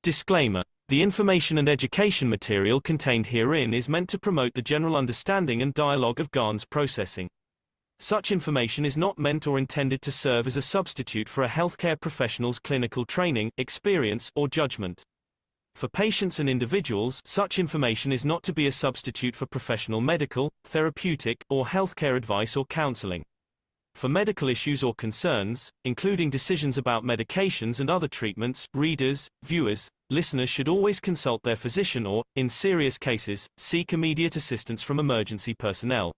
Disclaimer: the information and education material contained herein is meant to promote the general understanding and dialogue of GAN's processing. Such information is not meant or intended to serve as a substitute for a healthcare professional's clinical training, experience, or judgment. For patients and individuals, such information is not to be a substitute for professional medical, therapeutic, or healthcare advice or counseling. For medical issues or concerns, including decisions about medications and other treatments, readers, viewers, listeners should always consult their physician or, in serious cases, seek immediate assistance from emergency personnel.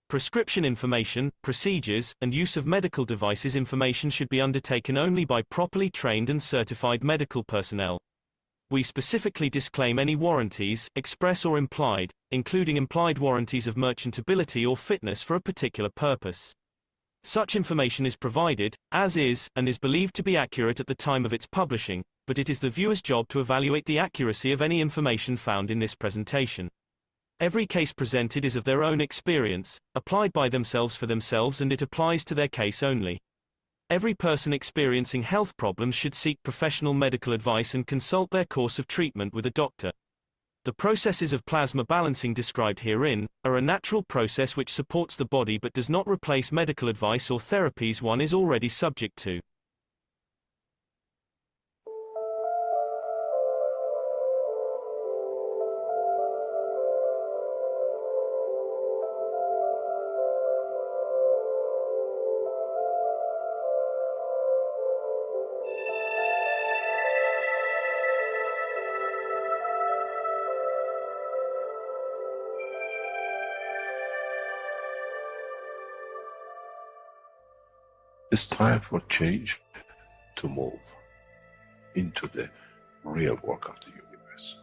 Prescription information, procedures, and use of medical devices information should be undertaken only by properly trained and certified medical personnel. We specifically disclaim any warranties, express or implied, including implied warranties of merchantability or fitness for a particular purpose. Such information is provided, as is, and is believed to be accurate at the time of its publishing, but it is the viewer's job to evaluate the accuracy of any information found in this presentation. Every case presented is of their own experience, applied by themselves for themselves, and it applies to their case only. Every person experiencing health problems should seek professional medical advice and consult their course of treatment with a doctor. The processes of plasma balancing described herein are a natural process which supports the body but does not replace medical advice or therapies one is already subject to. It's time for change to move into the real work of the universe.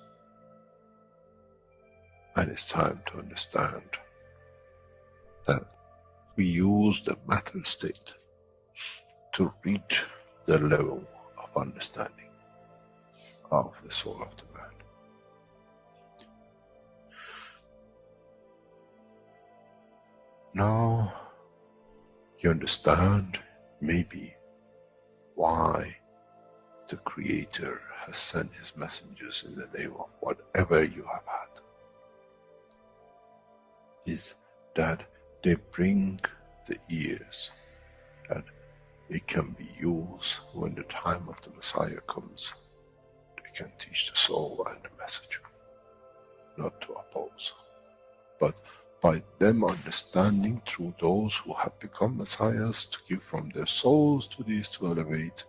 And it's time to understand that we use the matter state to reach the level of understanding of the soul of the man. Now you understand maybe why the Creator has sent His messengers in the name of whatever you have had. Is that they bring the ears, that it can be used when the time of the Messiah comes. They can teach the soul and the message, not to oppose, but by them understanding through those who have become messiahs to give from their souls to these to elevate,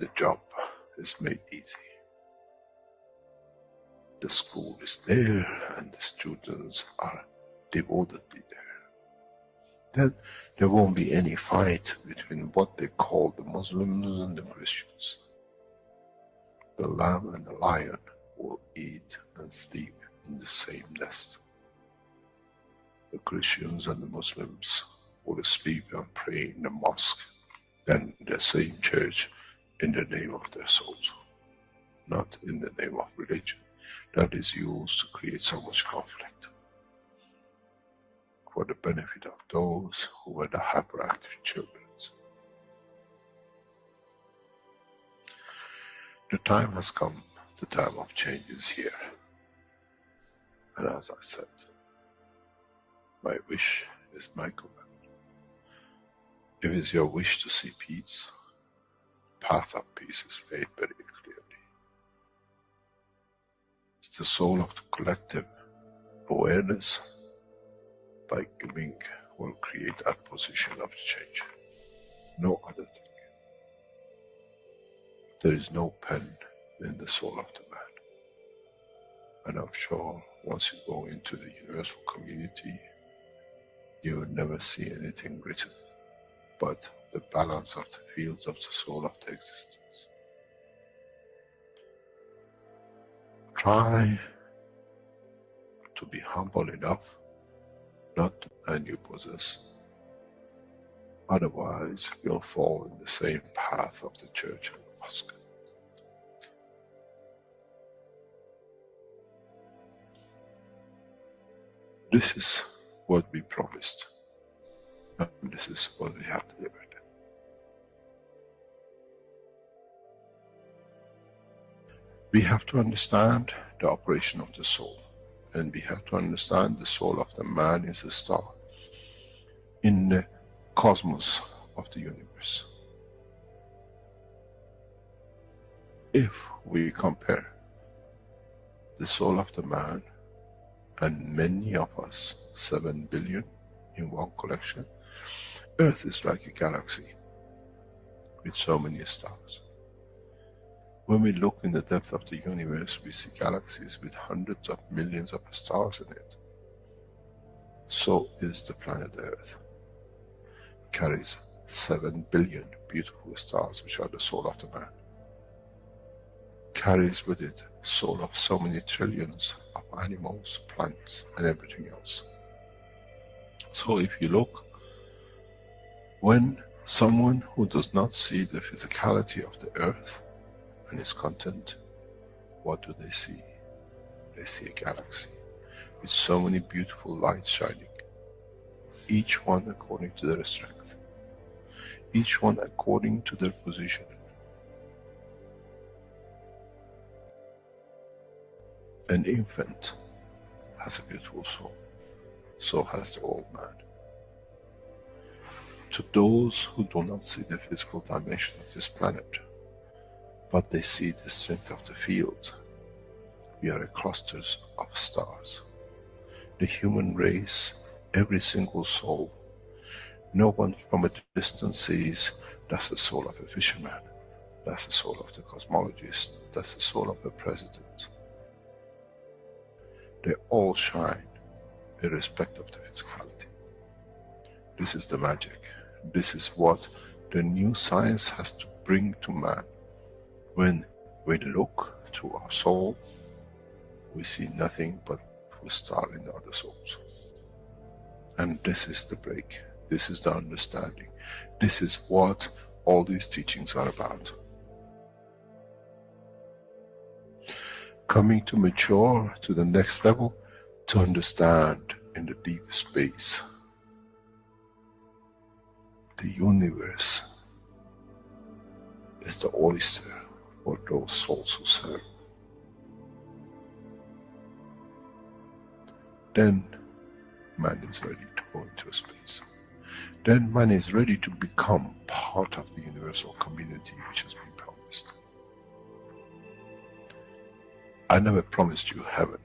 the job is made easy. The school is there and the students are devotedly there. Then there won't be any fight between what they call the Muslims and the Christians. The lamb and the lion will eat and sleep in the same nest. The Christians and the Muslims will sleep and pray in the mosque and in the same church in the name of their souls, not in the name of religion. That is used to create so much conflict for the benefit of those who were the hyperactive children. The time has come, the time of change is here. And as I said, my wish is my command. If it's your wish to see peace, the path of peace is laid very clearly. It's the soul of the collective awareness by giving will create that position of change. No other thing. There is no pen in the soul of the man. And I'm sure once you go into the universal community, you will never see anything written but the balance of the fields of the soul of the existence. Try to be humble enough not to demand you possess. Otherwise, you'll fall in the same path of the church and the mosque. This is what we promised, and this is what we have delivered. We have to understand the operation of the soul, and we have to understand the soul of the man is a star in the cosmos of the universe. If we compare the soul of the man and many of us, 7 billion in one collection, Earth is like a galaxy with so many stars. When we look in the depth of the universe, we see galaxies with hundreds of millions of stars in it. So is the planet Earth. It carries 7 billion beautiful stars, which are the soul of the man. Carries with it soul of so many trillions of animals, plants, and everything else. So if you look, when someone who does not see the physicality of the earth and its content, what do they see? They see a galaxy with so many beautiful lights shining, each one according to their strength, each one according to their position. An infant has a beautiful soul, so has the old man. To those who do not see the physical dimension of this planet, but they see the strength of the field, we are clusters of stars. The human race, every single soul, no one from a distance sees that's the soul of a fisherman, that's the soul of the cosmologist, that's the soul of the president. They all shine irrespective of the physicality. This is the magic. This is what the new science has to bring to man. When we look to our soul, we see nothing but a star in the other souls. And this is the break. This is the understanding. This is what all these teachings are about. Coming to mature to the next level, to understand in the deep space, the universe is the oyster for those souls who serve. Then man is ready to go into space. Then man is ready to become part of the universal community which has been promised. I never promised you heaven.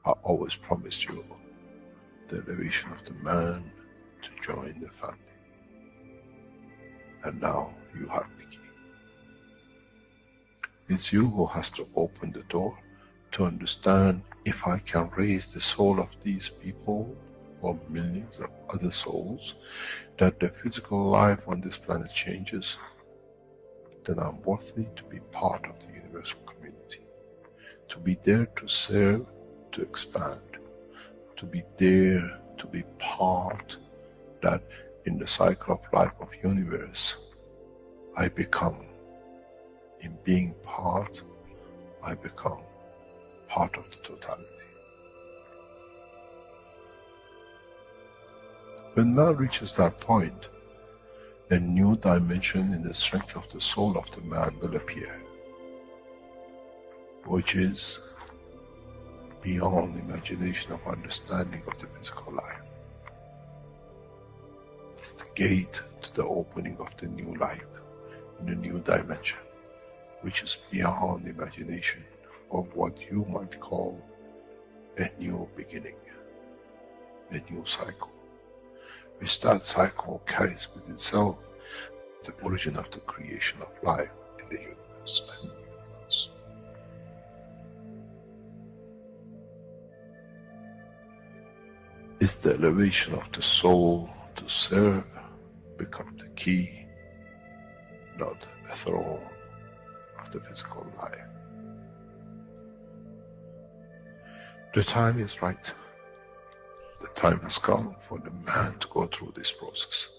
I always promised you the elevation of the man to join the family. And now you have the key. It's you who has to open the door to understand, if I can raise the soul of these people or millions of other souls, that the physical life on this planet changes, then I'm worthy to be part of the universal community. To be there to serve, to expand. To be there, to be part, that in the cycle of life of universe, I become. In being part, I become part of the totality. When man reaches that point, a new dimension in the strength of the soul of the man will appear, which is beyond imagination of understanding of the physical life. It's the gate to the opening of the new life, in a new dimension, which is beyond imagination of what you might call a new beginning, a new cycle. Which that cycle carries with itself the origin of the creation of life in the universe and in the universe. It's the elevation of the soul to serve become the key, not a throne of the physical life. The time is right. The time has come for the man to go through this process.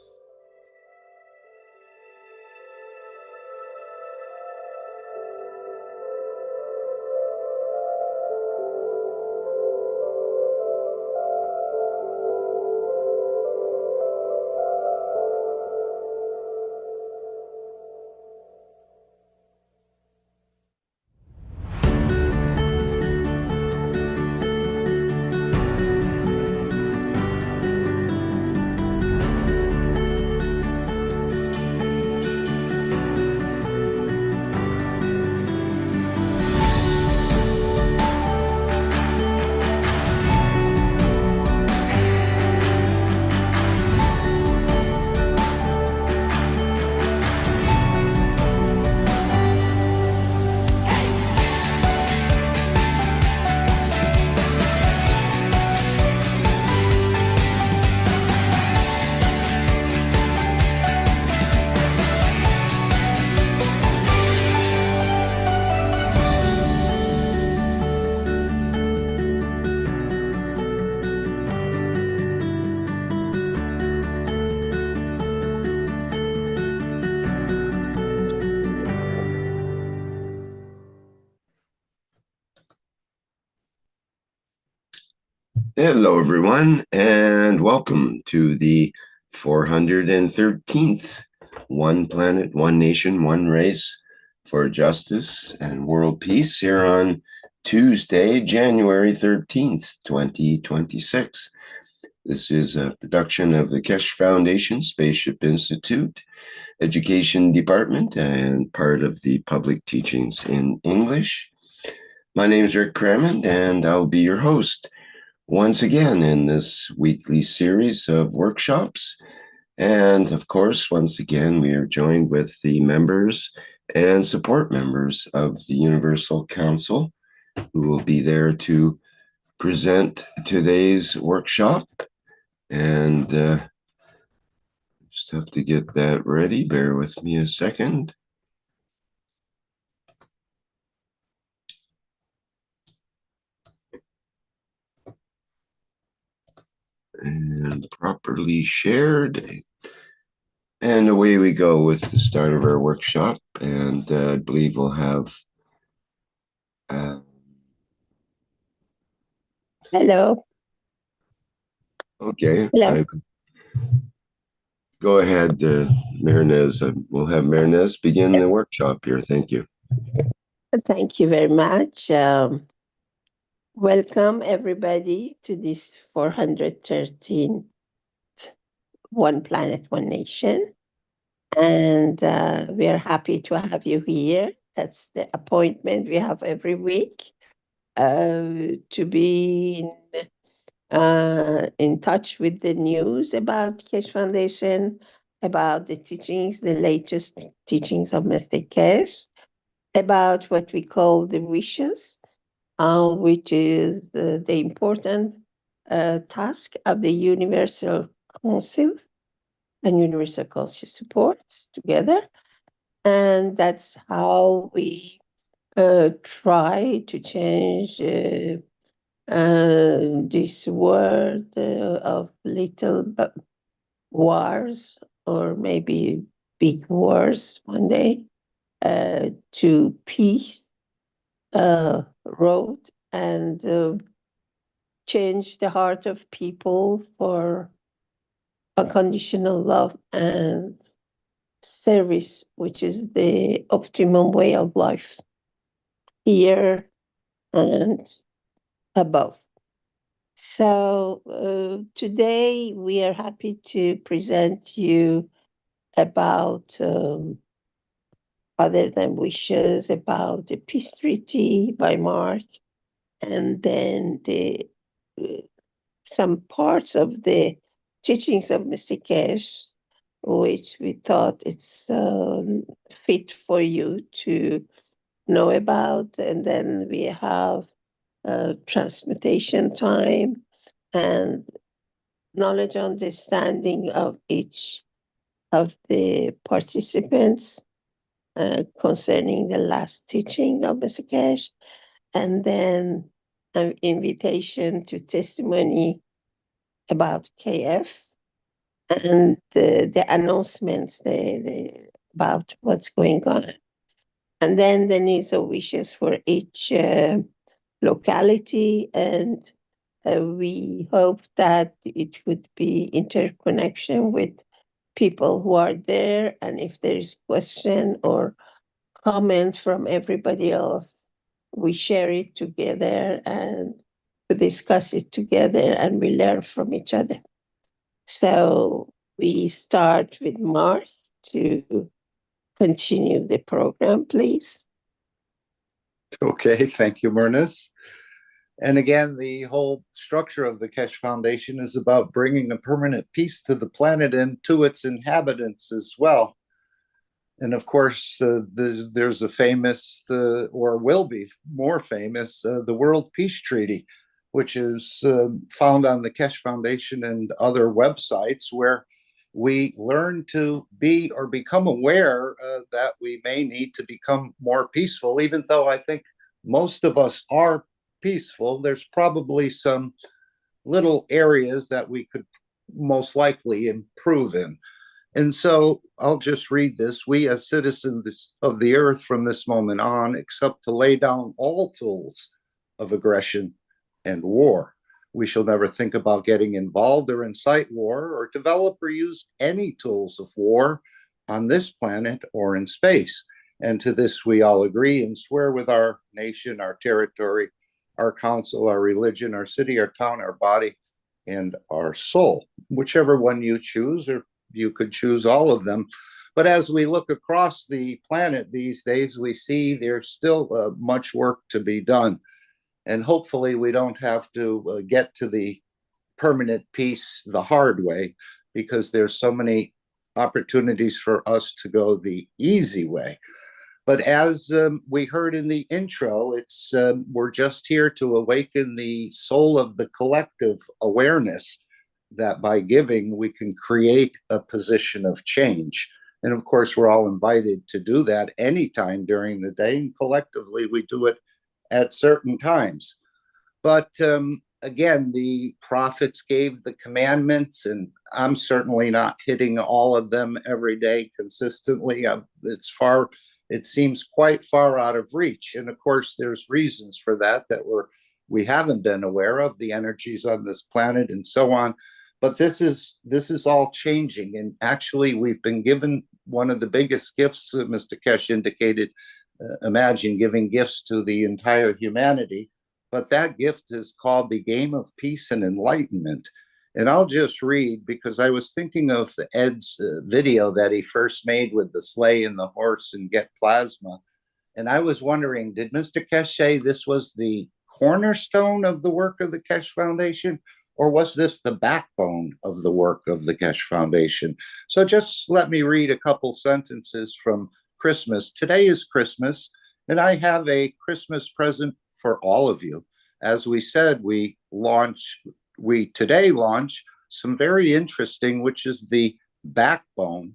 Hello, everyone, and welcome to the 413th One Planet, One Nation, One Race for Justice and World Peace here on Tuesday, January 13th, 2026. This is a production of the Keshe Foundation, Spaceship Institute, Education Department, and part of the Public Teachings in English. My name is Rick Crammond, and I'll be your host once again in this weekly series of workshops. And of course, once again, we are joined with the members and support members of the Universal Council, who will be there to present today's workshop. And just have to get that ready. Bear with me a second. And properly shared. And away we go with the start of our workshop. And I believe we'll have Hello. Okay. Hello. Go ahead, Mehran. We'll have Mehran begin the workshop here. Thank you. Thank you very much. Welcome, everybody, to this 413th One Planet, One Nation. And we are happy to have you here. That's the appointment we have every week to be in touch with the news about Keshe Foundation, about the teachings, the latest teachings of Mr. Keshe, about what we call the wishes, which is the important task of the Universal Council and Universal Council supports together. And that's how we try to change this world of little wars, or maybe big wars one day, to peace road, and change the heart of people for unconditional love and service, which is the optimum way of life here and above. So today we are happy to present you about other than wishes, about the peace treaty by Mark, and then some parts of the teachings of Mr. Keshe, which we thought it's fit for you to know about. And then we have transmutation time and knowledge understanding of each of the participants concerning the last teaching of Mr. Keshe, and then an invitation to testimony about KF, and the announcements about what's going on. And then the needs or wishes for each locality, and we hope that it would be interconnection with people who are there, and if there is question or comment from everybody else, we share it together and we discuss it together, and we learn from each other. So we start with Mark to continue the program, please. Okay, thank you, Myrnis. And again, the whole structure of the Keshe Foundation is about bringing a permanent peace to the planet and to its inhabitants as well. And of course, there's a famous, or will be more famous, the World Peace Treaty, which is found on the Keshe Foundation and other websites, where we learn to be or become aware that we may need to become more peaceful. Even though I think most of us are peaceful, there's probably some little areas that we could most likely improve in. And so I'll just read this. We, as citizens of the earth from this moment on, accept to lay down all tools of aggression and war. We shall never think about getting involved or incite war or develop or use any tools of war on this planet or in space. And to this we all agree and swear with our nation, our territory, our council, our religion, our city, our town, our body, and our soul. Whichever one you choose, or you could choose all of them. But as we look across the planet these days, we see there's still much work to be done. And hopefully we don't have to get to the permanent peace the hard way, because there's so many opportunities for us to go the easy way. But as we heard in the intro, it's we're just here to awaken the soul of the collective awareness that by giving, we can create a position of change. And of course, we're all invited to do that anytime during the day, and collectively we do it at certain times. But again, the prophets gave the commandments, and I'm certainly not hitting all of them every day consistently. It seems quite far out of reach. And of course, there's reasons for that we haven't been aware of, the energies on this planet and so on. But this is all changing. And actually, we've been given one of the biggest gifts, Mr. Keshe indicated. Imagine giving gifts to the entire humanity. But that gift is called the game of peace and enlightenment. And I'll just read, because I was thinking of Ed's video that he first made with the sleigh and the horse and get plasma. And I was wondering, did Mr. Keshe say this was the cornerstone of the work of the Keshe Foundation? Or was this the backbone of the work of the Keshe Foundation? So just let me read a couple sentences from Christmas. Today is Christmas, and I have a Christmas present for all of you. As we said, we today launch some very interesting, which is the backbone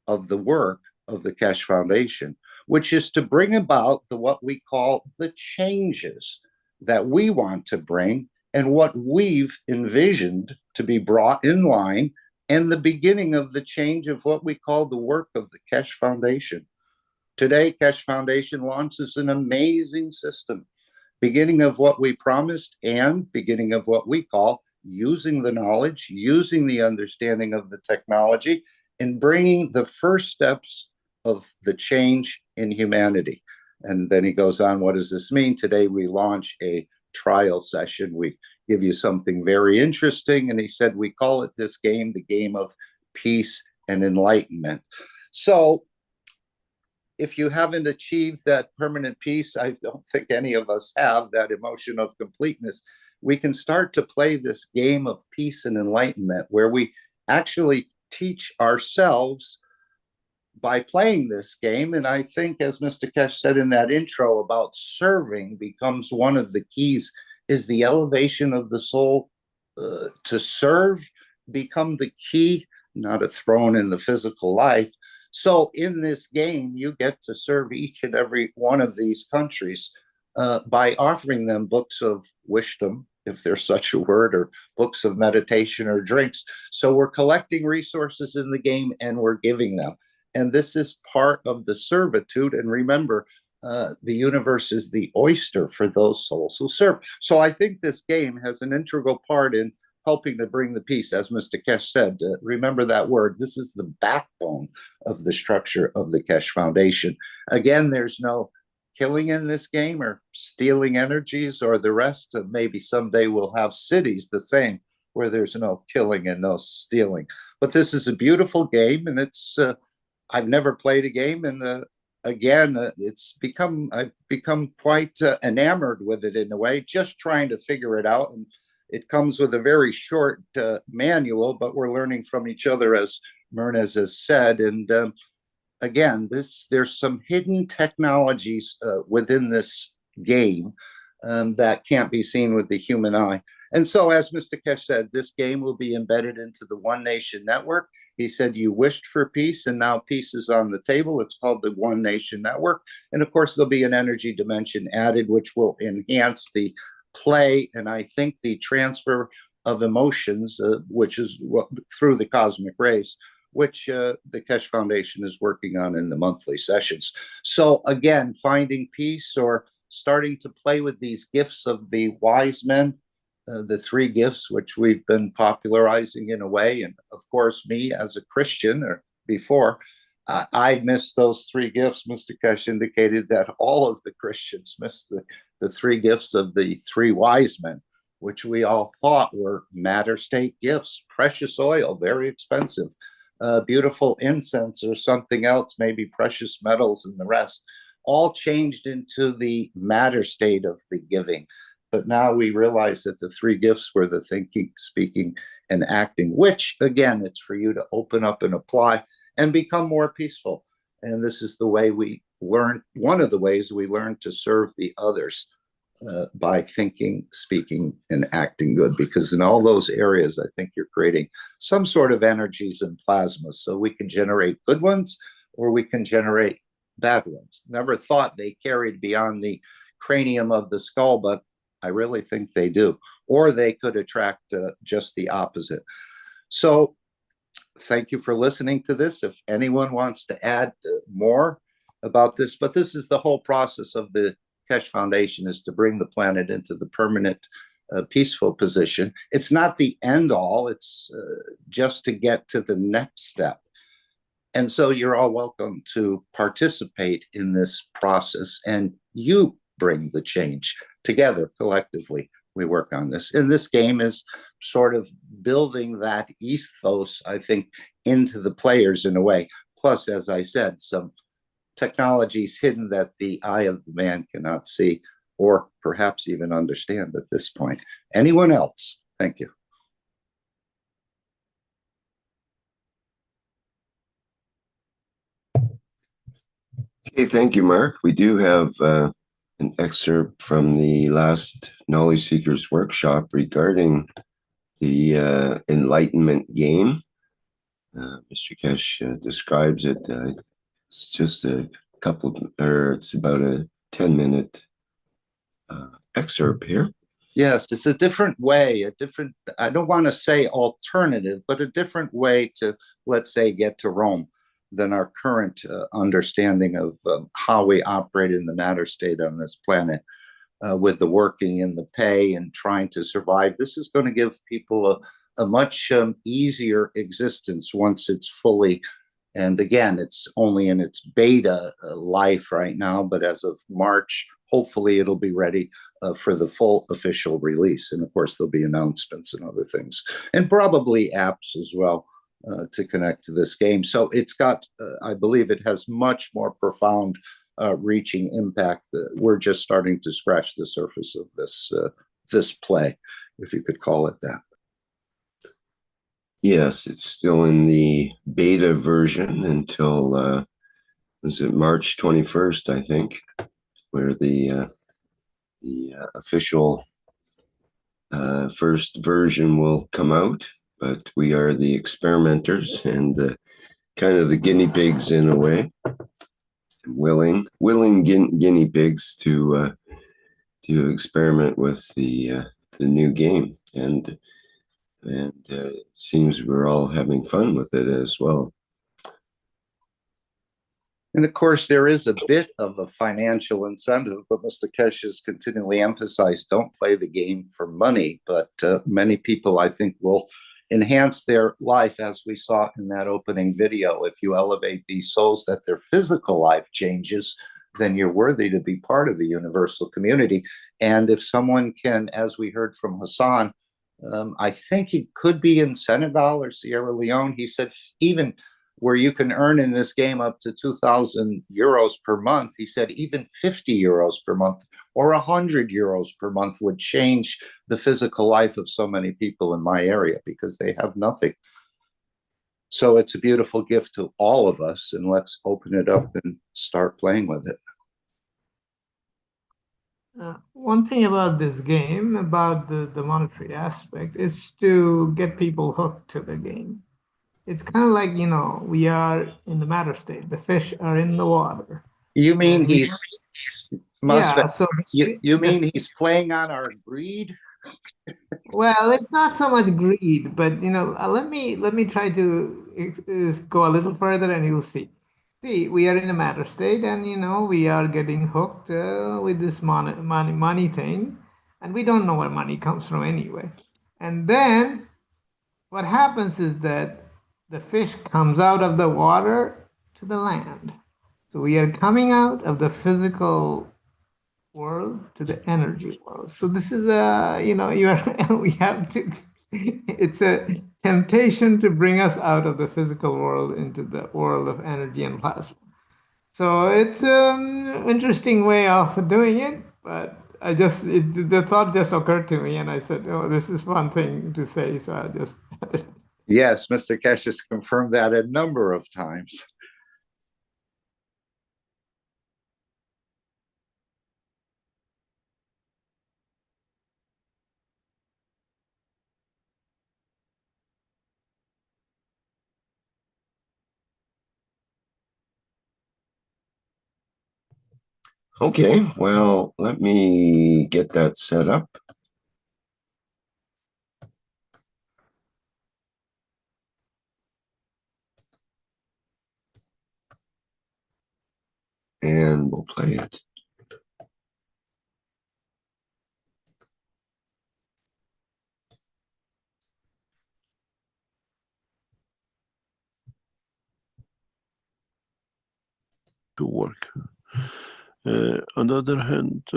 of the work of the Keshe Foundation, which is to bring about what we call the changes that we want to bring and what we've envisioned to be brought in line, and the beginning of the change of what we call the work of the Keshe Foundation. Today, Keshe Foundation launches an amazing system, beginning of what we promised and beginning of what we call using the knowledge, using the understanding of the technology, and bringing the first steps of the change in humanity. And then he goes on, what does this mean? Today we launch a trial session. We give you something very interesting. And he said, we call it this game, the game of peace and enlightenment. So if you haven't achieved that permanent peace, I don't think any of us have that emotion of completeness. We can start to play this game of peace and enlightenment, where we actually teach ourselves by playing this game. And I think, as Mr. Keshe said in that intro, about serving becomes one of the keys, is the elevation of the soul. To serve become the key, not a throne in the physical life. So in this game, you get to serve each and every one of these countries by offering them books of wisdom, if there's such a word, or books of meditation or drinks. So we're collecting resources in the game and we're giving them. And this is part of the servitude. And remember, the universe is the oyster for those souls who serve. So I think this game has an integral part in helping to bring the peace, as Mr. Keshe said. Remember that word. This is the backbone of the structure of the Keshe Foundation. Again, there's no killing in this game or stealing energies or the rest. Maybe someday we'll have cities the same, where there's no killing and no stealing. But this is a beautiful game, and it's I've never played a game, and again, I've become quite enamored with it in a way, just trying to figure it out. And it comes with a very short manual, but we're learning from each other, as Mehran has said. And again, there's some hidden technologies within this game that can't be seen with the human eye. And so, as Mr. Keshe said, this game will be embedded into the One Nation Network. He said you wished for peace, and now peace is on the table. It's called the One Nation Network. And of course, there'll be an energy dimension added, which will enhance the play, and I think the transfer of emotions, which is through the cosmic rays, which the Keshe Foundation is working on in the monthly sessions. So again, finding peace or starting to play with these gifts of the wise men the three gifts, which we've been popularizing in a way. And of course, me as a Christian or before, I missed those three gifts. Mr. Keshe indicated that all of the Christians missed the three gifts of the three wise men, which we all thought were matter state gifts, precious oil, very expensive, beautiful incense or something else, maybe precious metals and the rest, all changed into the matter state of the giving. But now we realize that the three gifts were the thinking, speaking, and acting, which again, it's for you to open up and apply and become more peaceful. And this is the way we learn, one of the ways we learn to serve the others, by thinking, speaking, and acting good. Because in all those areas, I think you're creating some sort of energies and plasmas. So we can generate good ones or we can generate bad ones. Never thought they carried beyond the cranium of the skull, but I really think they do. Or they could attract just the opposite. So thank you for listening to this. If anyone wants to add more about this, but this is the whole process of the Keshe Foundation, is to bring the planet into the permanent peaceful position. It's not the end all, it's just to get to the next step. And so you're all welcome to participate in this process, and you bring the change together collectively. We work on this. And this game is sort of building that ethos, I think, into the players in a way. Plus, as I said, some technologies hidden that the eye of the man cannot see or perhaps even understand at this point. Anyone else? Thank you. Okay, thank you, Mark. We do have an excerpt from the last Knowledge Seekers workshop regarding the Enlightenment game. Mr. Keshe describes it. It's just a couple, or it's about a 10-minute excerpt here. Yes, it's a different way, I don't want to say alternative, but a different way to, let's say, get to Rome than our current understanding of how we operate in the matter state on this planet, with the working and the pay and trying to survive. This is going to give people a much easier existence once it's fully, and again, it's only in its beta life right now, but as of March, hopefully it'll be ready for the full official release. And of course, there'll be announcements and other things, and probably apps as well to connect to this game. So it's got, I believe it has much more profound reaching impact. We're just starting to scratch the surface of this play, if you could call it that. Yes, it's still in the beta version until, was it March 21st, I think, where the official first version will come out. But we are the experimenters and kind of the guinea pigs in a way, willing guinea pigs to experiment with the new game, and it seems we're all having fun with it as well. And of course, there is a bit of a financial incentive, but Mr. Keshe has continually emphasized, don't play the game for money. But many people, I think, will enhance their life, as we saw in that opening video. If you elevate these souls, that their physical life changes, then you're worthy to be part of the universal community. And if someone can, as we heard from Hassan, I think he could be in Senegal or Sierra Leone, he said, even where you can earn in this game up to 2,000 euros per month, he said even 50 euros per month or 100 euros per month would change the physical life of so many people in my area, because they have nothing. So it's a beautiful gift to all of us, and let's open it up and start playing with it. One thing about this game, about the monetary aspect, is to get people hooked to the game. It's kind of like, we are in the matter state. The fish are in the water. You mean he's... Yeah, so you mean he's playing on our greed? Well, it's not so much greed, but let me try to go a little further, and you'll see. See, we are in a matter state, and we are getting hooked with this money thing, And we don't know where money comes from anyway. And then what happens is that the fish comes out of the water to the land. So we are coming out of the physical world to the energy world. So this is we have to, it's a temptation to bring us out of the physical world into the world of energy and plasma. So it's an interesting way of doing it, but the thought just occurred to me and I said, oh, this is one thing to say. So I just. Yes, Mr. Keshe has confirmed that a number of times. Okay, well, let me get that set up. And we'll play it. To work. On the other hand,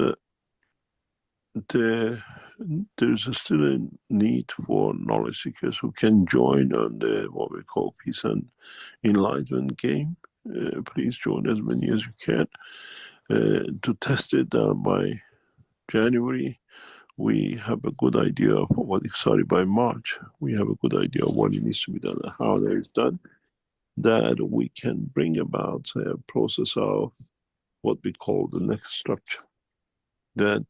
there's still a need for knowledge seekers who can join on the what we call peace and enlightenment game. Please join as many as you can to test it by January. We have a good idea of what, sorry, by March, we have a good idea of what needs to be done and how that is done, that we can bring about a process of what we call the next structure. That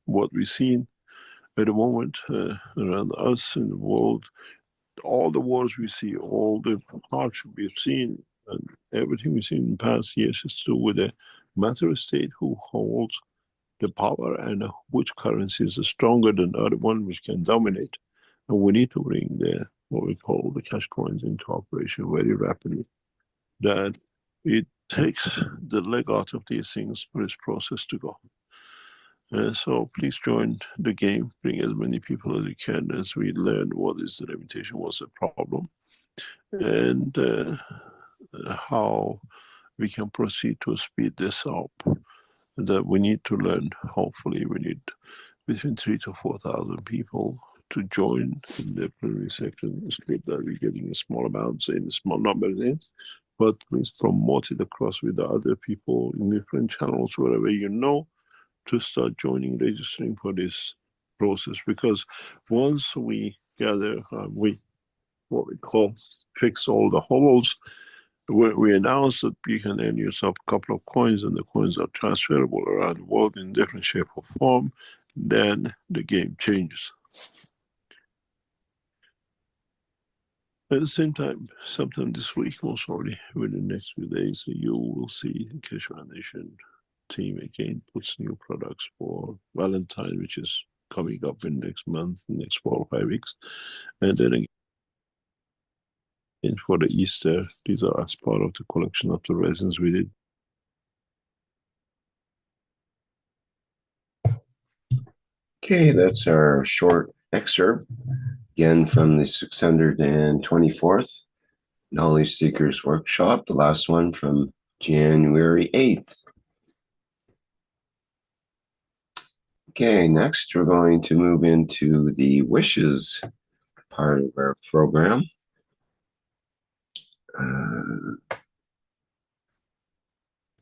what we've seen at the moment around us in the world, all the wars we see, all the hardship we've seen, and everything we've seen in the past years is to do with a matter state who holds the power and which currencies are stronger than the other one, which can dominate. And we need to bring the what we call the cash coins into operation very rapidly. That it takes the leg out of these things for this process to go. So please join the game. Bring as many people as you can as we learn what is the limitation, what's the problem, and how we can proceed to speed this up. That we need to learn. Hopefully, we need between 3,000 to 4,000 people to join in the preliminary section. It's good that we're getting a small amounts in, small numbers in, but please promote it across with the other people in different channels, wherever you know, to start joining, registering for this process. Because once we gather, we what we call fix all the holes. We announce that you can earn yourself a couple of coins, and the coins are transferable around the world in different shape or form. Then the game changes. At the same time, sometime this week, most probably within the next few days, you will see the Keshe Foundation team again puts new products for Valentine, which is coming up in next month, next 4 or 5 weeks, and then again for the Easter. These are as part of the collection of the resins we did. Okay, that's our short excerpt, again from the 624th Knowledge Seekers Workshop, the last one from January 8th. Okay, next we're going to move into the wishes part of our program.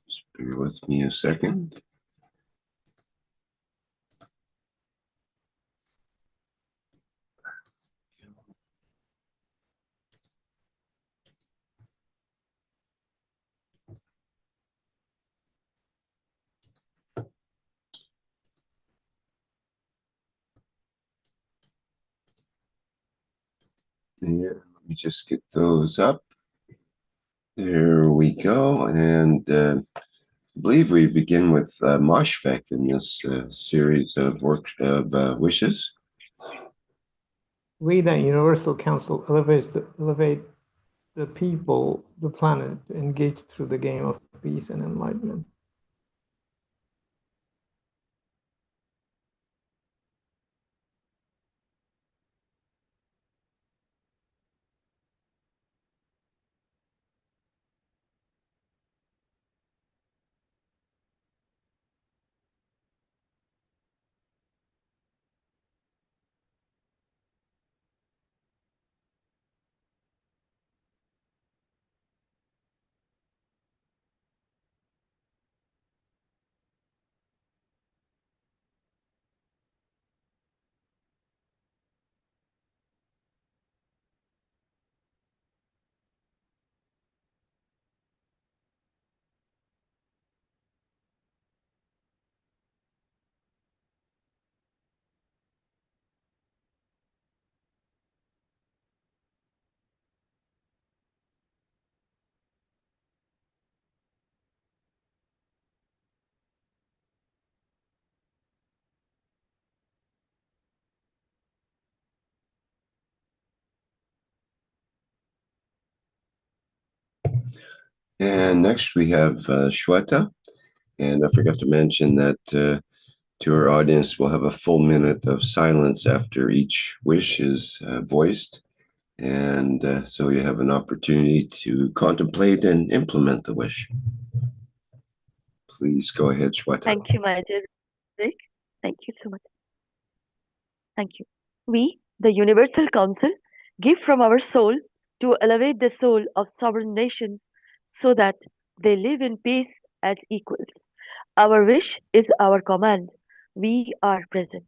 Just bear with me a second. Yeah, let me just get those up. There we go. And I believe we begin with Moshfek in this series of wishes. We, the Universal Council, elevate the people, the planet, engaged through the game of peace and enlightenment. And next we have Shweta. And I forgot to mention that to our audience, we'll have a full minute of silence after each wish is voiced. And so you have an opportunity to contemplate and implement the wish. Please go ahead, Shweta. Thank you, my dear Rick. Thank you so much. Thank you. We, the Universal Council, give from our soul to elevate the soul of sovereign nations so that they live in peace as equals. Our wish is our command. We are present.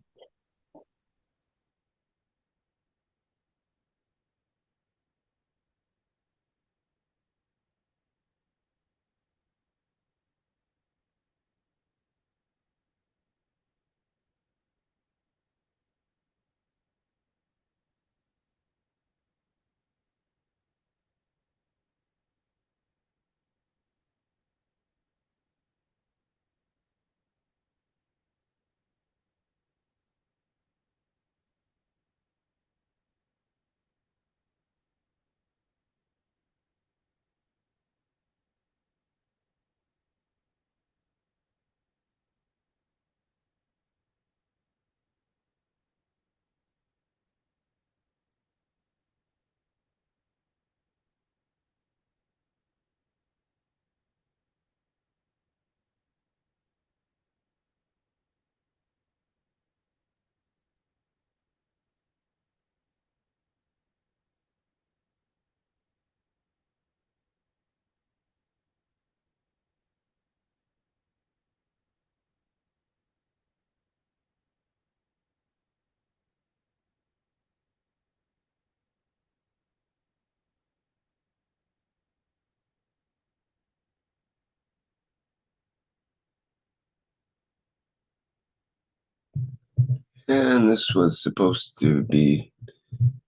And this was supposed to be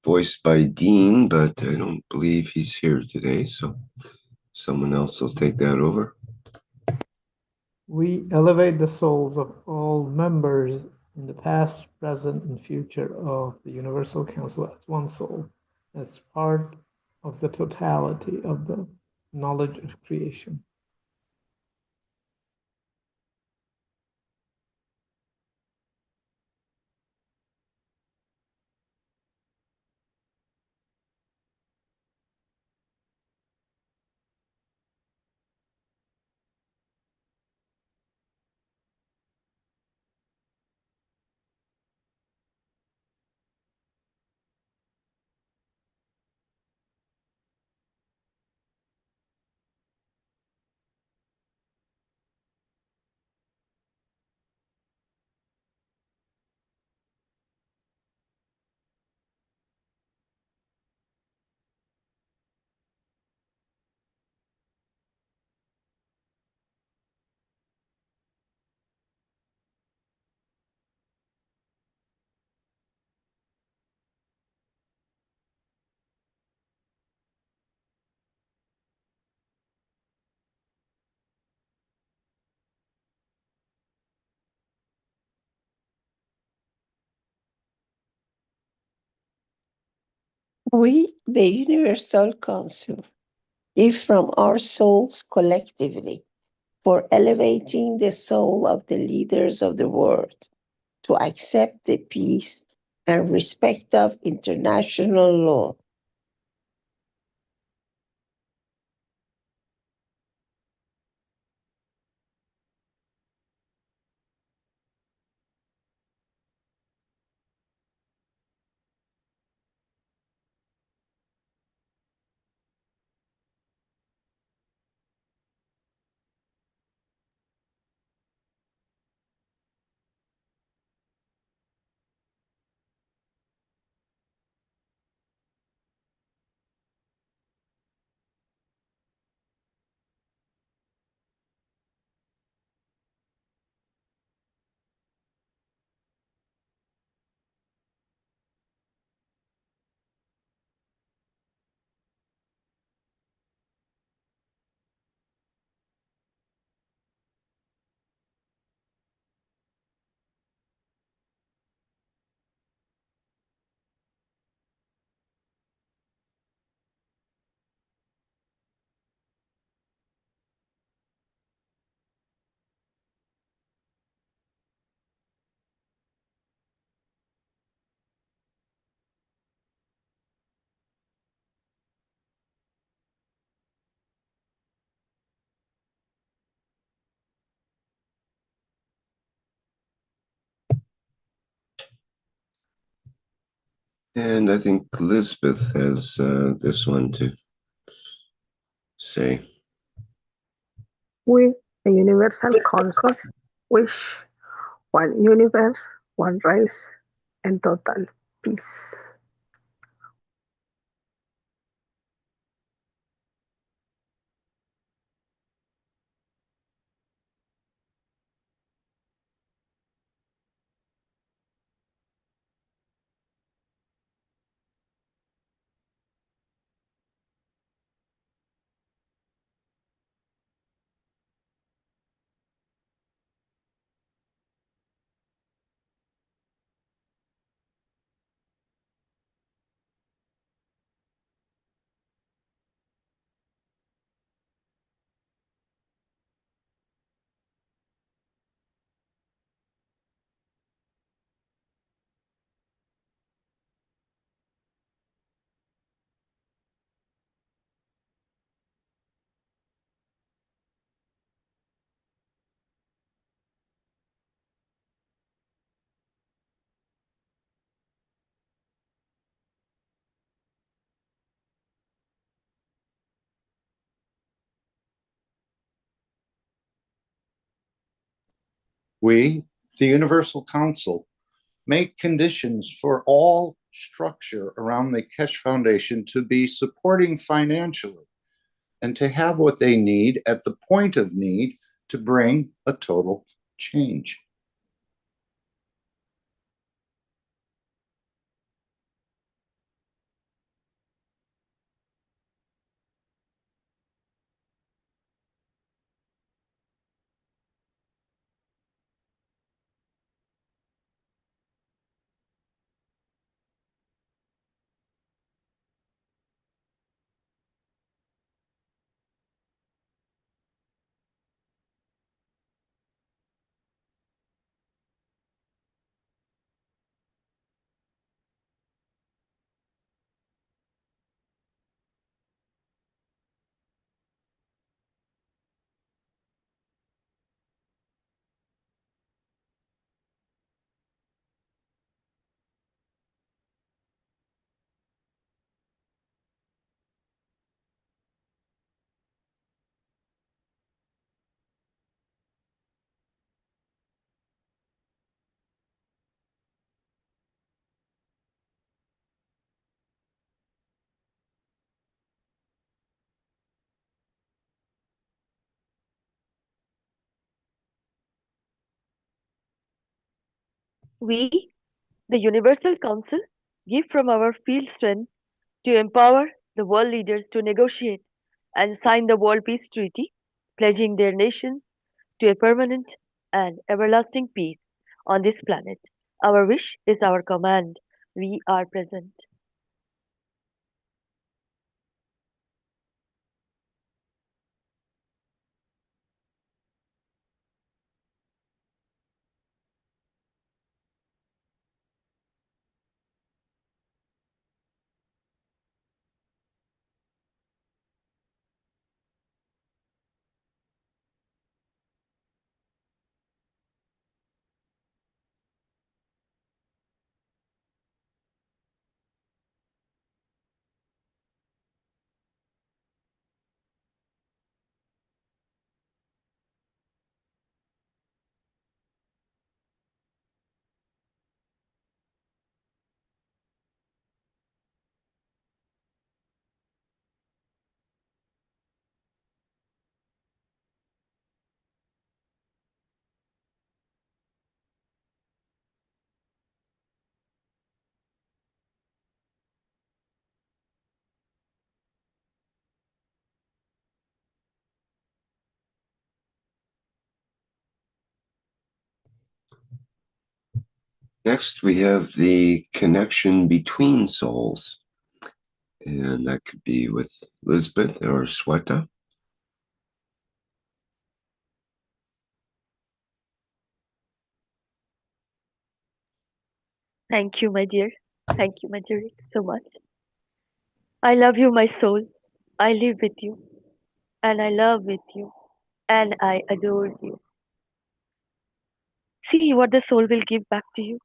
voiced by Dean, but I don't believe he's here today. So someone else will take that over. We elevate the souls of all members in the past, present, and future of the Universal Council as one soul, as part of the totality of the knowledge of creation. We, the Universal Council, give from our souls collectively for elevating the soul of the leaders of the world to accept the peace and respect of international law. And I think Elizabeth has this one to say. We, the Universal Council, wish one universe, one race, and total peace. We, the Universal Council, make conditions for all structure around the Keshe Foundation to be supporting financially and to have what they need at the point of need to bring a total change. We, the Universal Council, give from our field strength to empower the world leaders to negotiate and sign the World Peace Treaty, pledging their nations to a permanent and everlasting peace on this planet. Our wish is our command. We are present. Next, we have the connection between souls. And that could be with Lisbeth or Sweta. Thank you, my dear. Thank you, my dear, so much. I love you, my soul. I live with you, and I love with you, and I adore you. See what the soul will give back to you.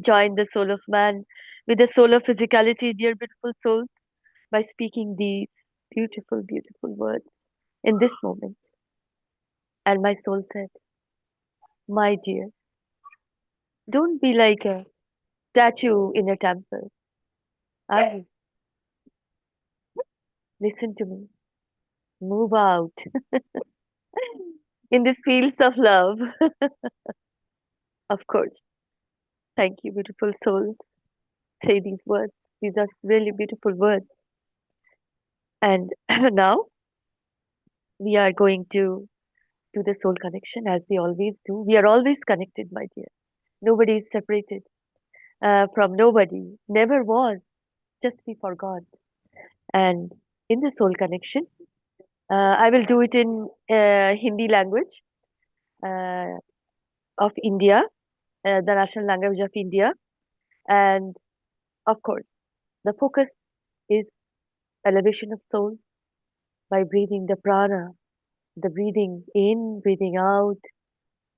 Join the soul of man with the soul of physicality, dear beautiful souls, by speaking these beautiful, beautiful words in this moment. And my soul said, my dear, don't be like a statue in a temple. I listen to me. Move out in the fields of love. Of course. Thank you, beautiful souls. Say these words. These are really beautiful words. And now we are going to do the soul connection as we always do. We are always connected, my dear. Nobody is separated from nobody. Never was. Just we forgot. And in the soul connection, I will do it in Hindi language uh, of India, the national language of India. And of course, the focus is elevation of soul by breathing the prana, the breathing in, breathing out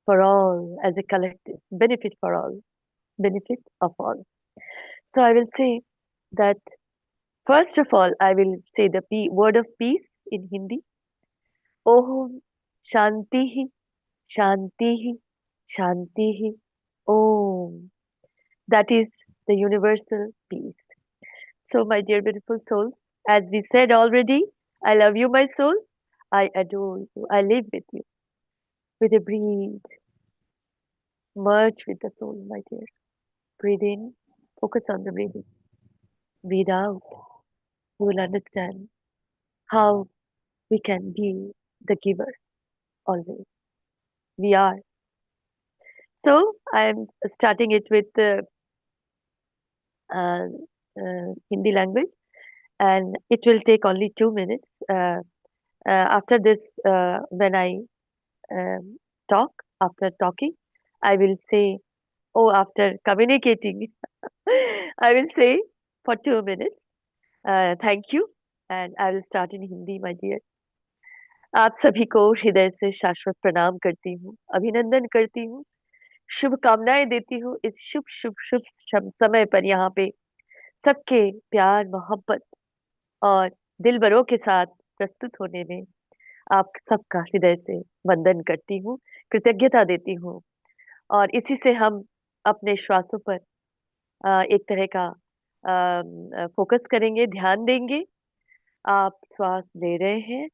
for all as a collective, benefit for all, benefit of all. So I will say that first of all, I will say the word of peace in Hindi. Om Shanti Shanti Shanti Om. That is the universal peace. So, my dear beautiful souls, as we said already, I love you, my soul. I adore you. I live with you. With a breathe, merge with the soul, my dear. Breathe in, focus on the breathing. Breathe out. You will understand how we can be the giver always. We are. So, I am starting it with the Hindi language, and it will take only 2 minutes. After this, when I um, talk, after talking, I will say, oh, after communicating, I will say for 2 minutes, thank you, and I will start in Hindi, my dear. आप सभी को हृदय से शाश्वत प्रणाम करती हूँ, अभिनंदन करती हूँ, शुभकामनाएं देती हूँ इस शुभ शुभ शुभ समय पर यहाँ पे सबके प्यार मोहब्बत और दिलबरों के साथ प्रस्तुत होने में आप सबका हृदय से वंदन करती हूँ, कृतज्ञता देती हूँ। और इसी से हम अपने श्वासों पर एक तरह का फोकस करेंगे, ध्यान देंगे। आप श्वास ले रहे हैं,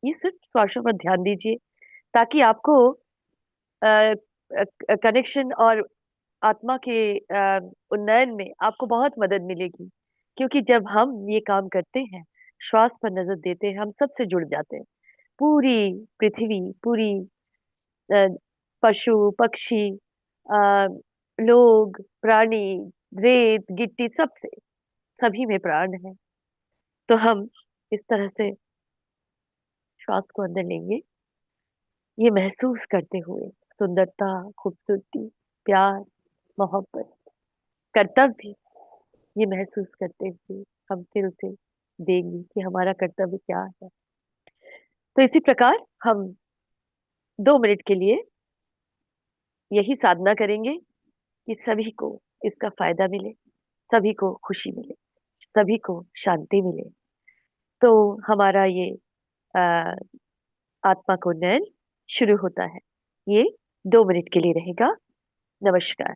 ये सिर्फ श्वासों पर ध्यान दीजिए ताकि आपको कनेक्शन और आत्मा के उन्नयन में आपको बहुत मदद मिलेगी। क्योंकि जब हम ये काम करते हैं, श्वास पर नजर देते हैं, हम सबसे जुड़ जाते हैं। पूरी पृथ्वी, पूरी पशु पक्षी, लोग, प्राणी, रेत गिट्टी, सबसे, सभी में प्राण है। तो हम इस तरह से श्वास को अंदर लेंगे, ये महसूस करते हुए सुंदरता, खूबसूरती, प्यार, मोहब्बत, कर्तव्य, ये महसूस करते हुए हम फिर उसे देंगे कि हमारा कर्तव्य क्या है। तो इसी प्रकार हम 2 मिनट के लिए यही साधना करेंगे कि सभी को इसका फायदा मिले, सभी को खुशी मिले, सभी को शांति मिले। तो हमारा ये आ, आत्मा को उन्नयन शुरू होता है। ये 2 मिनट के लिए रहेगा। नमस्कार।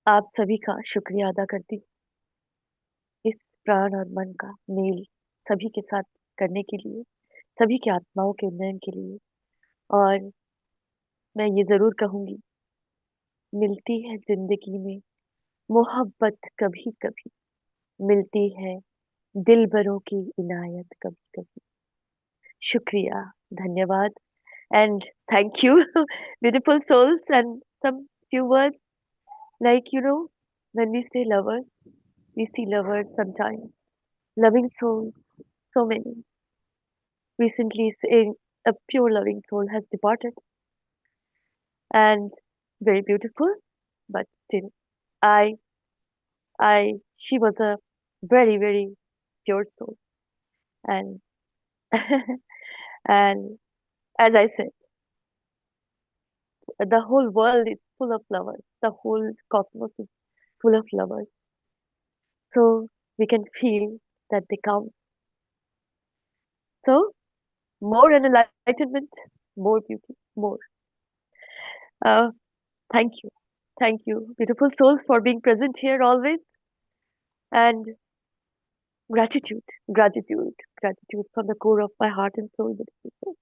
आप सभी का शुक्रिया अदा करती हूँ इस प्राण और मन का मेल सभी के साथ करने के लिए, सभी की आत्माओं के उन्नयन के लिए। और मैं ये जरूर कहूंगी, मिलती है जिंदगी में मोहब्बत कभी कभी, मिलती है दिल भरों की इनायत कभी कभी। शुक्रिया, धन्यवाद, and thank you, beautiful souls. And some few words like, when we say lovers, we see lovers sometimes. Loving souls, so many. Recently, a pure loving soul has departed, and very beautiful, but still, I, she was a very, very pure soul, and and as I said, the whole world is full of lovers. The whole cosmos is full of lovers. So we can feel that they come. So more enlightenment, more beauty, more. Uh, thank you, beautiful souls, for being present here always, and gratitude, gratitude, gratitude from the core of my heart and soul. Beautiful souls.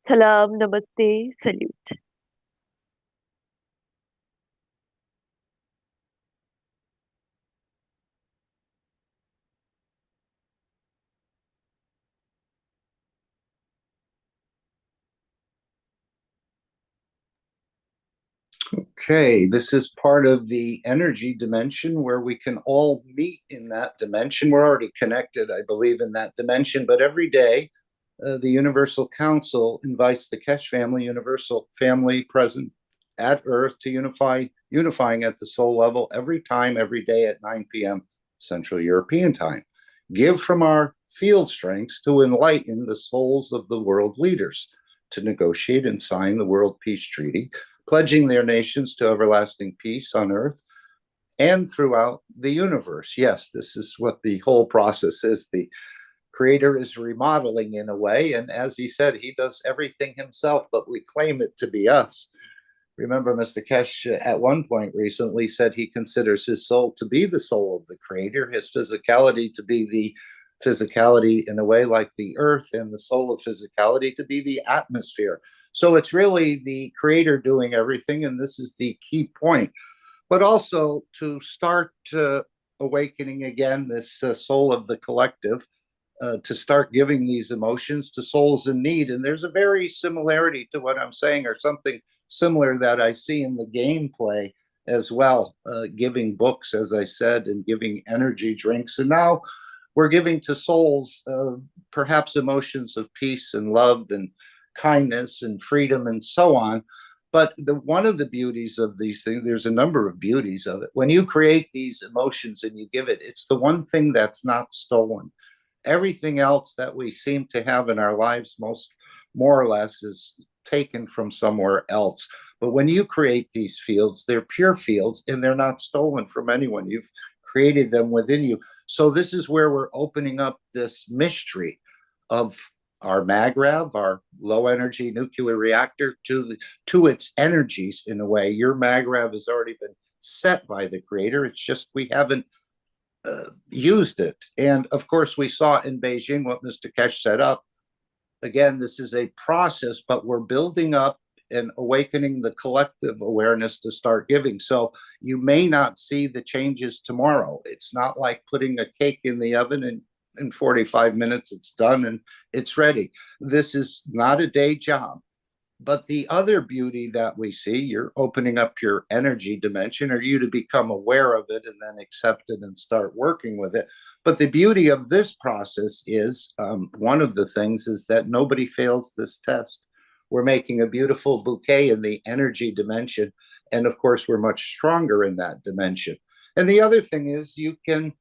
Salam, namaste, salute. Okay, this is part of the energy dimension where we can all meet in that dimension. We're already connected, I believe, in that dimension, but every day the Universal Council invites the Keshe family, universal family present at Earth, to unifying at the soul level every time, every day at 9 p.m. Central European Time. Give from our field strengths to enlighten the souls of the world leaders, to negotiate and sign the World Peace Treaty, pledging their nations to everlasting peace on Earth and throughout the universe. Yes, this is what the whole process is. The Creator is remodeling in a way, and as he said, he does everything himself, but we claim it to be us. Remember, Mr. Keshe at one point recently said he considers his soul to be the soul of the Creator, his physicality to be the physicality in a way like the earth, and the soul of physicality to be the atmosphere. So it's really the Creator doing everything, and this is the key point. But also to start awakening again this soul of the collective, to start giving these emotions to souls in need. And there's a very similarity to what I'm saying, or something similar that I see in the gameplay as well, giving books, as I said, and giving energy drinks. And now we're giving to souls perhaps emotions of peace and love and kindness and freedom and so on. But one of the beauties of these things, there's a number of beauties of it. When you create these emotions and you give it, it's the one thing that's not stolen. Everything else that we seem to have in our lives, more or less, is taken from somewhere else. But when you create these fields, they're pure fields and they're not stolen from anyone. You've created them within you. So this is where we're opening up this mystery of our MagRav, our low energy nuclear reactor, to its energies in a way. Your MagRav has already been set by the Creator. It's just we haven't used it. And of course, we saw in Beijing what Mr. Keshe set up. Again, this is a process, but we're building up and awakening the collective awareness to start giving. So you may not see the changes tomorrow. It's not like putting a cake in the oven and in 45 minutes it's done and it's ready. This is not a day job. But the other beauty that we see, you're opening up your energy dimension, or you to become aware of it and then accept it and start working with it. But the beauty of this process is, one of the things is that nobody fails this test. We're making a beautiful bouquet in the energy dimension. And of course, we're much stronger in that dimension. And the other thing is you can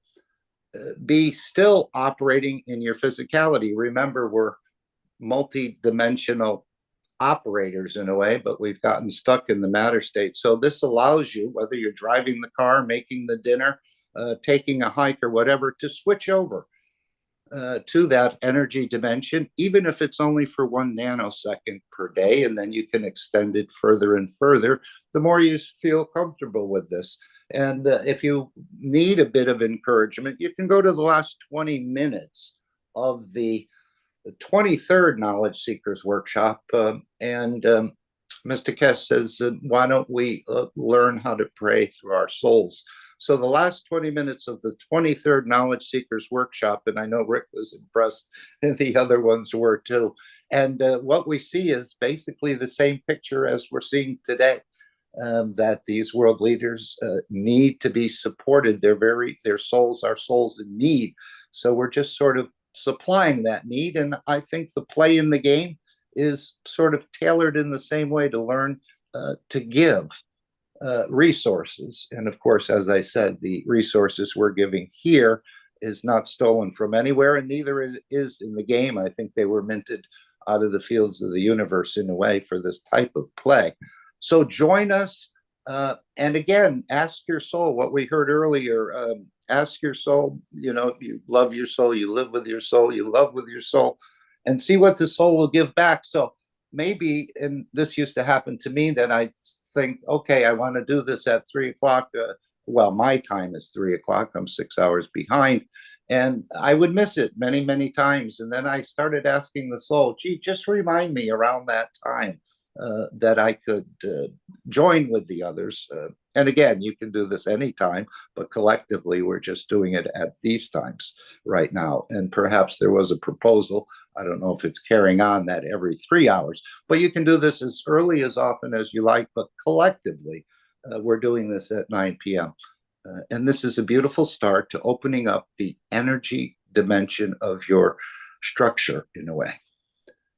be still operating in your physicality. Remember, we're multi-dimensional operators in a way, but we've gotten stuck in the matter state. So this allows you, whether you're driving the car, making the dinner, taking a hike or whatever, to switch over. to that energy dimension, even if it's only for 1 nanosecond per day, and then you can extend it further and further, the more you feel comfortable with this. And if you need a bit of encouragement, you can go to the last 20 minutes of the 23rd Knowledge Seekers Workshop. Mr. Keshe says, why don't we learn how to pray through our souls? So the last 20 minutes of the 23rd Knowledge Seekers Workshop, and I know Rick was impressed, and the other ones were too. And what we see is basically the same picture as we're seeing today, that these world leaders need to be supported. Their souls are souls in need. So we're just sort of supplying that need. And I think the play in the game is sort of tailored in the same way to learn to give resources. And of course, as I said, the resources we're giving here is not stolen from anywhere, and neither is in the game. I think they were minted out of the fields of the universe in a way for this type of play. So join us. And again, ask your soul what we heard earlier. Ask your soul, you love your soul, you live with your soul, you love with your soul, and see what the soul will give back. So maybe, and this used to happen to me, that I think, okay, I want to do this at 3 o'clock. Well, my time is 3 o'clock. I'm 6 hours behind. And I would miss it many, many times. And then I started asking the soul, gee, just remind me around that time that I could join with the others. And again, you can do this anytime, but collectively, we're just doing it at these times right now. And perhaps there was a proposal. I don't know if it's carrying on that every 3 hours, but you can do this as early, as often as you like, but collectively, we're doing this at 9 p.m. And this is a beautiful start to opening up the energy dimension of your structure in a way.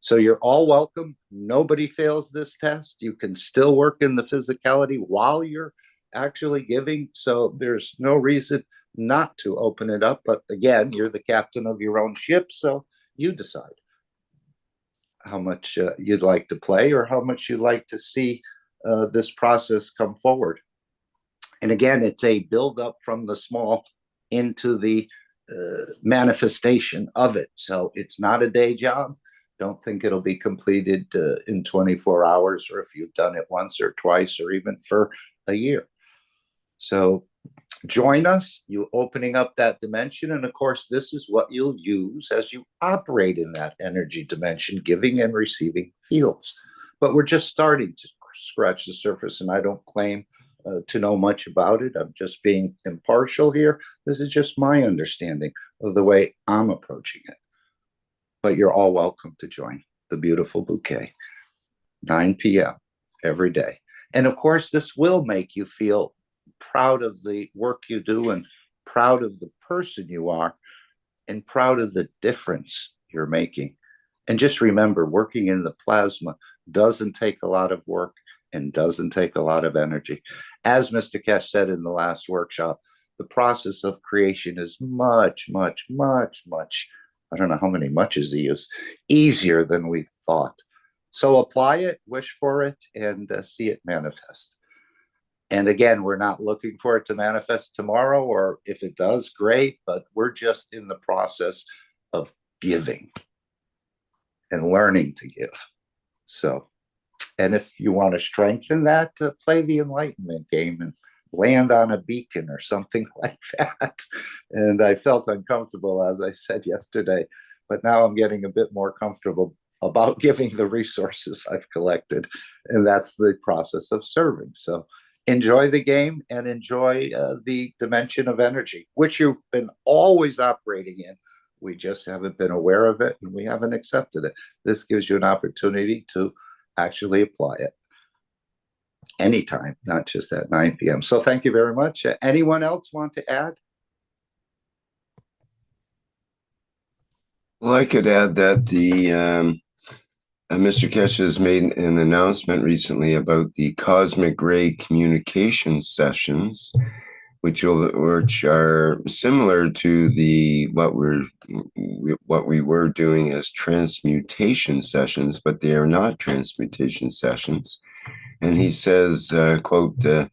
So you're all welcome. Nobody fails this test. You can still work in the physicality while you're actually giving. So there's no reason not to open it up. But again, you're the captain of your own ship. So you decide how much you'd like to play or how much you'd like to see this process come forward. And again, it's a build up from the small into the manifestation of it. So it's not a day job. Don't think it'll be completed in 24 hours, or if you've done it once or twice or even for a year. So join us, you opening up that dimension. And of course, this is what you'll use as you operate in that energy dimension, giving and receiving fields. But we're just starting to scratch the surface, and I don't claim to know much about it. I'm just being impartial here. This is just my understanding of the way I'm approaching it. But you're all welcome to join the beautiful bouquet, 9 p.m. every day. And of course, this will make you feel proud of the work you do and proud of the person you are and proud of the difference you're making. And just remember, working in the plasma doesn't take a lot of work and doesn't take a lot of energy. As Mr. Keshe said in the last workshop, the process of creation is much, much, much, much, I don't know how many muches he used, easier than we thought. So apply it, wish for it, and see it manifest. And again, we're not looking for it to manifest tomorrow, or if it does, great, but we're just in the process of giving and learning to give. So, and if you want to strengthen that, play the enlightenment game and land on a beacon or something like that. And I felt uncomfortable, as I said yesterday, but now I'm getting a bit more comfortable about giving the resources I've collected. And that's the process of serving. So enjoy the game and enjoy the dimension of energy, which you've been always operating in. We just haven't been aware of it and we haven't accepted it. This gives you an opportunity to actually apply it anytime, not just at 9 p.m. So thank you very much. Anyone else want to add? Well, I could add that the Mr. Keshe has made an announcement recently about the cosmic ray communication sessions, which are similar to what we were doing as transmutation sessions, but they are not transmutation sessions. And he says, quote, the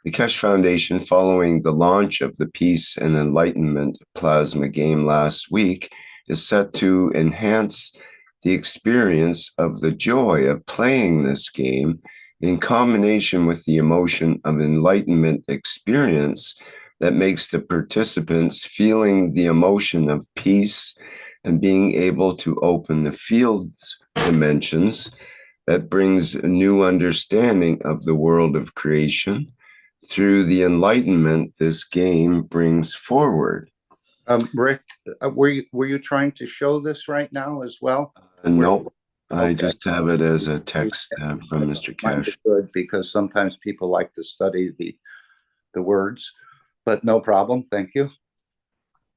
Keshe Foundation, following the launch of the Peace and Enlightenment plasma game last week, is set to enhance the experience of the joy of playing this game in combination with the emotion of enlightenment experience that makes the participants feeling the emotion of peace and being able to open the field's dimensions that brings a new understanding of the world of creation through the enlightenment this game brings forward. Rick, were you trying to show this right now as well? No, I Okay. just have it as a text from Mr. Keshe. Good, because sometimes people like to study the words, but no problem. Thank you.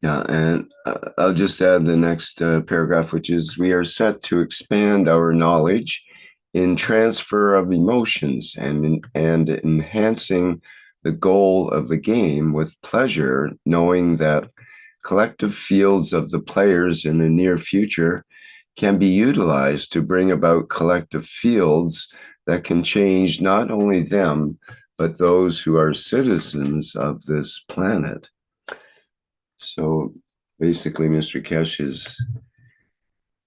Yeah, and I'll just add the next paragraph, which is, we are set to expand our knowledge in transfer of emotions and enhancing the goal of the game with pleasure, knowing that collective fields of the players in the near future can be utilized to bring about collective fields that can change not only them, but those who are citizens of this planet. So basically, Mr. Keshe is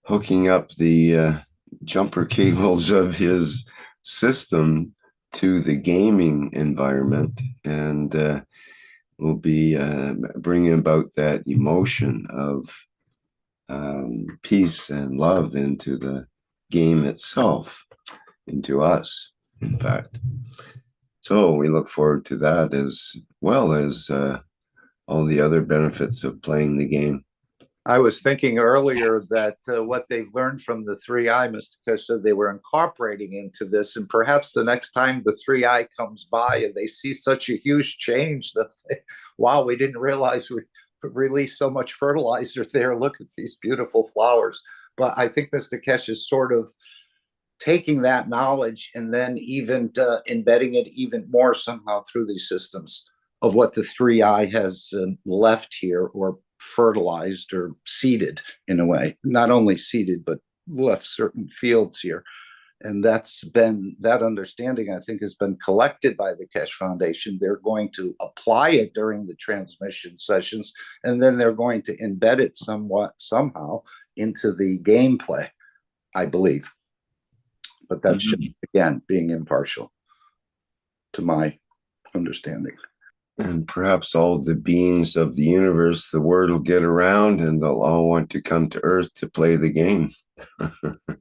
hooking up the jumper cables of his system to the gaming environment, and will be bringing about that emotion of peace and love into the game itself, into us, in fact. So we look forward to that, as well as all the other benefits of playing the game. I was thinking earlier that what they've learned from the 3i, Mr. Keshe, said they were incorporating into this, and perhaps the next time the 3i comes by and they see such a huge change, they'll say, wow, we didn't realize we released so much fertilizer there. Look at these beautiful flowers. But I think Mr. Keshe is sort of taking that knowledge and then even embedding it even more somehow through these systems of what the 3i has left here, or fertilized or seeded in a way. Not only seeded, but left certain fields here. And that understanding, I think, has been collected by the Keshe Foundation. They're going to apply it during the transmission sessions, and then they're going to embed it somehow into the gameplay, I believe. But that's just, again, being impartial to my understanding. And perhaps all the beings of the universe, the word will get around and they'll all want to come to Earth to play the game.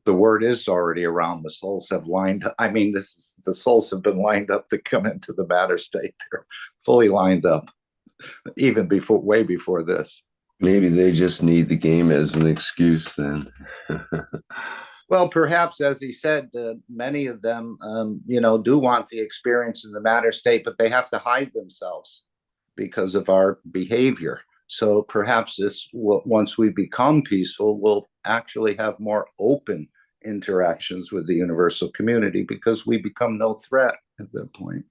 The word is already around. The souls have lined up. I mean, the souls have been lined up to come into the matter state. They're fully lined up, even way before this. Maybe they just need the game as an excuse then. Well, perhaps, as he said, many of them, do want the experience in the matter state, but they have to hide themselves because of our behavior. So perhaps once we become peaceful, we'll actually have more open interactions with the universal community, because we become no threat at that point.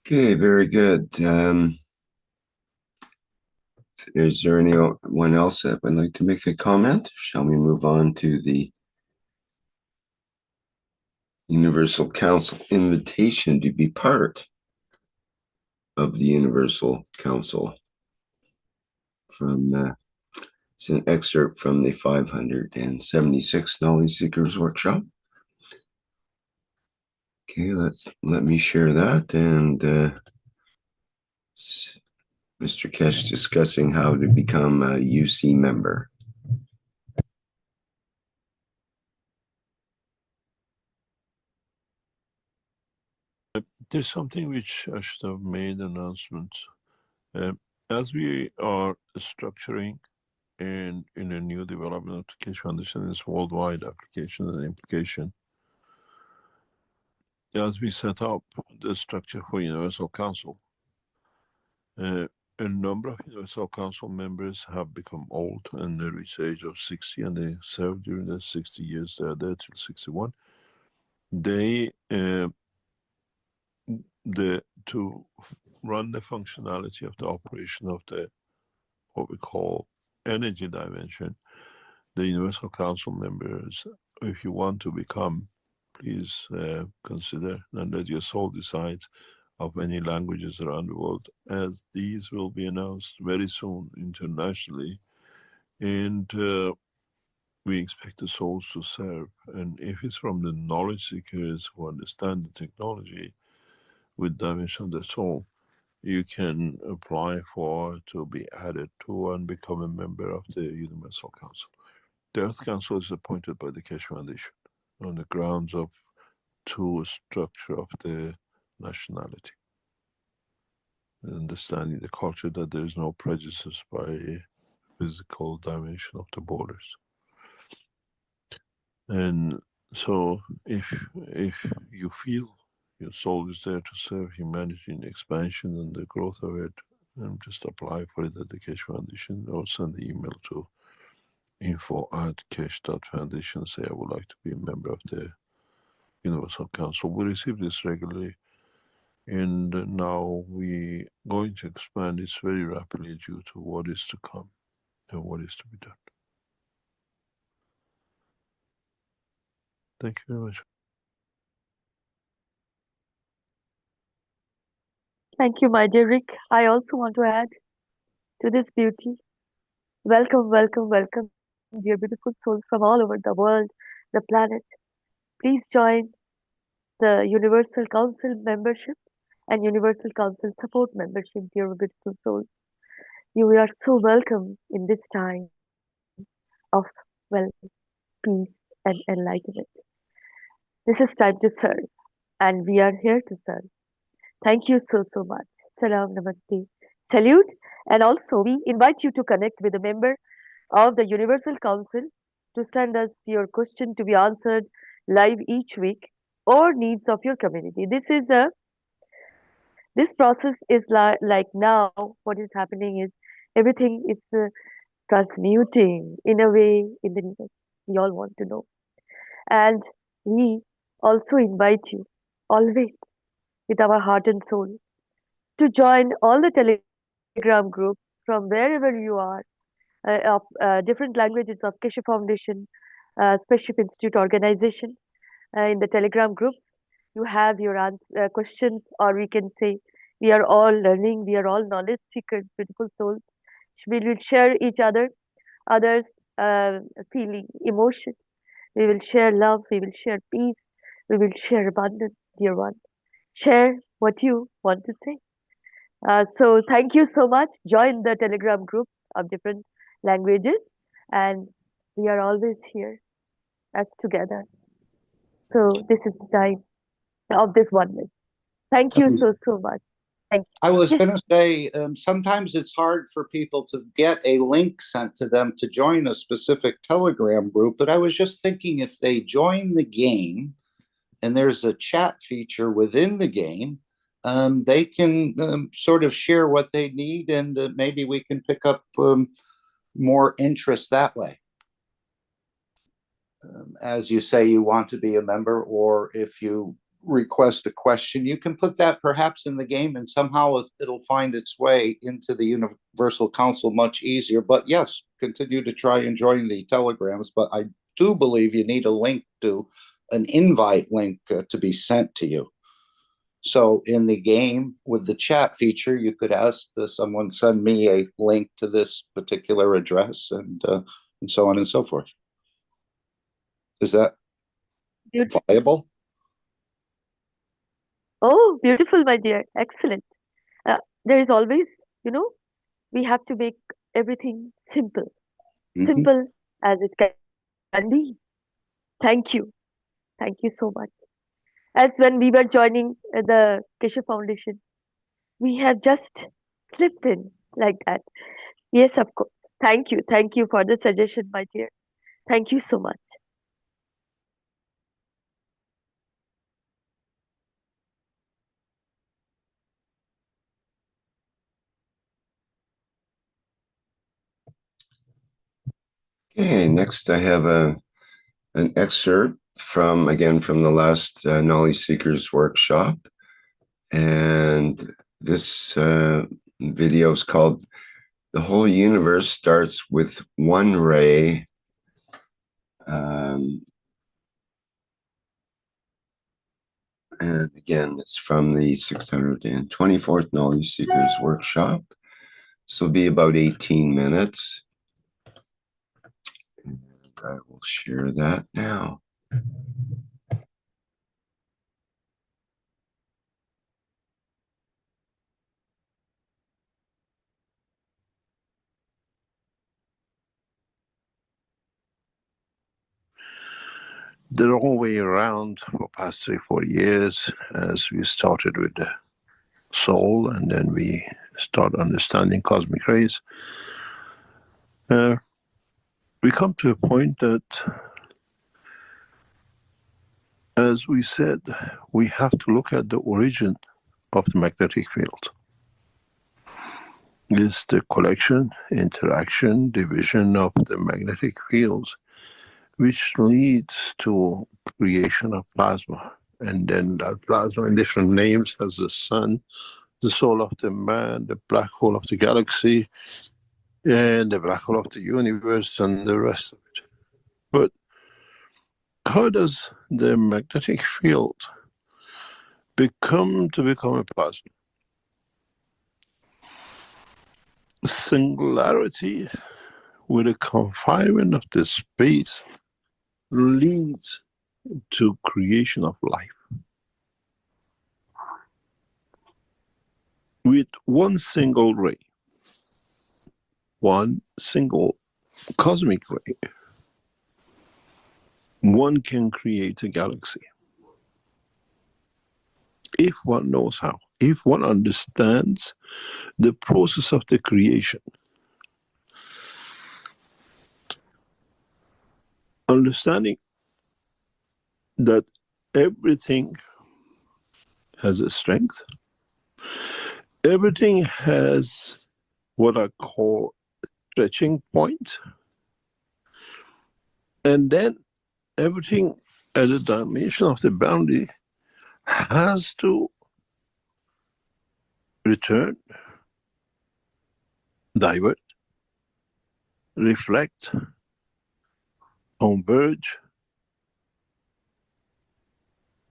Okay, very good. Is there anyone else that would like to make a comment? Shall we move on to the Universal Council invitation to be part of the Universal Council? It's an excerpt from the 576 Knowledge Seekers Workshop. Okay, let me share that, and Mr. Keshe discussing how to become a UC member. There's something which I should have made announcement. As we are structuring in a new development of the Keshe Foundation, is worldwide application and implication. As we set up the structure for Universal Council, a number of Universal Council members have become old and they reach the age of 60, and they served during the 60 years they are there till 61. They to run the functionality of the operation of the what we call energy dimension, the Universal Council members, if you want to become, please consider and let your soul decide of any languages around the world, as these will be announced very soon internationally. And we expect the souls to serve. And if it's from the knowledge seekers who understand the technology with dimension of the soul, you can apply for to be added to and become a member of the Universal Council. The Earth Council is appointed by the Keshe Foundation on the grounds of true structure of the nationality, understanding the culture that there is no prejudice by physical dimension of the borders. And so if you feel your soul is there to serve humanity in expansion and the growth of it, just apply for it at the Keshe Foundation or send the email to info@keshe.foundation. Say, I would like to be a member of the Universal Council. We receive this regularly, and now we're going to expand this very rapidly due to what is to come and what is to be done. Thank you very much. Thank you, my dear Rick. I also want to add to this beauty. Welcome, welcome, welcome, dear beautiful souls from all over the world, the planet. Please join the Universal Council membership and Universal Council support membership, dear beautiful souls. You are so welcome in this time of, well, peace and enlightenment. This is time to serve, and we are here to serve. Thank you so, so much. Salam, namaste, salute, and also we invite you to connect with a member of the Universal Council to send us your question to be answered live each week or needs of your community. This process is like now what is happening is everything is transmuting in a way in the universe. We all want to know. And we also invite you always with our heart and soul to join all the Telegram groups from wherever you are of different languages of Keshe Foundation, Spaceship Institute organization. In the Telegram group, you have your questions, or we can say we are all learning, we are all knowledge seekers, beautiful souls. We will share each others feeling, emotion. We will share love, we will share peace, we will share abundance, dear one. Share what you want to say. So thank you so much. Join the Telegram group of different languages, and we are always here as together. So this is the time of this oneness. Thank you so much. Thank you. I was Yes. going to say, sometimes it's hard for people to get a link sent to them to join a specific Telegram group, but I was just thinking if they join the game and there's a chat feature within the game, they can sort of share what they need, and maybe we can pick up more interest that way. As you say, you want to be a member, or if you request a question, you can put that perhaps in the game, and somehow it'll find its way into the Universal Council much easier. But yes, continue to try and join the telegrams. But I do believe you need a link to an invite link to be sent to you. So in the game with the chat feature, you could ask someone send me a link to this particular address, and so on and so forth. Is that viable? Oh, beautiful, my dear. Excellent. There is always, we have to make everything simple. Simple as it can be. Thank you. Thank you so much. As when we were joining the Keshe Foundation, we have just slipped in like that. Yes, of course. Thank you. Thank you for the suggestion, my dear. Thank you so much. Okay, next I have an excerpt from the last Knowledge Seekers workshop. And this video is called "The Whole Universe Starts with One Ray." And again, it's from the 624th Knowledge Seekers Workshop. This will be about 18 minutes. And I will share that now. The wrong way around for past 3-4 years, as we started with the soul and then we start understanding cosmic rays, we come to a point that, as we said, we have to look at the origin of the magnetic field. It's the collection, interaction, division of the magnetic fields which leads to creation of plasma. And then that plasma in different names has the sun, the soul of the man, the black hole of the galaxy, and the black hole of the universe, and the rest of it. But how does the magnetic field become a plasma? Singularity with a confinement of the space leads to creation of life. With one single ray, one single cosmic ray, one can create a galaxy. If one knows how, if one understands the process of the creation, understanding that everything has a strength, everything has what I call stretching point, and then everything at a dimension of the boundary has to return, divert, reflect, converge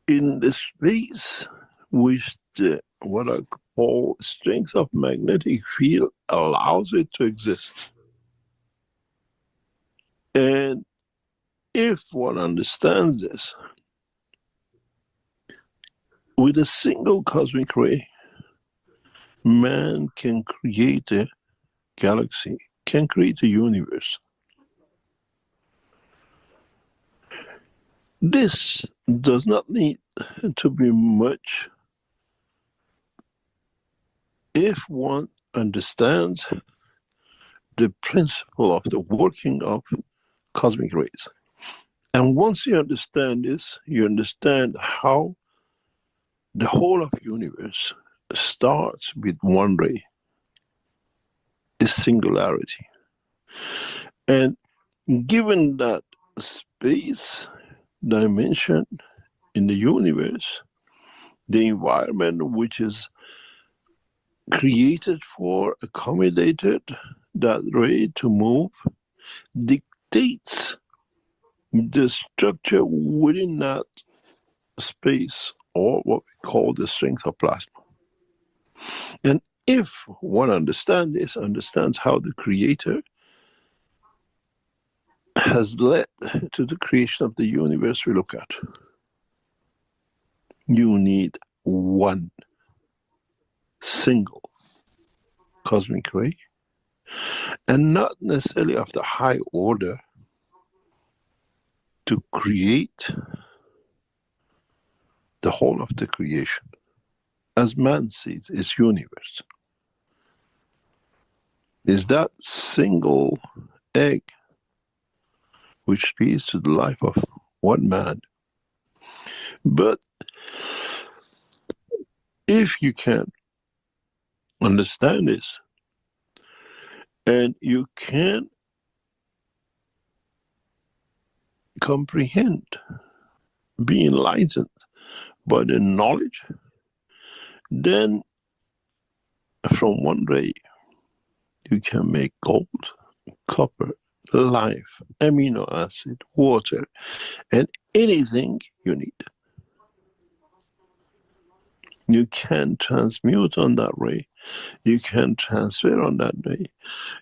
in the space which the what I call strength of magnetic field allows it to exist. And if one understands this, with a single cosmic ray, man can create a galaxy, can create a universe. This does not need to be much if one understands the principle of the working of cosmic rays. And once you understand this, you understand how the whole of the universe starts with one ray, is singularity. And given that space dimension in the universe, the environment which is created for, accommodated that ray to move, dictates the structure within that space, or what we call the strength of plasma. And if one understands this, understands how the Creator has led to the creation of the universe we look at, you need one single cosmic ray, and not necessarily of the high order, to create the whole of the creation. As man sees its universe, is that single egg which leads to the life of one man. But if you can understand this, and you can comprehend, be enlightened by the knowledge, then from one ray you can make gold, copper, life, amino acid, water, and anything you need. You can transmute on that ray. You can transfer on that ray.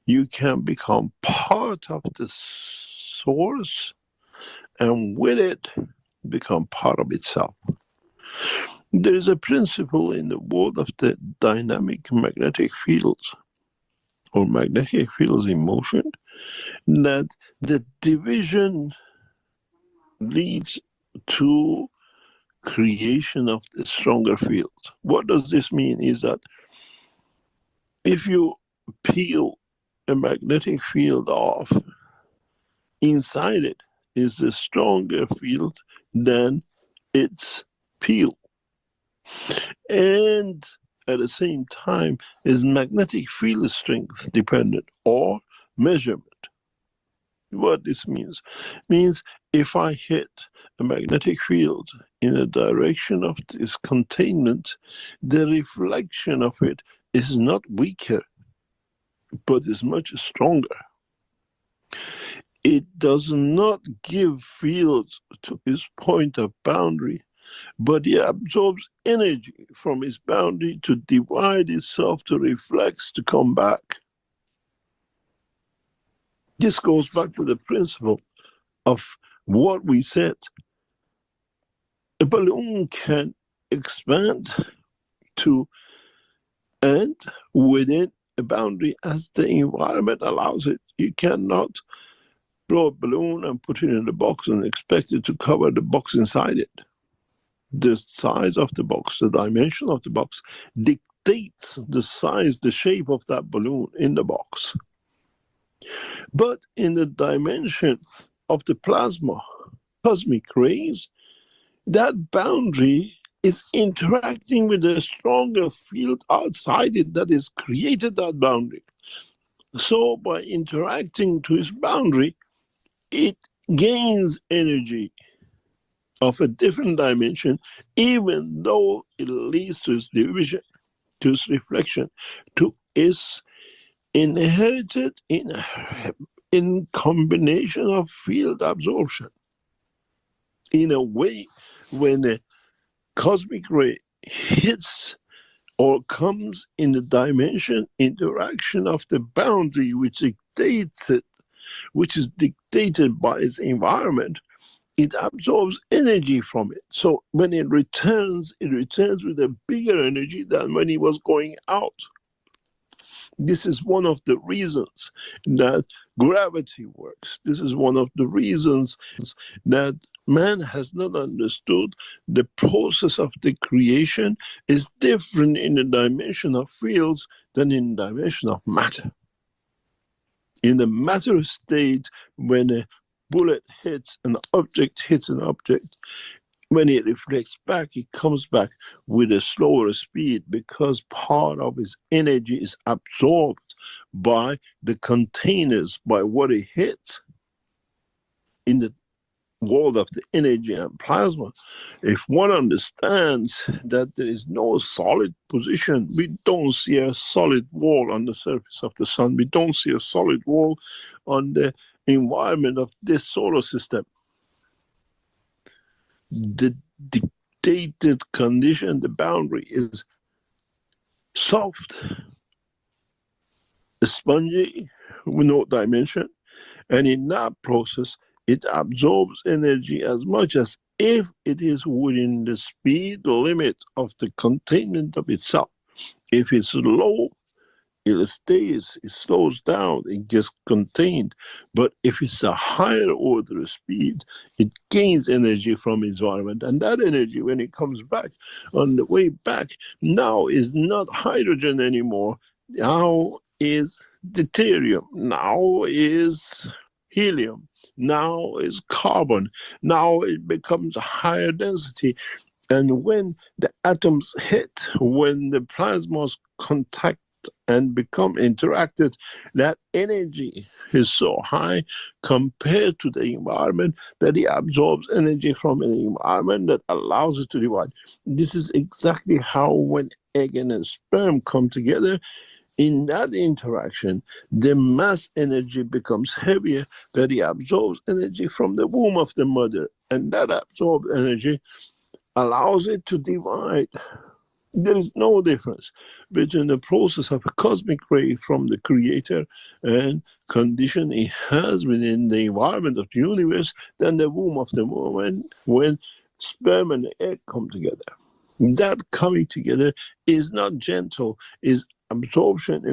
You can become part of the source, and with it, become part of itself. There is a principle in the world of the dynamic magnetic fields, or magnetic fields in motion, that the division leads to creation of the stronger field. What does this mean is that if you peel a magnetic field off, inside it is a stronger field than its peel. And at the same time is magnetic field strength dependent or measurement. What this means if I hit a magnetic field in a direction of this containment, the reflection of it is not weaker, but is much stronger. It does not give fields to its point of boundary, but it absorbs energy from its boundary to divide itself, to reflect, to come back. This goes back to the principle of what we said. A balloon can expand to end within a boundary as the environment allows it. You cannot blow a balloon and put it in a box and expect it to cover the box inside it. The size of the box, the dimension of the box dictates the size, the shape of that balloon in the box. But in the dimension of the plasma, cosmic rays, that boundary is interacting with a stronger field outside it that has created that boundary. So by interacting to its boundary, it gains energy of a different dimension, even though it leads to its division, to its reflection, to its inherited in combination of field absorption. In a way, when a cosmic ray hits or comes in the dimension interaction of the boundary which dictates it, which is dictated by its environment, it absorbs energy from it. So when it returns with a bigger energy than when it was going out. This is one of the reasons that gravity works. This is one of the reasons that man has not understood the process of the creation is different in the dimension of fields than in the dimension of matter. In the matter state, when a bullet hits an object, when it reflects back, it comes back with a slower speed because part of its energy is absorbed by the containers, by what it hits. In the world of the energy and plasma, if one understands that there is no solid position, we don't see a solid wall on the surface of the sun, we don't see a solid wall on the environment of this solar system. The dictated condition, the boundary is soft, spongy, with no dimension, and in that process, it absorbs energy as much as if it is within the speed limit of the containment of itself. If it's low, it stays, it slows down, it gets contained. But if it's a higher order speed, it gains energy from its environment. And that energy, when it comes back, on the way back, now is not hydrogen anymore. Now is deuterium. Now is helium. Now is carbon. Now it becomes a higher density. And when the atoms hit, when the plasmas contact and become interacted, that energy is so high compared to the environment that it absorbs energy from an environment that allows it to divide. This is exactly how when egg and a sperm come together, in that interaction, the mass energy becomes heavier, that it absorbs energy from the womb of the mother, and that absorbed energy allows it to divide. There is no difference between the process of a cosmic ray from the creator and condition it has within the environment of the universe than the womb of the woman when sperm and egg come together. That coming together is not gentle, is absorption,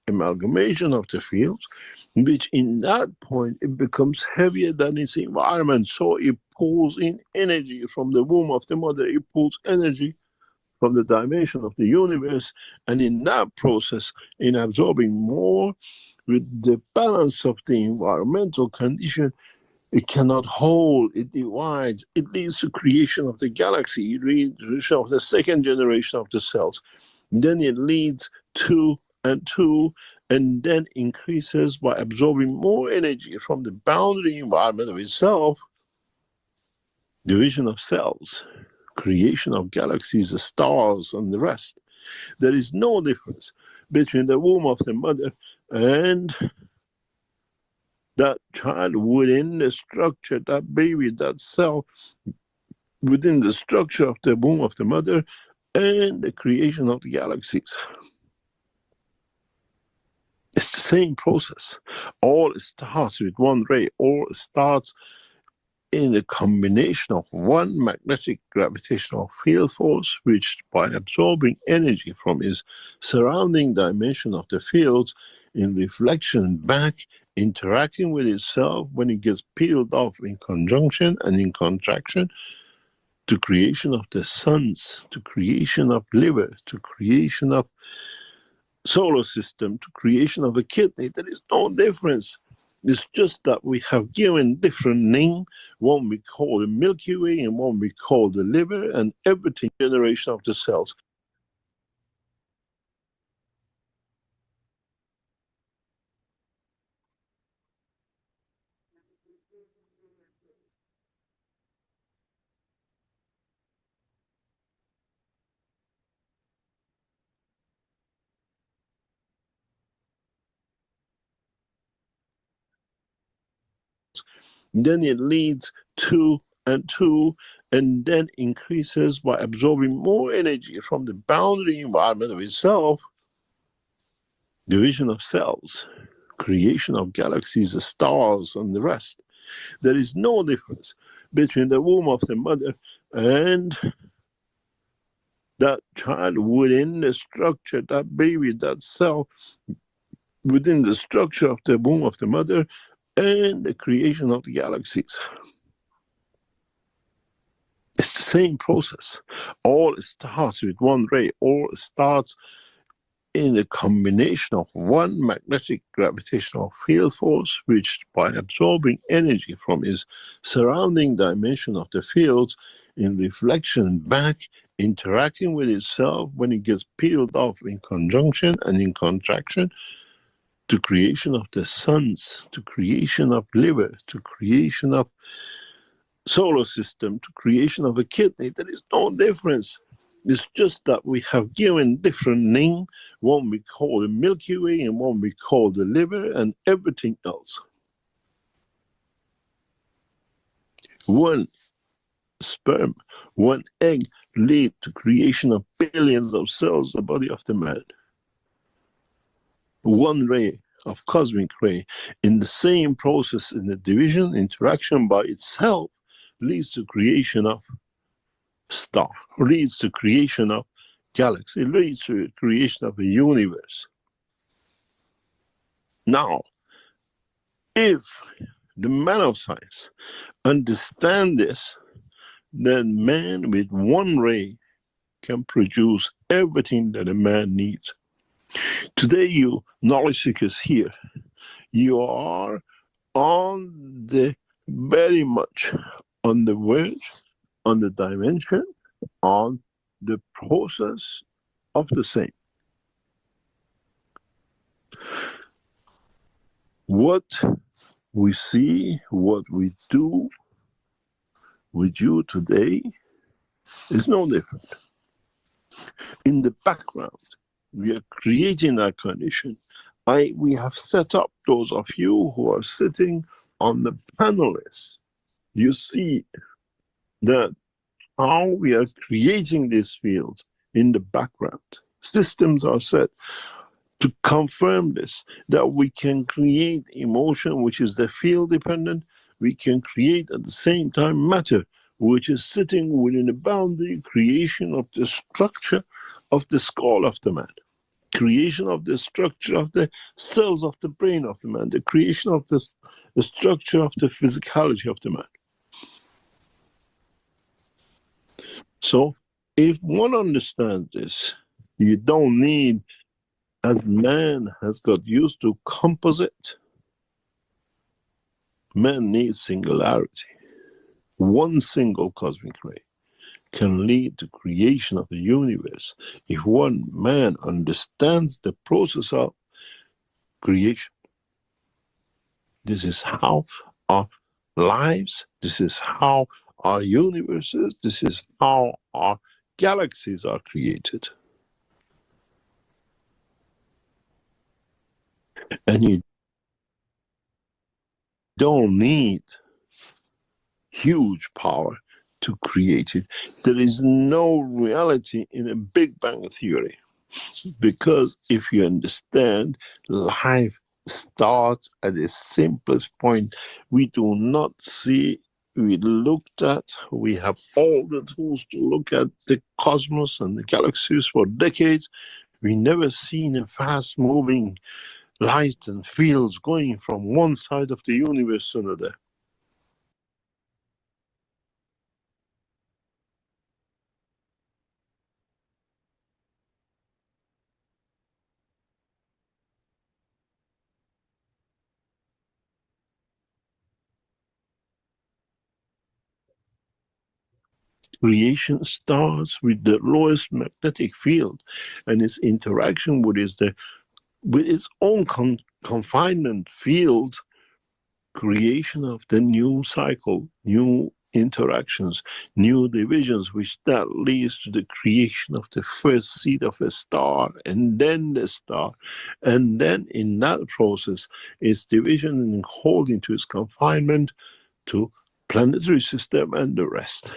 amalgamation of the fields, which in that point it becomes heavier than its environment. So it pulls in energy from the womb of the mother, it pulls energy from the dimension of the universe, and in that process, in absorbing more with the balance of the environmental condition, it cannot hold, it divides, it leads to creation of the galaxy, it leads to creation of the second generation of the cells. Then it leads to, and then increases by absorbing more energy from the boundary environment of itself, division of cells, creation of galaxies, stars, and the rest. There is no difference between the womb of the mother and that child within the structure, that baby, that cell within the structure of the womb of the mother and the creation of the galaxies. It's the same process. All starts with one ray, all starts in a combination of one magnetic gravitational field force, which by absorbing energy from its surrounding dimension of the fields in reflection back, interacting with itself when it gets peeled off in conjunction and in contraction, to creation of the suns, to creation of liver, to creation of solar system, to creation of a kidney. There is no difference. It's just that we have given different name. One we call the Milky Way and one we call the liver, and everything generation of the cells. Then it leads to, and then increases by absorbing more energy from the boundary environment of itself, division of cells, creation of galaxies, stars, and the rest. There is no difference between the womb of the mother and that child within the structure, that baby, that cell within the structure of the womb of the mother and the creation of the galaxies. It's the same process. All starts with one ray, all starts in a combination of one magnetic gravitational field force, which by absorbing energy from its surrounding dimension of the fields in reflection back, interacting with itself when it gets peeled off in conjunction and in contraction, to creation of the suns, to creation of liver, to creation of solar system, to creation of a kidney. There is no difference. It's just that we have given different name. One we call the Milky Way and one we call the liver, and everything else. One sperm, one egg lead to creation of billions of cells, the body of the man. One ray of cosmic ray in the same process, in the division, interaction by itself, leads to creation of star, leads to creation of galaxy, leads to creation of a universe. Now, if the man of science understand this, then man with one ray can produce everything that a man needs. Today, you knowledge seekers here, you are on the very much on the verge, on the dimension, on the process of the same. What we see, what we do with you today is no different. In the background, we are creating that condition. We have set up those of you who are sitting on the panelists. You see that how we are creating this field in the background. Systems are set to confirm this, that we can create emotion, which is the field dependent. We can create at the same time matter, which is sitting within the boundary creation of the structure of the skull of the man, creation of the structure of the cells of the brain of the man, the creation of the structure of the physicality of the man. So if one understands this, you don't need, as man has got used to composite, man needs singularity. One single cosmic ray can lead to creation of the universe if one man understands the process of creation. This is how our lives, this is how our universes, this is how our galaxies are created. And you don't need huge power to create it. There is no reality in a Big Bang theory, because if you understand, life starts at the simplest point. We do not see, we looked at, we have all the tools to look at the cosmos and the galaxies for decades. We never seen a fast moving light and fields going from one side of the universe to another. Creation starts with the lowest magnetic field and its interaction with its own confinement field, creation of the new cycle, new interactions, new divisions, which that leads to the creation of the first seed of a star, and then the star. And then in that process, its division and holding to its confinement to planetary system and the rest.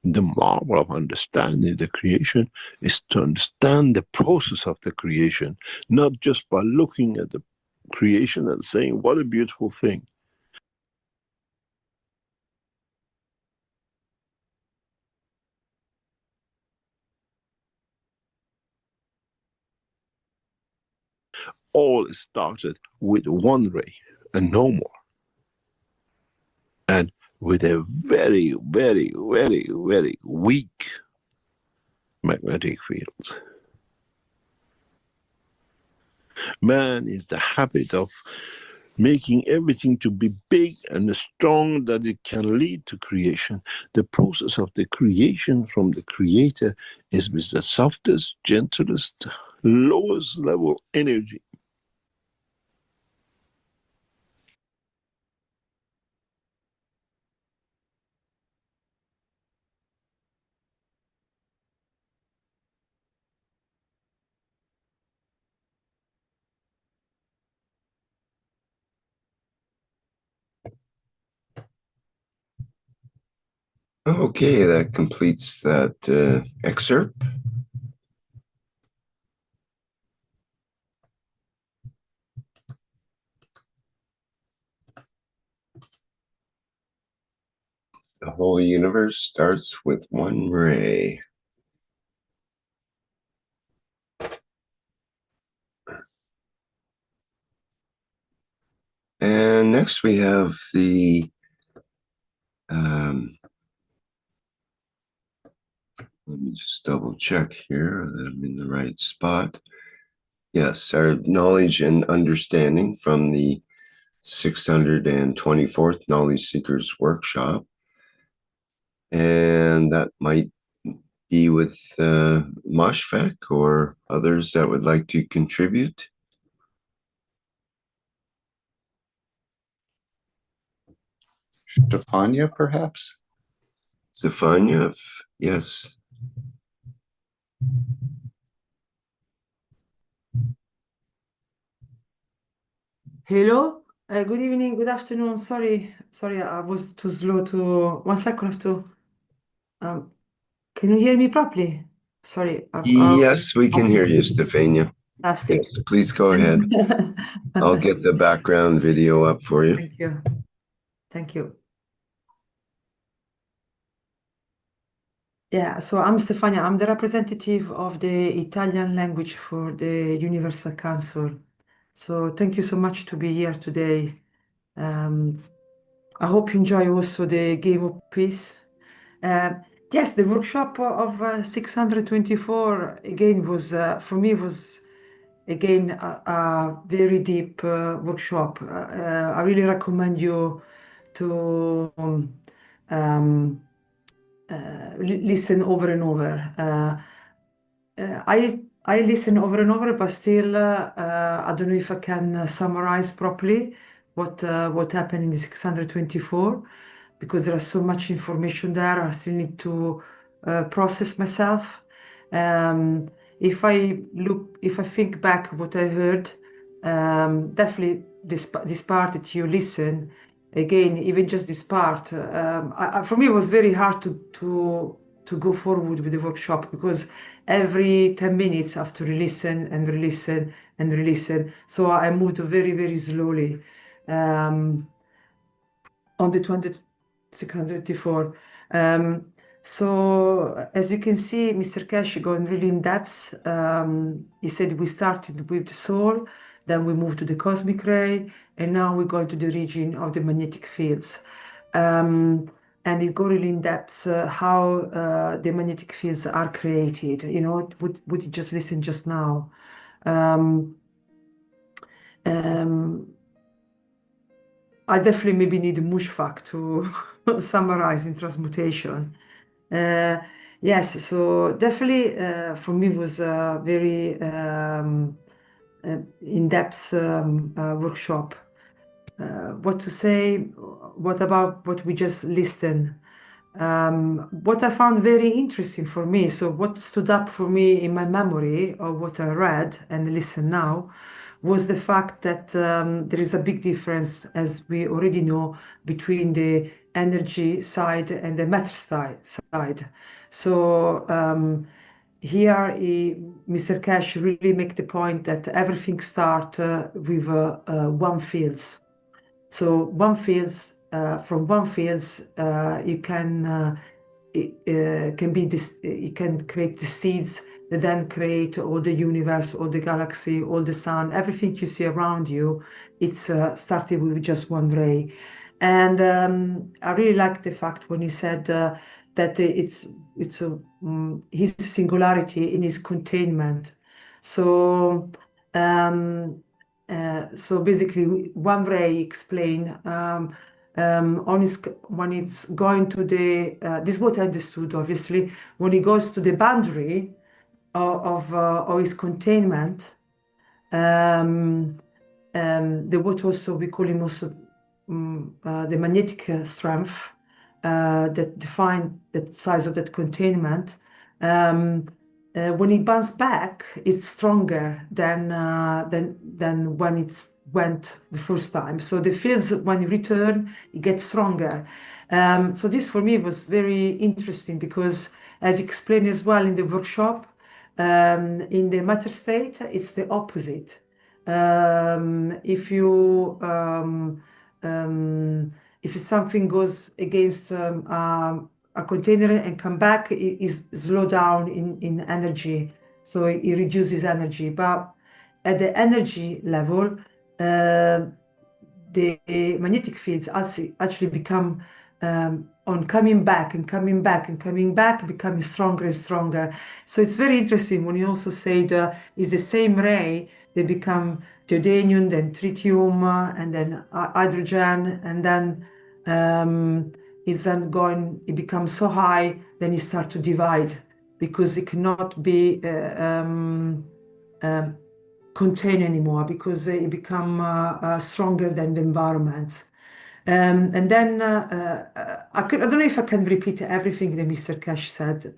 The marvel of understanding the creation is to understand the process of the creation, not just by looking at the creation and saying, what a beautiful thing. All started with one ray and no more. And with a very, very, very, very weak magnetic field. Man is the habit of making everything to be big and strong that it can lead to creation. The process of the creation from the creator is with the softest, gentlest, lowest level energy. Okay, that completes that excerpt. The whole universe starts with one ray. And next we have the let me just double check here that I'm in the right spot. Yes, our knowledge and understanding from the 624th Knowledge Seekers Workshop. And that might be with Mashfaq or others that would like to contribute. Stefania, perhaps? Stefania, yes. Hello, good evening, good afternoon. Sorry, I was too slow to. 1 second, I have to. Can you hear me properly? Sorry. Yes, we can hear you, Stefania. Fantastic. Yes, please go ahead. I'll get the background video up for you. Thank you. Thank you. Yeah, so I'm Stefania. I'm the representative of the Italian language for the Universal Council. So thank you so much to be here today. I hope you enjoy also the game of peace. Yes, the workshop of 624 again was for me was again a very deep workshop. I really recommend you to listen over and over. I listen over and over, but still I don't know if I can summarize properly what happened in the 624 because there is so much information there. I still need to process myself. If I think back what I heard, definitely this part that you listen again, even just this part, for me it was very hard to go forward with the workshop because every 10 minutes I have to listen and listen and listen. So I moved very, very slowly. On the 2624. So as you can see, Mr. Keshe going really in depth. He said we started with the soul, then we moved to the cosmic ray, and now we're going to the region of the magnetic fields. And it go really in depth how the magnetic fields are created. You know, would you just listen just now? I definitely maybe need a mushfaq to summarize in transmutation. Yes, so definitely for me was a very in-depth workshop. What to say? What about what we just listened? What I found very interesting for me, so what stood up for me in my memory of what I read and listen now, was the fact that there is a big difference, as we already know, between the energy side and the matter side. So here, Mr. Keshe really make the point that everything starts with one fields. So one fields from one fields you can be this. You can create the seeds that then create all the universe, all the galaxy, all the sun, everything you see around you. It's started with just one ray, and I really like the fact when he said that it's his singularity in his containment. So. So basically, one ray explain when it's going to the this is what I understood. Obviously, when he goes to the boundary of his containment, the what also we call him also the magnetic strength that define that size of that containment. When it bounces back, it's stronger than when it went the first time. So the fields, when you return, it gets stronger. So this for me was very interesting because, as explained as well in the workshop, in the matter state, it's the opposite. If something goes against a container and come back, it is slow down in energy, so it reduces energy. But at the energy level, the magnetic fields actually become on coming back and coming back and coming back, becoming stronger and stronger. So it's very interesting when you also say it's the same ray, they become deuterium, then tritium, and then hydrogen, and then it becomes so high, then it starts to divide because it cannot be contained anymore because it become stronger than the environment. And then I don't know if I can repeat everything that Mr. Keshe said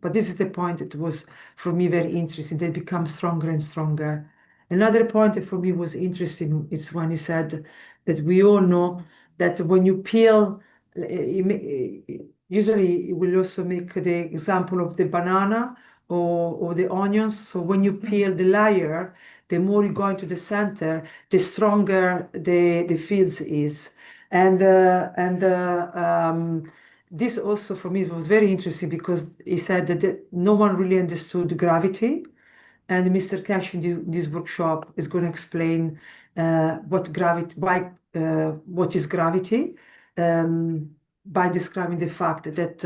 but this is the point that was for me very interesting. They become stronger and stronger. Another point that for me was interesting is when he said that we all know that when you peel, you usually it will also make the example of the banana or the onions. So when you peel the layer, the more you go into the center, the stronger the fields is. And this also for me was very interesting because he said that no one really understood gravity. And Mr. Keshe in this workshop is going to explain what is gravity, by describing the fact that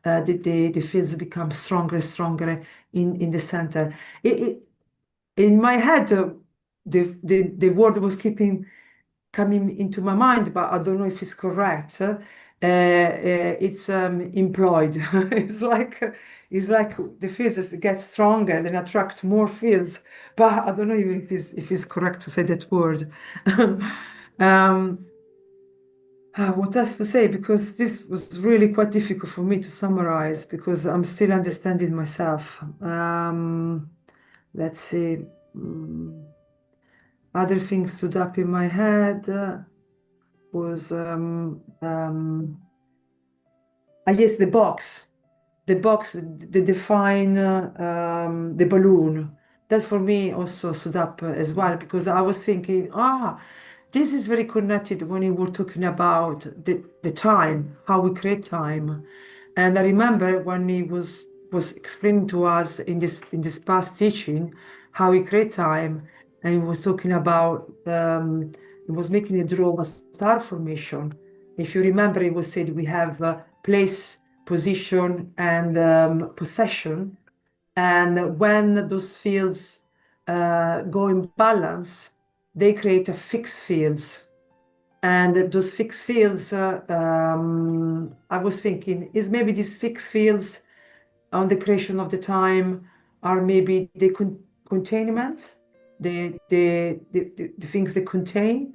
the fields become stronger and stronger in the center. In my head, the word was coming into my mind, but I don't know if it's correct. It's employed. It's like the fields get stronger, then attract more fields. But I don't know even if it's correct to say that word. What else to say? Because this was really quite difficult for me to summarize because I'm still understanding myself. Let's see. Other things stood up in my head was I guess the box that define the balloon. That for me also stood up as well because I was thinking, this is very connected when you were talking about the time, how we create time. And I remember when he was explaining to us in this past teaching how we create time, and he was talking about he was making a draw of a star formation. If you remember, he was said we have place, position, and possession, and when those fields go in balance, they create a fixed fields. And those fixed fields, I was thinking, is maybe these fixed fields on the creation of the time are maybe the containment, the things they contain.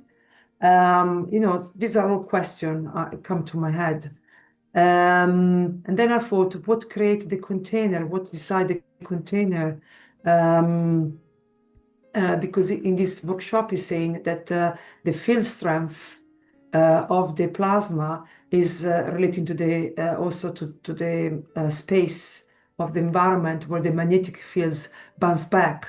These are all questions come to my head. And then I thought, what create the container? What decide the container? Because in this workshop is saying that the field strength of the plasma is relating to the also to the space of the environment where the magnetic fields bounce back.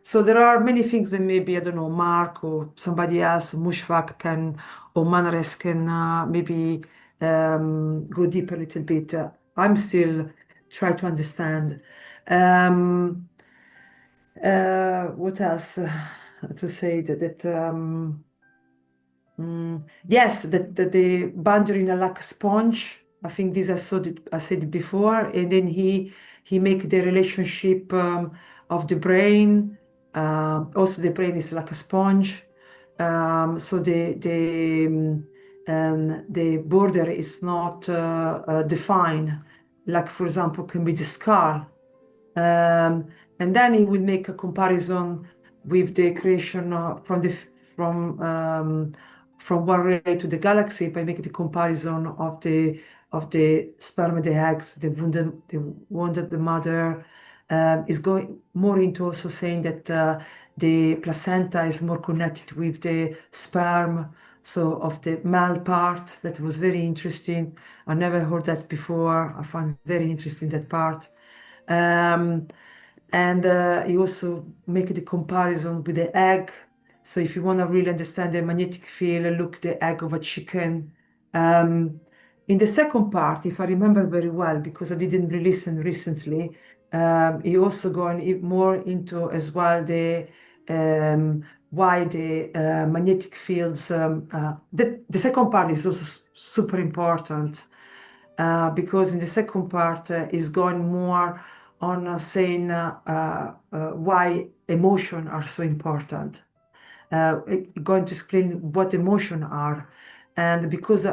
So there are many things that maybe, I don't know, Mark or somebody else, Mushfaq can, or Manares can maybe go deeper a little bit. I'm still trying to understand. What else to say yes, that the boundary are like a sponge. I think this I said before, and then he make the relationship of the brain. Also, the brain is like a sponge. So the border is not defined. Like for example, can be the skull. And then he will make a comparison with the creation from one ray to the galaxy by making the comparison of the sperm and the eggs, the wound of the mother. Is going more into also saying that the placenta is more connected with the sperm, so of the male part. That was very interesting. I never heard that before. I found very interesting that part. And you also make the comparison with the egg. So if you want to really understand the magnetic field, look the egg of a chicken. In the second part, if I remember very well, because I didn't re-listen recently, you also going more into as well the why the magnetic fields. The second part is also super important because in the second part is going more on saying why emotion are so important. Going to explain what emotion are, and because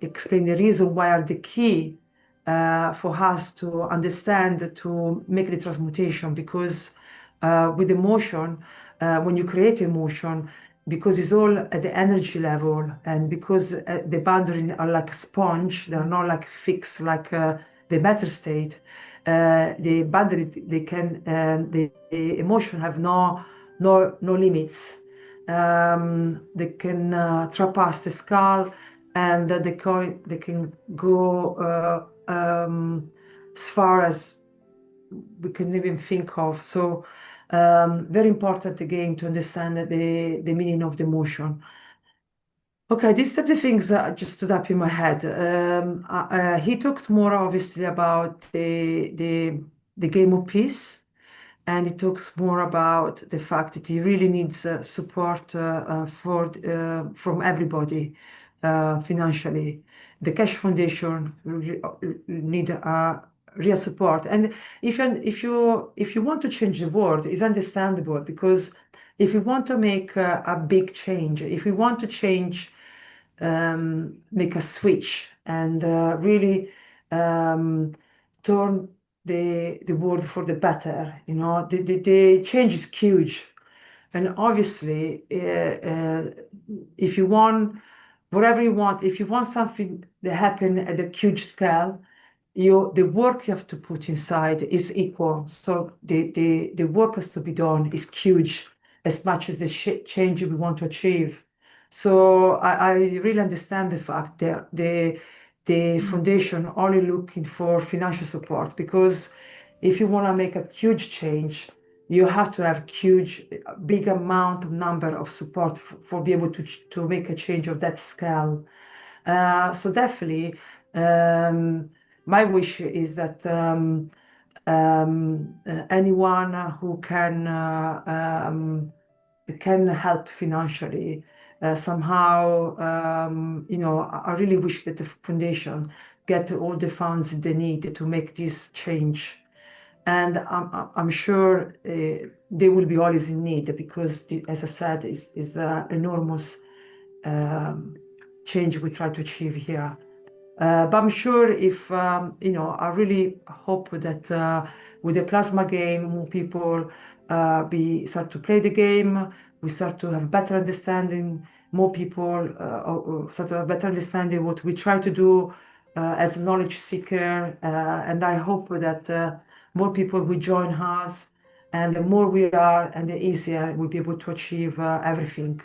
explain the reason why are the key for us to understand to make the transmutation. Because with emotion, when you create emotion, because it's all at the energy level, and because the boundaries are like a sponge, they're not like fixed like the matter state. The boundary, they can, the emotion have no limits. They can traverse the skull and that they can go as far as we can even think of. So very important again to understand the meaning of the motion. Okay, these are the things that just stood up in my head. He talked more obviously about the game of peace, and he talks more about the fact that he really needs support from everybody financially. The Keshe Foundation need real support, and if you want to change the world, it's understandable, because if you want to make a big change, if we want to change, make a switch and really turn the world for the better, the change is huge. And obviously, if you want whatever you want, if you want something to happen at a huge scale, the work you have to put inside is equal. So the work has to be done is huge, as much as the change we want to achieve. So I really understand the fact that the foundation only looking for financial support, because if you want to make a huge change, you have to have huge, big amount of number of support for be able to make a change of that scale. So definitely, my wish is that anyone who can help financially somehow, I really wish that the foundation get all the funds they need to make this change. And I'm sure they will be always in need, because, as I said, is enormous change we try to achieve here. But I'm sure if, I really hope that with the plasma game, more people start to play the game, we start to have better understanding, more people start to have better understanding what we try to do as a knowledge seeker. And I hope that more people will join us, and the more we are, and the easier we'll be able to achieve everything.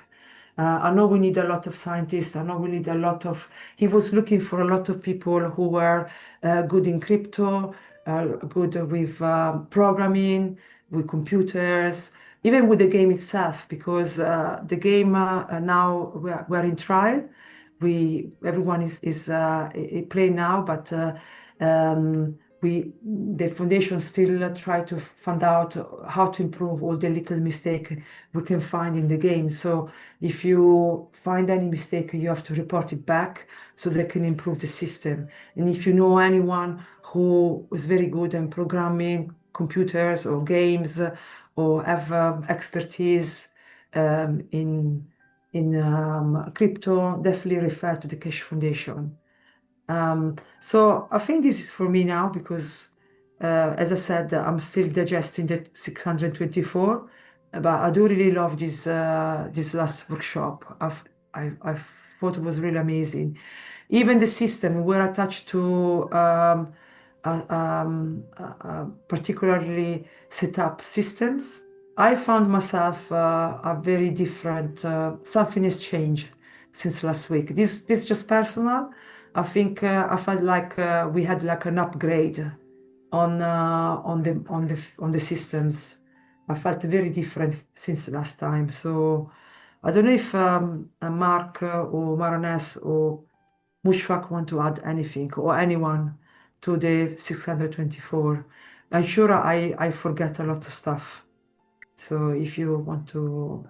I know we need a lot of scientists. I know we need a lot of. He was looking for a lot of people who were good in crypto, good with programming, with computers, even with the game itself, because the game now we're in trial. Everyone is playing now, but the foundation still try to find out how to improve all the little mistake we can find in the game. So if you find any mistake, you have to report it back so they can improve the system. And if you know anyone who is very good in programming computers or games, or have expertise in crypto, definitely refer to the Keshe Foundation. So I think this is for me now, because as I said, I'm still digesting the 624, but I do really love this last workshop. I thought it was really amazing. Even the system, we're attached to particularly set up systems. I found myself a very different, something has changed since last week. This is just personal. I think I felt like we had like an upgrade on the systems. I felt very different since last time. So I don't know if Mark or Maranes or Mushfaq want to add anything, or anyone, to the 624. I'm sure I forget a lot of stuff. So if you want to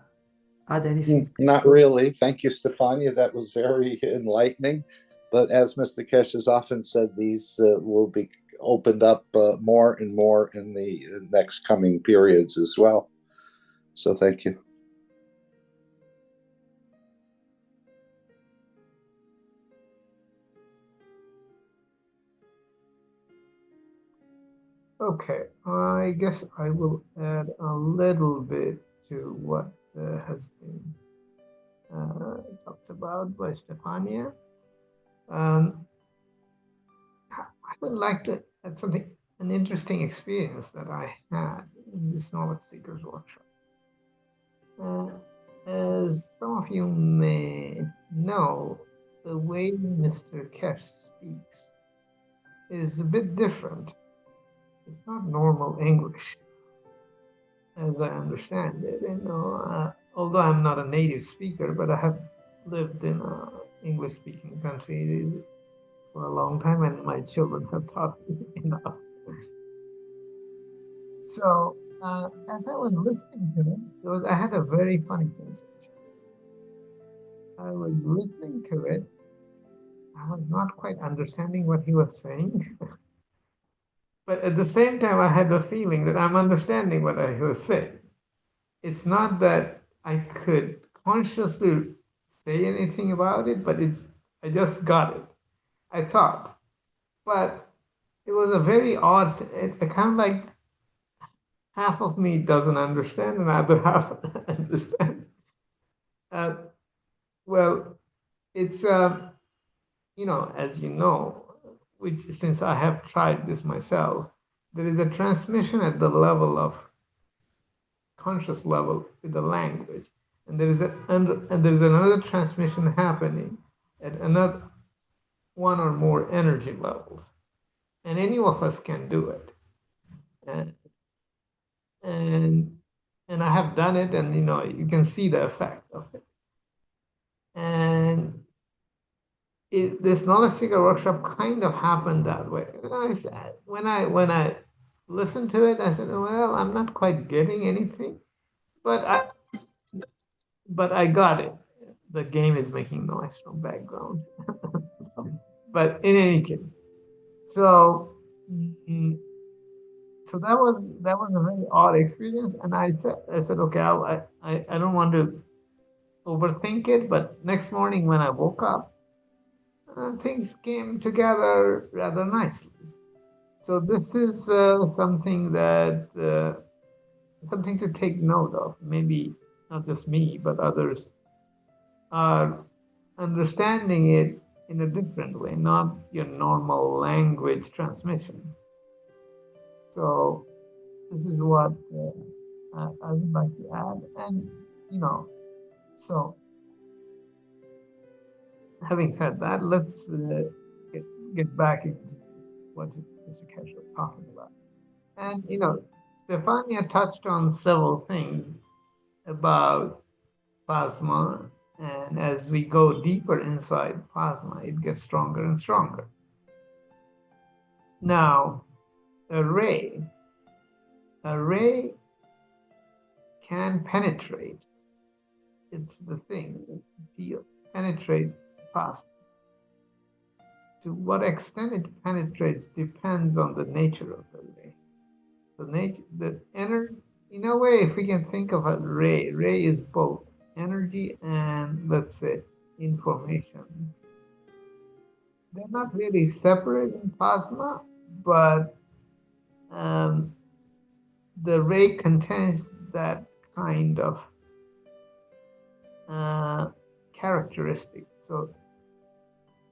add anything. Not really. Thank you, Stefania. That was very enlightening. But as Mr. Keshe has often said, these will be opened up more and more in the next coming periods as well. So thank you. Okay, I guess I will add a little bit to what has been talked about by Stefania. I would like to add something, an interesting experience that I had in this Knowledge Seekers workshop. As some of you may know, the the way Mr. Keshe speaks is a bit different. It's not normal English, as I understand it. Although I'm not a native speaker, but I have lived in an English-speaking country for a long time, and my children have taught me enough. So as I was listening to him, I had a very funny sensation. I was listening to it. I was not quite understanding what he was saying. But at the same time, I had the feeling that I'm understanding what he was saying. It's not that I could consciously say anything about it, but I just got it. I thought. But it was a very odd, it kind of like half of me doesn't understand and the other half understands. Well, it's, as you know, which since I have tried this myself, there is a transmission at the level of conscious level with the language, and there is another transmission happening at another one or more energy levels, and any of us can do it. And I have done it, and you can see the effect of it. And this knowledge seeker workshop kind of happened that way. When I listened to it, I said, well, I'm not quite getting anything, but I got it. The game is making noise from background. But in any case, so that was a very odd experience, and I said, okay, I don't want to overthink it, but next morning when I woke up, things came together rather nicely. So this is something to take note of. Maybe not just me, but others are understanding it in a different way, not your normal language transmission. So this is what I would like to add. And, so having said that, let's get back into what Mr. Keshe was talking about. And, Stefania touched on several things about plasma. And as we go deeper inside plasma, it gets stronger and stronger. Now, a ray can penetrate. It's the thing, penetrate plasma. To what extent it penetrates depends on the nature of the ray. The energy, in a way, if we can think of a ray is both energy and, let's say, information. They're not really separate in plasma, but the ray contains that kind of characteristic. So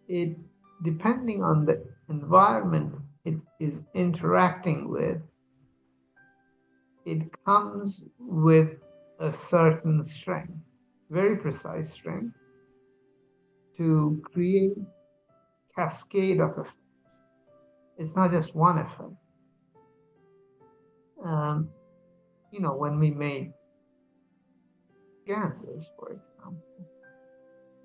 it, depending on the environment it is interacting with, it comes with a certain strength, very precise strength, to create cascade of effects. It's not just one effect. When we made gases, for example,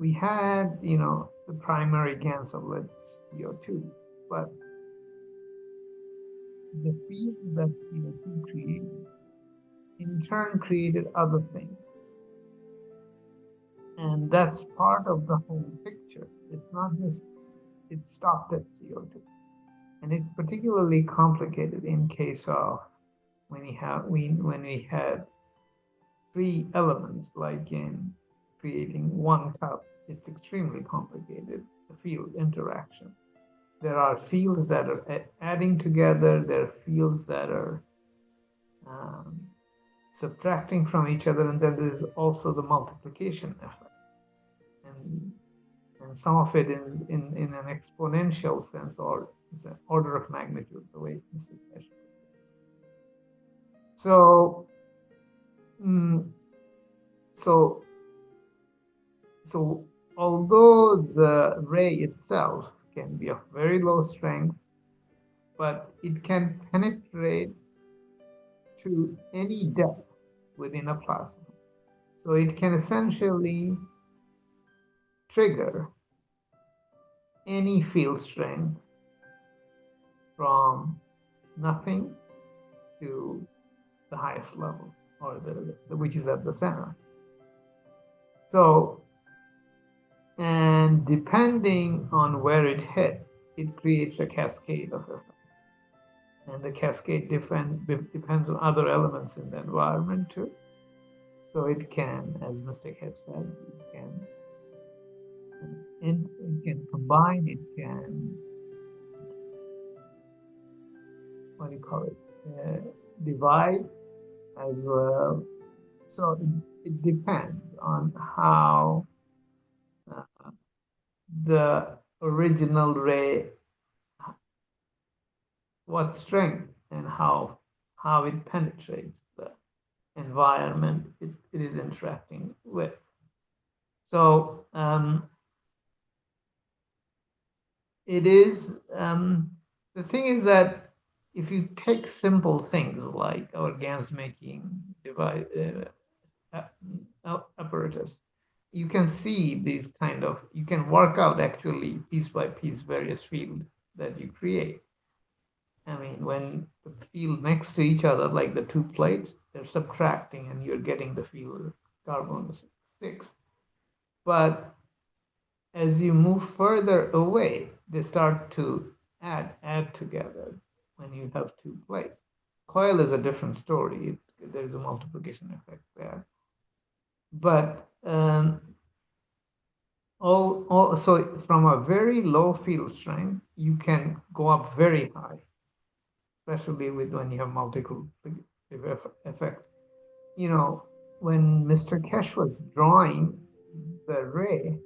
we had, the primary gas of CO2, but the field that CO2 created, in turn, created other things. And that's part of the whole picture. It's not just, it stopped at CO2. And it's particularly complicated in case of when we had three elements, like in creating one cup. It's extremely complicated, the field interaction. There are fields that are adding together, there are fields that are subtracting from each other, and then there's also the multiplication effect. And some of it in an exponential sense, or it's an order of magnitude, the way Mr. Keshe. So although the ray itself can be of very low strength, but it can penetrate to any depth within a plasma. So it can essentially trigger any field strength from nothing to the highest level, or which is at the center. So, and depending on where it hits, it creates a cascade of effects. And the cascade depends on other elements in the environment too. So it can, as Mr. Keshe said, it can combine, it can, what do you call it, divide as well. So it depends on how the original ray, what strength and how it penetrates the environment it is interacting with. So it is, the thing is that if you take simple things like our gas making device apparatus, you can see these kind of, you can work out actually piece by piece various fields that you create. I mean, when the field next to each other, like the two plates, they're subtracting and you're getting the field carbon 6. But as you move further away, they start to add together when you have two plates. Coil is a different story. There's a multiplication effect there. But so from a very low field strength, you can go up very high, especially with when you have multiplicative effect. You know, when Mr. Keshe was drawing the ray,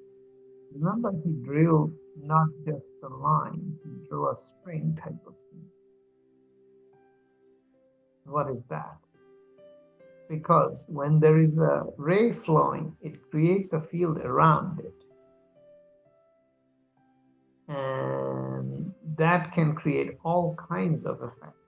remember he drew not just the line, he drew a spring type of thing. What is that? Because when there is a ray flowing, it creates a field around it. And that can create all kinds of effects.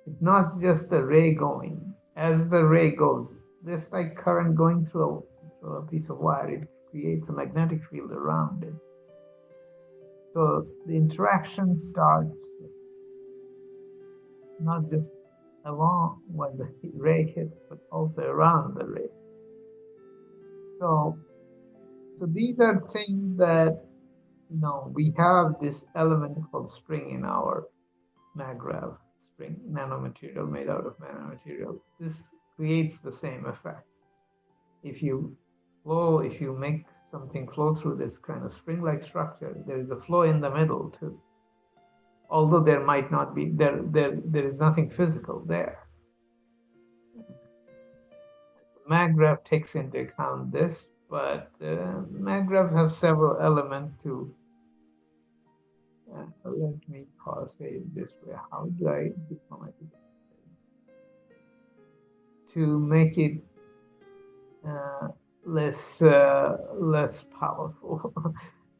It's not just the ray going. As the ray goes, this like current going through a piece of wire, it creates a magnetic field around it. So the interaction starts not just along when the ray hits, but also around the ray. So these are things that, you know, we have this element called spring in our maggrav, spring nanomaterial made out of nanomaterial. This creates the same effect. If you make something flow through this kind of spring-like structure, there is a flow in the middle too. Although there might not be, there is nothing physical there. Maggrav takes into account this, but maggrav have several elements to, let me say it this way, how do I become it? To make it less powerful.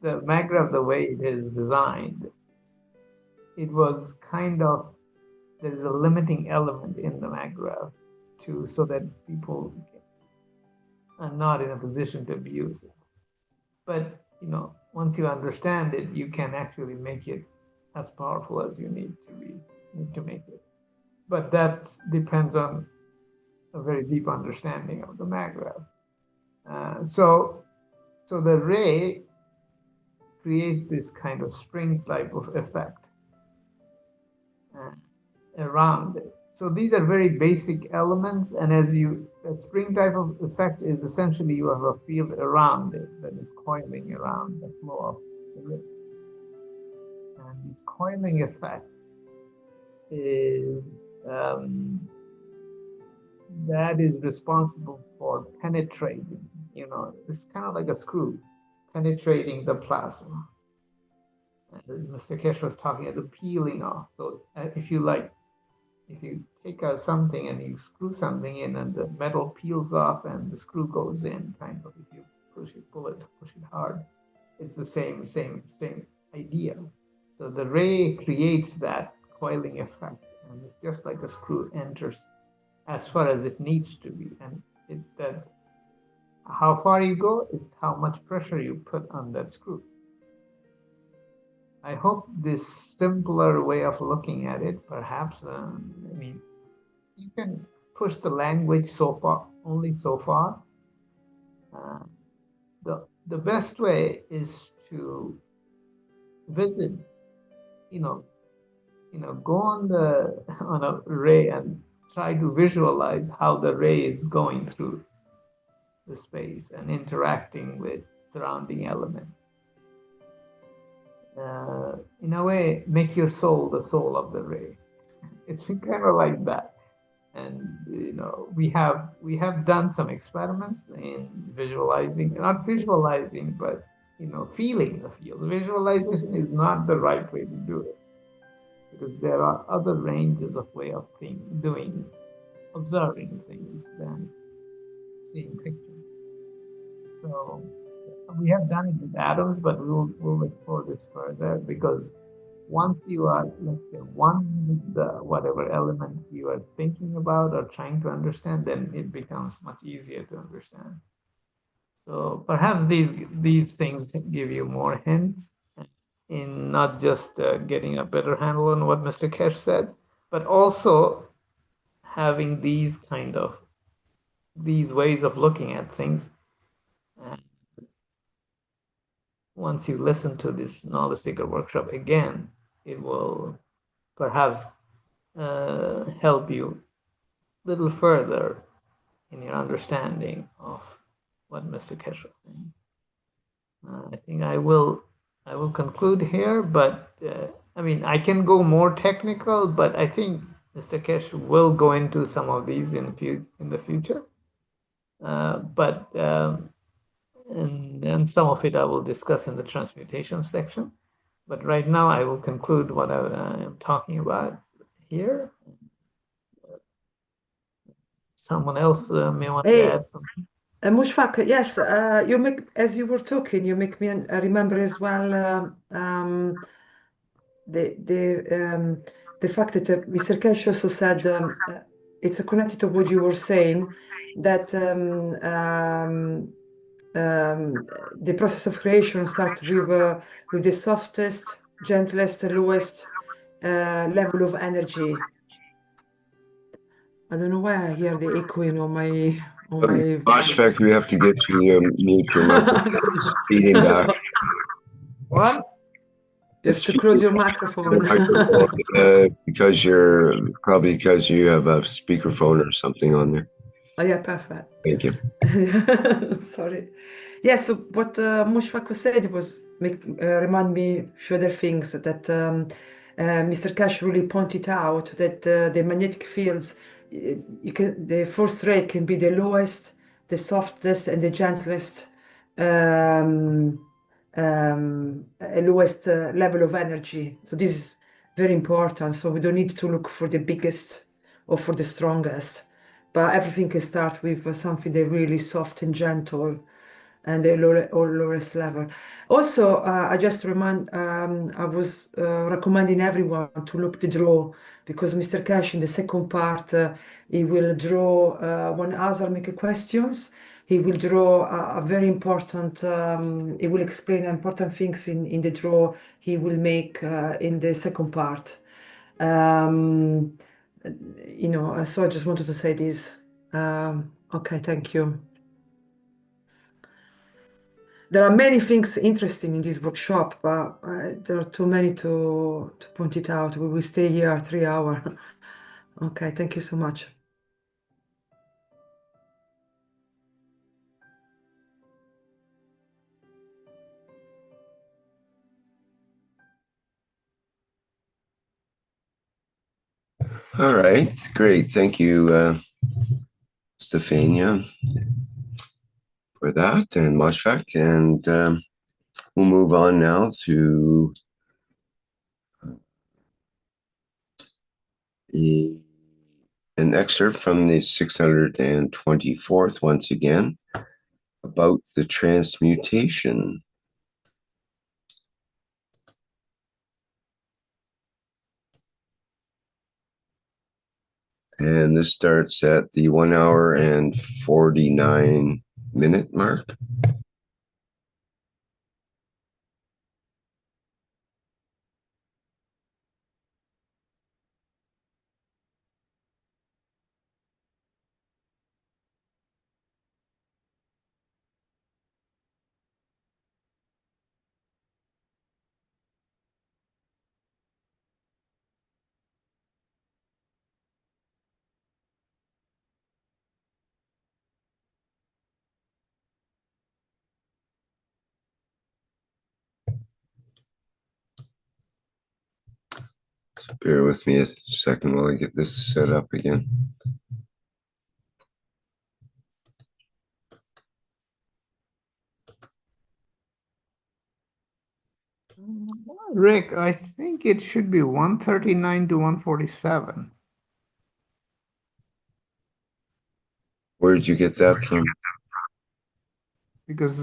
The maggrav, the way it is designed, it was kind of, there is a limiting element in the maggrav too, so that people are not in a position to abuse it. But you know, once you understand it, you can actually make it as powerful as you need to make it. But that depends on a very deep understanding of the maggrav. So the ray creates this kind of spring type of effect around it. So these are very basic elements, and a spring type of effect is essentially you have a field around it that is coiling around the flow of the ray. And this coiling effect is that is responsible for penetrating, you know, it's kind of like a screw penetrating the plasma. And Mr. Keshe was talking about the peeling off. So if you take something and you screw something in and the metal peels off and the screw goes in, kind of, if you pull it, push it hard. It's the same idea. So the ray creates that coiling effect, and it's just like a screw enters as far as it needs to be, and that how far you go, it's how much pressure you put on that screw. I hope this simpler way of looking at it, perhaps, I mean, you can push the language so far, only so far. The best way is to visit, go on a ray and try to visualize how the ray is going through the space and interacting with surrounding elements. In a way, make your soul the soul of the ray. It's kind of like that. And we have done some experiments in visualizing, not visualizing, but feeling the field. Visualization is not the right way to do it, because there are other ranges of way of observing things than seeing pictures. So we have done it with atoms, but we'll explore this further, because once you are, let's say, one with the whatever element you are thinking about or trying to understand, then it becomes much easier to understand. So perhaps these things give you more hints in not just getting a better handle on what Mr. Keshe said, but also having these ways of looking at things. And once you listen to this knowledge seeker workshop again, it will perhaps help you a little further in your understanding of what Mr. Keshe was saying. I think I will conclude here, but I mean, I can go more technical, but I think Mr. Keshe will go into some of these in the future. And some of it I will discuss in the transmutation section. But right now I will conclude what I am talking about here. Someone else may want to add something. Mushfaq, yes, you make, as you were talking, you make me remember as well the fact that Mr. Keshe also said it's connected to what you were saying, that the process of creation starts with the softest, gentlest, lowest level of energy. I don't know why I hear the echoing on my Flashback, we have to get you mute your microphone. Feeding back. What? Just to close your microphone. Because you have a speakerphone or something on there. Oh yeah, perfect. Thank you. Sorry. Yeah, so what Mushfaq said was remind me further things that Mr. Keshe really pointed out, that the magnetic fields, the first ray can be the lowest, the softest, and the gentlest lowest level of energy. So this is very important. So we don't need to look for the biggest or for the strongest, but everything can start with something that really soft and gentle, and the lowest level. Also, I just I was recommending everyone to look the draw, because Mr. Keshe in the second part, he will draw when others make questions. He will draw a very important, he will explain important things in the draw he will make in the second part. So I just wanted to say this. Okay, thank you. There are many things interesting in this workshop, but there are too many to point it out. We will stay here 3 hours. Okay, thank you so much. All right, great. Thank you, Stefania, for that, and Mashfaq. And we'll move on now to an excerpt from the 624th, once again, about the transmutation. And this starts at the 1 hour and 49-minute mark. So bear with me a second while I get this set up again. Rick, I think it should be 139 to 147. Where did you get that from? Because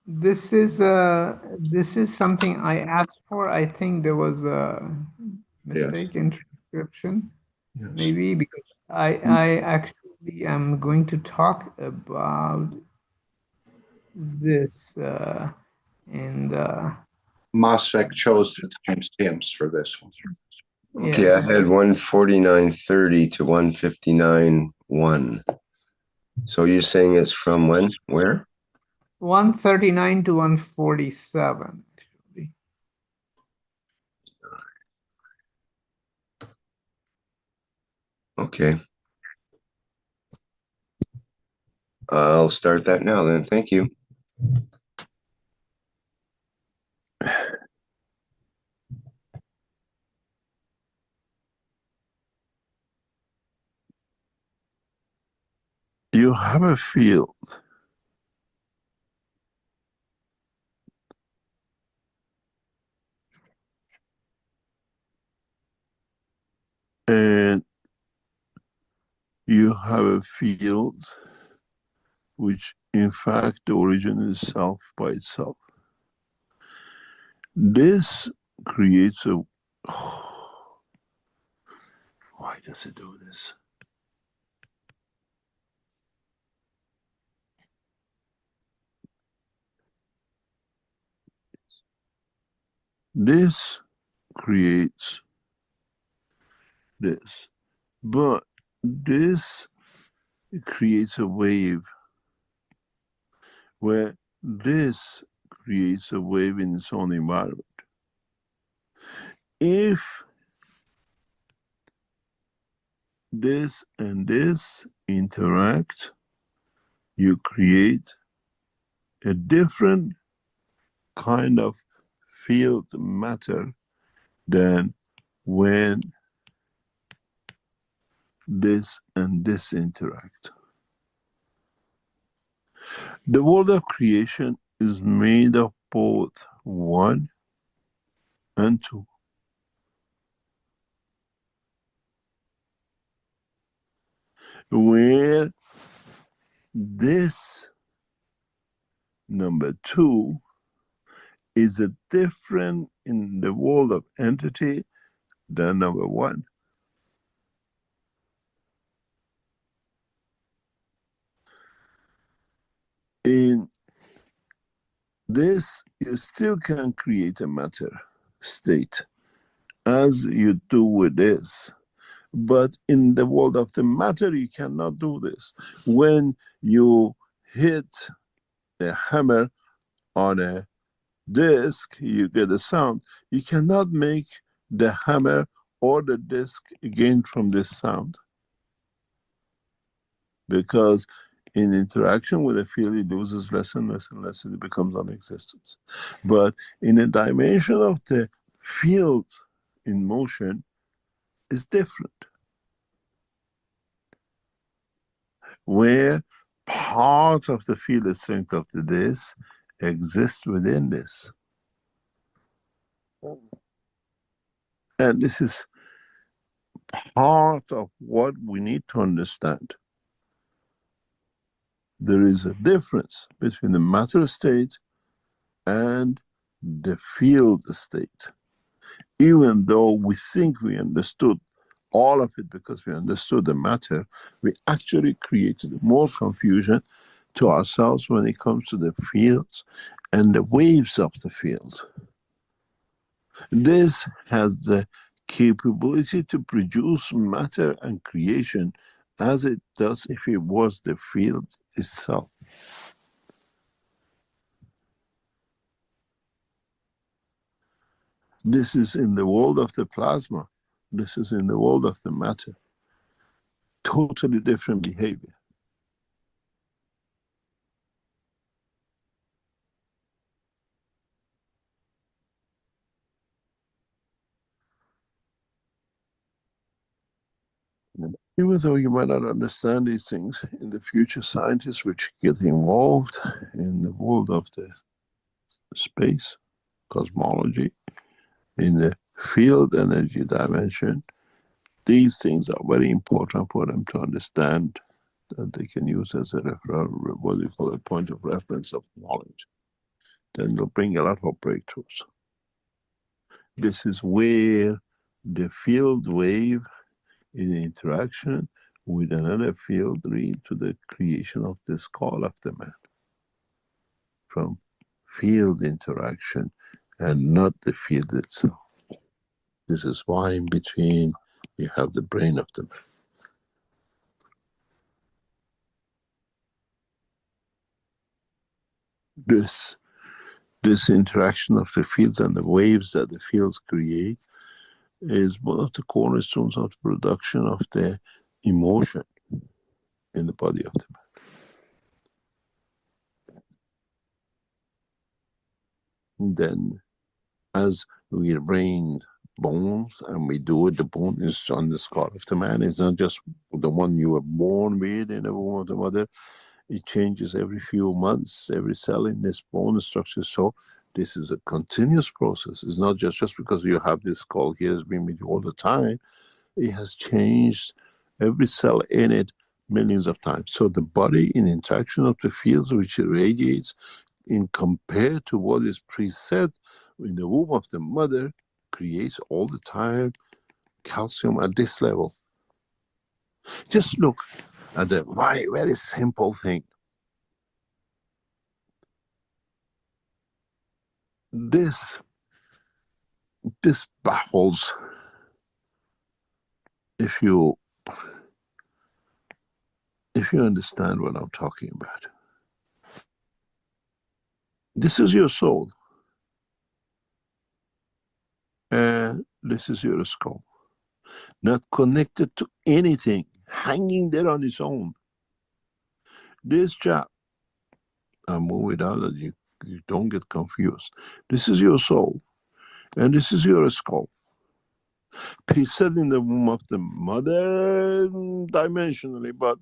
this is something I asked for. I think there was a mistake in transcription, maybe, because I actually am going to talk about this in the MOSFET chose the timestamps for this one. Okay, yes. I had 149.30 to 159.1. So you're saying it's from when? Where? 139 to 147, actually. Okay. I'll start that now then. Thank you. You have a field. And you have a field which in fact the origin is self by itself. This creates a why does it do this? This creates this, but this creates a wave where this creates a wave in its own environment. If this and this interact, you create a different kind of field matter than when this and this interact. The world of creation is made of both 1 and 2. Where this number 2 is a different in the world of entity than number 1. In this, you still can create a matter state as you do with this. But in the world of the matter, you cannot do this. When you hit a hammer on a disc, you get a sound. You cannot make the hammer or the disc gain from this sound. Because in interaction with the field, it loses less and less and less, and it becomes non-existent. But in a dimension of the field in motion, is different. Where part of the field strength of the this exists within this. And this is part of what we need to understand. there is a difference between the matter state and the field state. Even though we think we understood all of it because we understood the matter, we actually created more confusion to ourselves when it comes to the fields and the waves of the field. This has the capability to produce matter and creation as it does if it was the field itself. This is in the world of the plasma. This is in the world of the matter. Totally different behavior. Even though you might not understand these things, in the future, scientists which get involved in the world of the space, cosmology, in the field energy dimension, these things are very important for them to understand, that they can use as a what they call a point of reference of knowledge. Then they'll bring a lot of breakthroughs. This is where the field wave in interaction with another field lead to the creation of the skull of the man. From field interaction and not the field itself. This is why in between you have the brain of the man. This interaction of the fields and the waves that the fields create is one of the cornerstones of the production of the emotion in the body of the man. Then, as we brain bones and we do it, the bone is on the skull of the man. It's not just the one you were born with in the womb of the mother. It changes every few months, every cell in this bone structure. So this is a continuous process. It's not just because you have this skull here, it's been with you all the time. It has changed every cell in it millions of times. So the body in interaction of the fields which irradiates in compared to what is preset in the womb of the mother creates all the time calcium at this level. Just look at the very, very simple thing. This baffles if you understand what I'm talking about. This is your soul. And this is your skull. Not connected to anything, hanging there on its own. This chap, I'll move it out that you don't get confused. This is your soul, and this is your skull. Preset in the womb of the mother dimensionally, but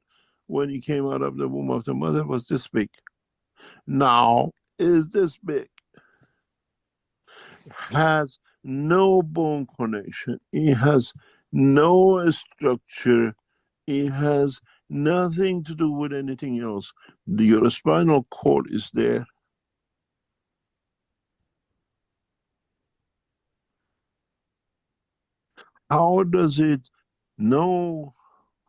when he came out of the womb of the mother was this big. Now is this big. Has no bone connection. It has no structure. It has nothing to do with anything else. Your spinal cord is there. How does it know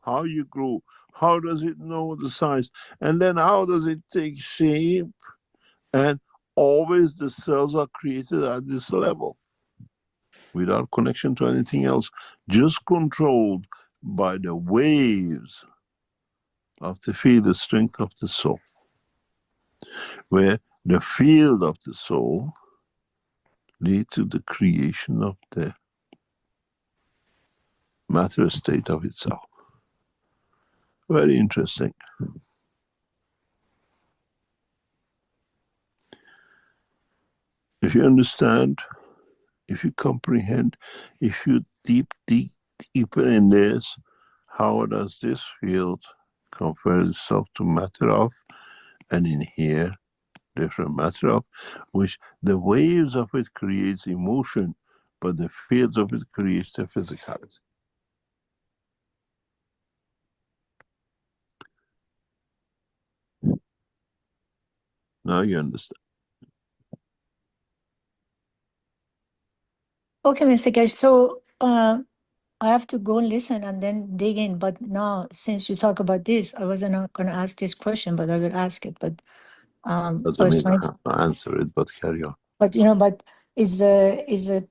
how you grow? How does it know the size? And then how does it take shape? And always the cells are created at this level without connection to anything else, just controlled by the waves of the field, the strength of the soul, where the field of the soul leads to the creation of the matter state of itself. Very interesting. If you understand, if you comprehend, if you deeper in this, how does this field convert itself to matter of, and in here, different matter of, which the waves of it creates emotion, but the fields of it creates the physicality. Now you understand. Okay, Mr. Keshe. So I have to go and listen and then dig in. But now, since you talk about this, I wasn't going to ask this question, but I will ask it. But I Doesn't was mean I trying have to answer it, but carry on. but but is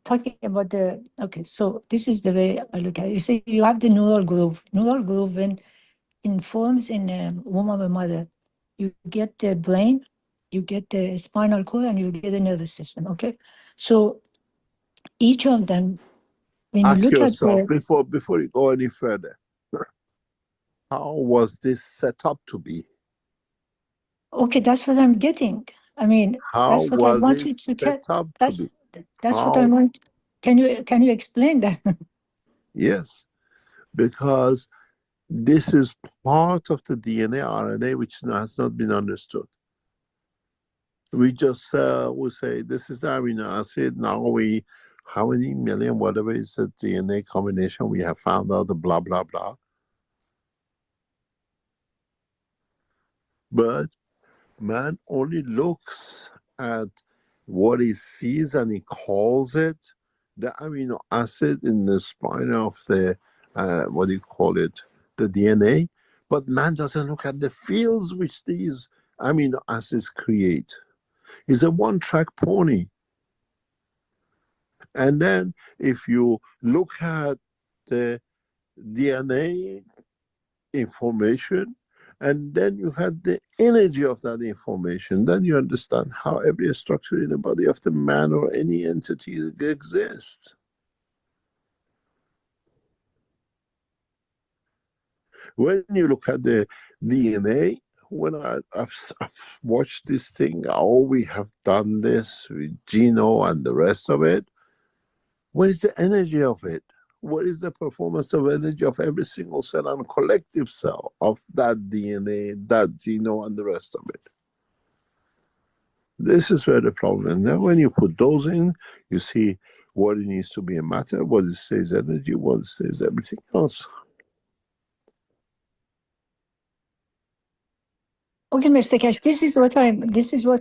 talking about the okay. So this is the way I look at it. You see, you have the neural groove. Neural groove when informs in a woman or mother. You get the brain, you get the spinal cord, and you get the nervous system. Okay, so each of them, when you Ask look at yourself the before you go any further. How was this set up to be? okay, that's what I'm getting. I mean, How that's what I was want it you to set tell. up to be? That's what I How? want. Can you explain that? Yes, because this is part of the DNA, RNA, which has not been understood. We just will say this is the amino acid. Now how many million, whatever is the DNA combination, we have found out the blah, blah, blah. But man only looks at what he sees and he calls it the amino acid in the spine of the, what do you call it, the DNA. But man doesn't look at the fields which these amino acids create. He's a one-track pony. And then if you look at the DNA information, and then you had the energy of that information, then you understand how every structure in the body of the man or any entity exists. When you look at the DNA, when I've watched this thing, oh, we have done this with Geno and the rest of it. What is the energy of it? What is the performance of energy of every single cell and collective cell of that DNA, that genome, and the rest of it? This is where the problem is. Now, when you put those in, you see what it needs to be a matter, what it says energy, what it says everything else. Okay, Mr. Keshe, this is what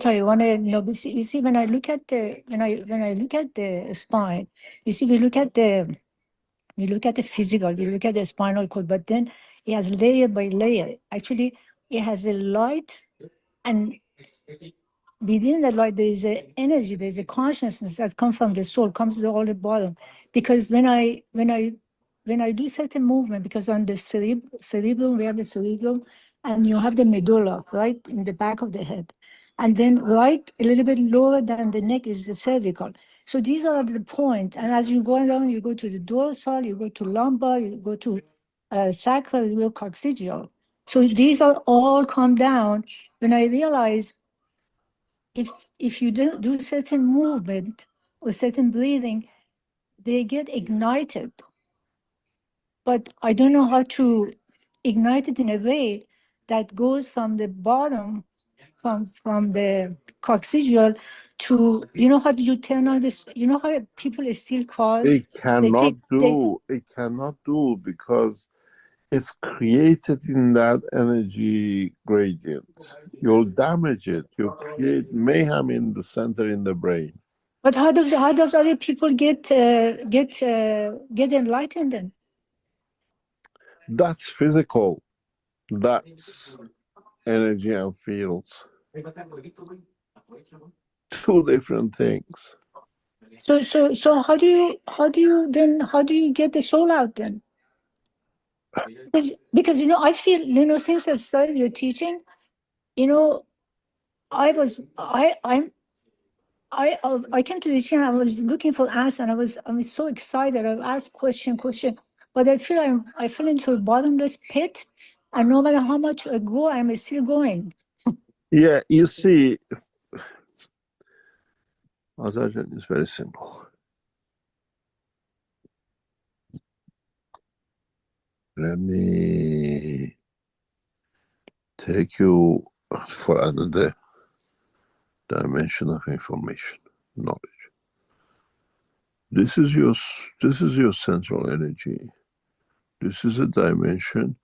I want to know. You see, when I look at the spine, you see, we look at the physical, we look at the spinal cord, but then it has layer by layer. Actually, it has a light, and within the light, there is an energy, there is a consciousness that comes from the soul, comes to all the bottom. Because when I do certain movement, because on the cerebrum, we have the cerebrum, and you have the medulla, right, in the back of the head. And then right a little bit lower than the neck is the cervical. So these are the point. And as you go down, you go to the dorsal, you go to lumbar, you go to sacral, you go coccygeal. So these are all come down. When I realize if you do certain movement or certain breathing, they get ignited. But I don't know how to ignite it in a way that goes from the bottom, from the coccygeal to, how do you turn on this? You know how people steal cars? It cannot do because it's created in that energy gradient. You'll damage it. You'll create mayhem in the center in the brain. But how does other people get enlightened then? That's physical. That's energy and fields. Two different things. So how do you get the soul out then? Because I feel since I started your teaching, I came to the channel. I was looking for answers, and I was so excited. I asked question, but I fell into a bottomless pit, and no matter how much I go, I'm still going. Yeah, you see, Azajan is very simple. Let me take you for another dimension of information, knowledge. This is your central energy. This is a dimension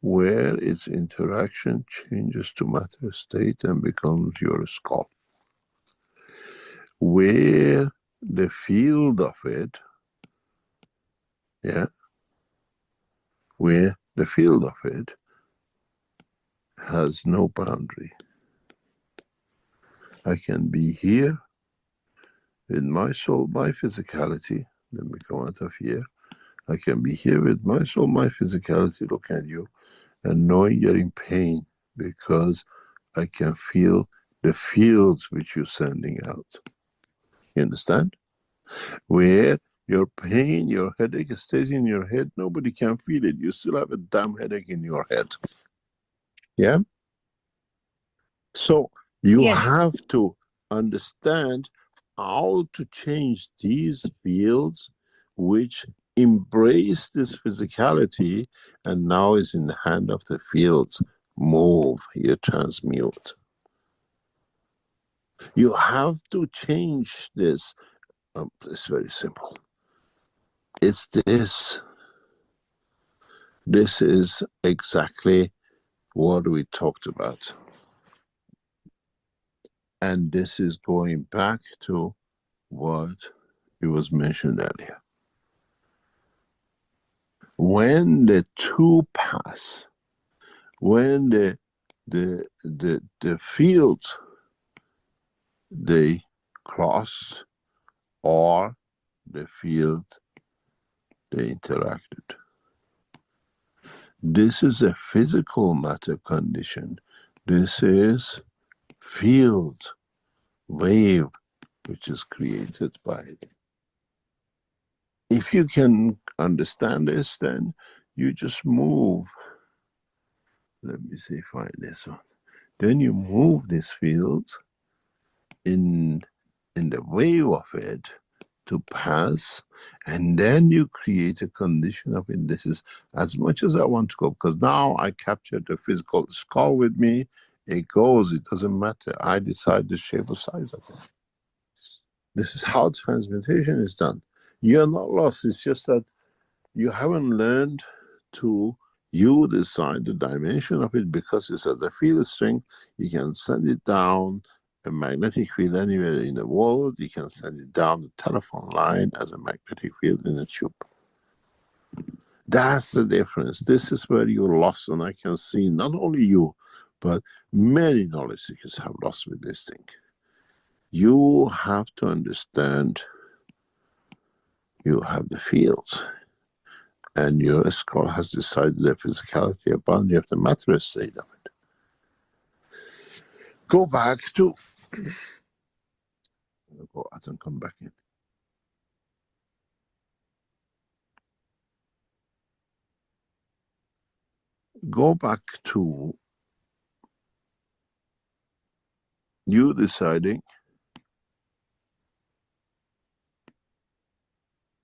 where its interaction changes to matter state and becomes your skull. Where the field of it, yeah, where the field of it has no boundary. I can be here with my soul, my physicality, let me come out of here. I can be here with my soul, my physicality, look at you, and knowing you're in pain because I can feel the fields which you're sending out. You understand? Where your pain, your headache stays in your head, nobody can feel it. You still have a damn headache in your head. Yeah? So you Yes. have to understand how to change these fields which embrace this physicality and now is in the hand of the fields. Move, you transmute. You have to change this. It's very simple. It's this. This is exactly what we talked about. And this is going back to what it was mentioned earlier. When the two pass, when the fields they cross, or the field they interacted. This is a physical matter condition. This is field, wave, which is created by it. If you can understand this, then you just move. Let me see, find this one. Then you move this field in the wave of it to pass, and then you create a condition of it. This is as much as I want to go, because now I captured the physical skull with me. It goes, it doesn't matter. I decide the shape or size of it. This is how transmutation is done. You're not lost, it's just that you haven't learned to, you decide the dimension of it, because it's at the field strength. You can send it down a magnetic field anywhere in the world. You can send it down the telephone line as a magnetic field in a tube. That's the difference. This is where you're lost, and I can see not only you, but many knowledge seekers have lost with this thing. You have to understand you have the fields, and your skull has decided the physicality, a boundary of the matter state of it. Go back to, go out and come back in. Go back to you deciding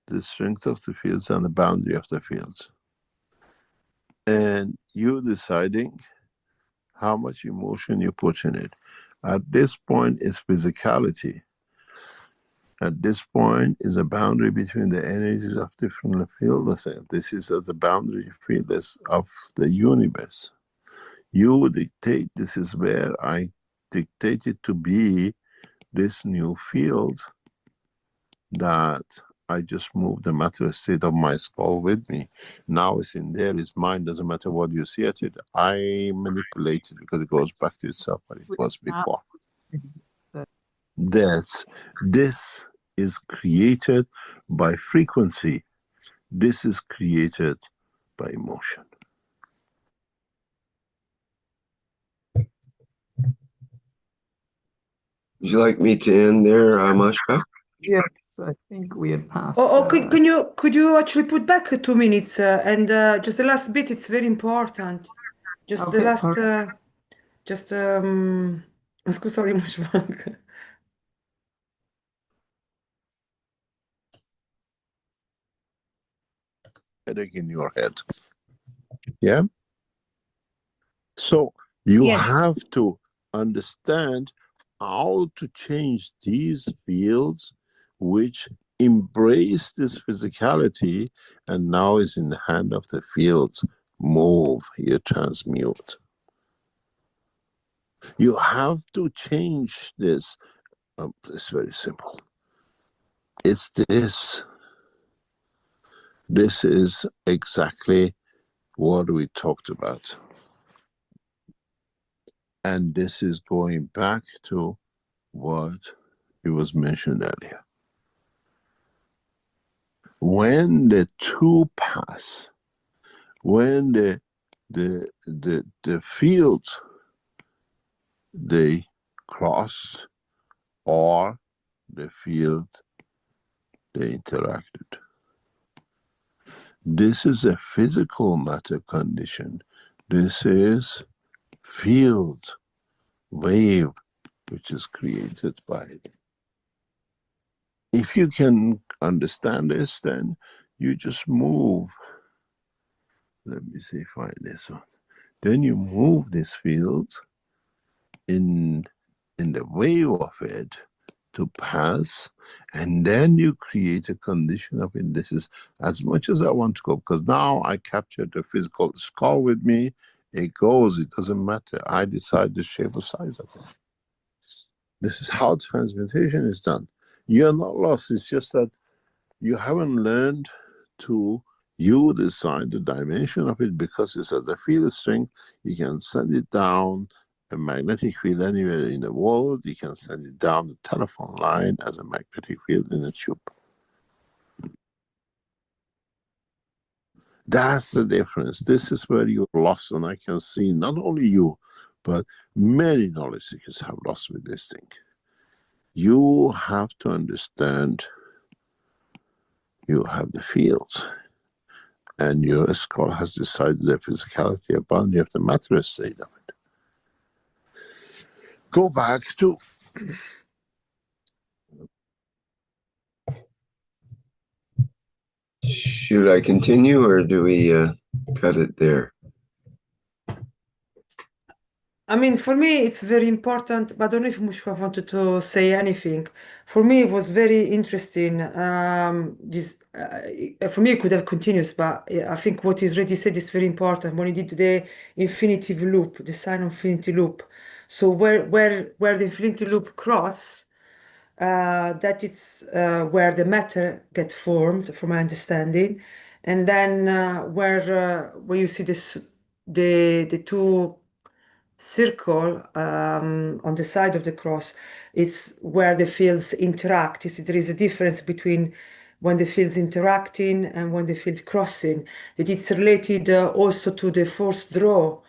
the strength of the fields and the boundary of the fields. And you deciding how much emotion you put in it. At this point is physicality. At this point is a boundary between the energies of different fields. This is as a boundary fields of the universe. You dictate, this is where I dictate it to be this new field that I just moved the matter state of my skull with me. Now it's in there, it's mine, doesn't matter what you see at it. I manipulate it because it goes back to itself what it was before. This is created by frequency. This is created by emotion. Would you like me to end there, Mashka? Yes, I think we had passed. Could you actually put back 2 minutes and just the last bit? It's very important. Just Okay, the last. okay. Sorry, Mashka. Headache in your head. Yeah? So you Yes. have to understand how to change these fields which embrace this physicality and now is in the hand of the fields. move, you transmute. You have to change this. It's very simple. It's this. This is exactly what we talked about. And this is going back to what it was mentioned earlier. When the two pass, when the fields they cross, or the field they interacted. This is a physical matter condition. This is field, wave, which is created by it. If you can understand this, then you just move. Let me see, find this one. Then you move this field in the wave of it to pass, and then you create a condition of it. This is as much as I want to go, because now I captured the physical skull with me. It goes, it doesn't matter. I decide the shape or size of it. This is how transmutation is done. You're not lost, it's just that you haven't learned to, you decide the dimension of it, because it's at the field strength. You can send it down a magnetic field anywhere in the world. You can send it down the telephone line as a magnetic field in a tube. That's the difference. This is where you're lost, and I can see not only you, but many knowledge seekers have lost with this thing. You have to understand you have the fields, and your skull has decided the physicality and boundary of the matter state of it. Go back to Should I continue, or do we cut it there? I mean, for me, it's very important, but I don't know if Mushwa wanted to say anything. For me, it was very interesting. For me, it could have continued, but I think what is already said is very important. When he did the infinity loop, the sign of infinity loop. So where the infinity loop cross, that it's where the matter get formed, from my understanding, and then where you see this, the two circle on the side of the cross, it's where the fields interact. You see, there is a difference between when the fields interacting and when the field crossing. That it's related also to the first draw,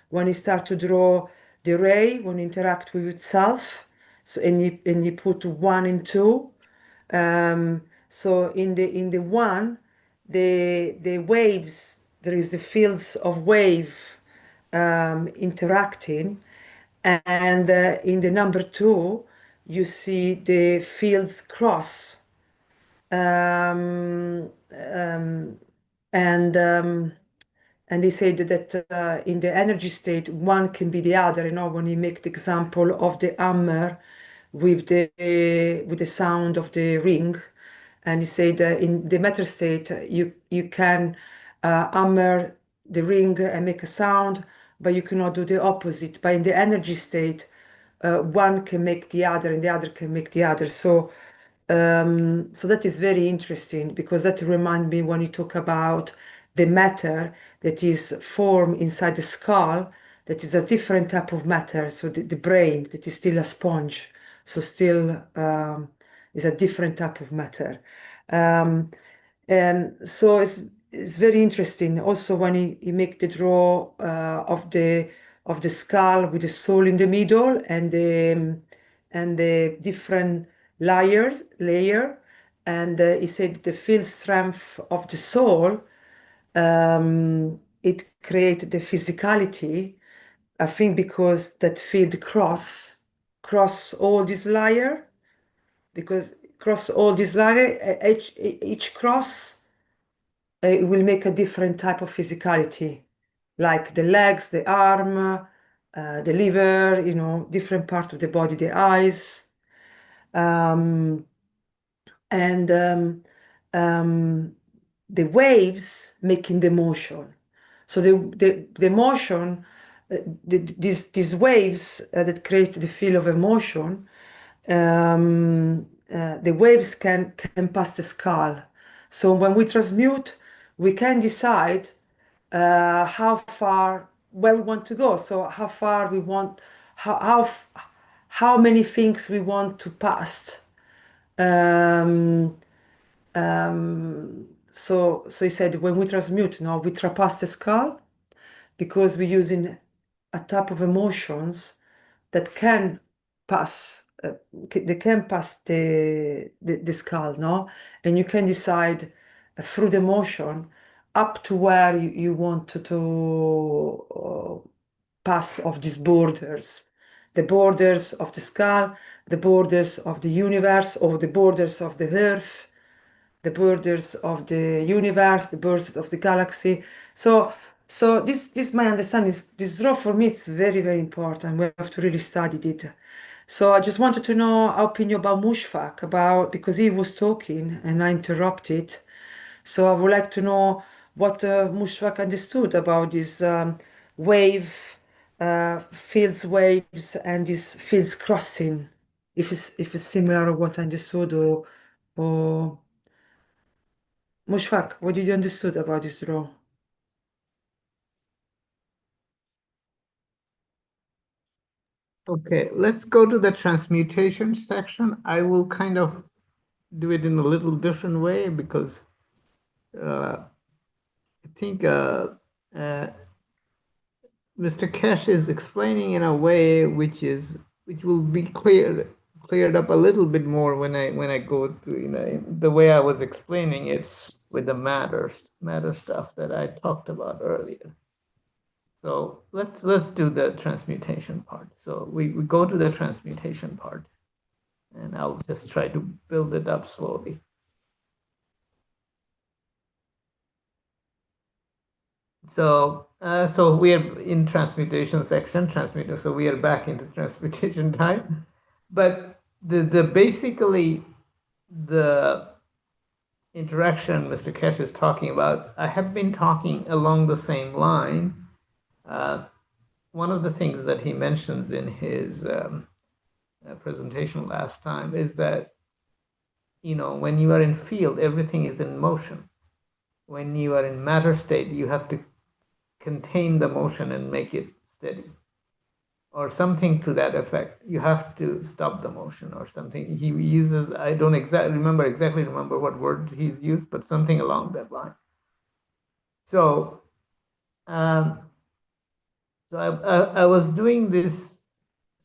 when you start to draw the ray, when you interact with itself. So and you put 1 and 2. So in the 1, the waves, there is the fields of wave interacting, and in the number 2 you see the fields cross, and they say that in the energy state one can be the other. When you make the example of the hammer with the sound of the ring, and he said in the matter state you can hammer the ring and make a sound, but you cannot do the opposite. But in the energy state, one can make the other and the other can make the other. So that is very interesting, because that reminds me when you talk about the matter that is formed inside the skull, that is a different type of matter. So the brain, that is still a sponge, so still is a different type of matter. And so it's very interesting. Also, when you make the draw of the skull with the soul in the middle, and the different layer, and he said the field strength of the soul, it created the physicality. I think because that field cross all this layer, because cross all this layer, each cross it will make a different type of physicality, like the legs, the arm, the liver, different part of the body, the eyes, and the waves making the motion. So the motion, these waves that create the field of emotion, the waves can pass the skull. So when we transmute, we can decide how far, where we want to go. So how far we want, how many things we want to pass. So he said, when we transmute, no, we trapass the skull because we're using a type of emotions that can pass, they can pass the skull, no? And you can decide through the motion up to where you want to pass of these borders, the borders of the skull, the borders of the universe, or the borders of the earth, the borders of the universe, the borders of the galaxy. So this my understanding. This role for me it's very, very important. We have to really study it. So I just wanted to know our opinion about Mushfaq, because he was talking and I interrupted. So I would like to know what Mushfaq understood about this wave, fields waves, and this fields crossing. If it's similar to what I understood, or Mushfaq, what did you understood about this role? Okay, let's go to the transmutation section. I will kind of do it in a little different way because I think Mr. Keshe is explaining in a way which will be cleared up a little bit more when I go to the way I was explaining it with the matter stuff that I talked about earlier. So let's do the transmutation part. So we go to the transmutation part, and I'll just try to build it up slowly. So we are in transmutation section, transmuter. So we are back into transmutation time, but basically the interaction Mr. Keshe is talking about, I have been talking along the same line. One of the things that he mentions in his presentation last time is that, when you are in field, everything is in motion. When you are in matter state, you have to contain the motion and make it steady, or something to that effect. You have to stop the motion or something. He uses, I don't exactly remember what word he used, but something along that line. So I was doing this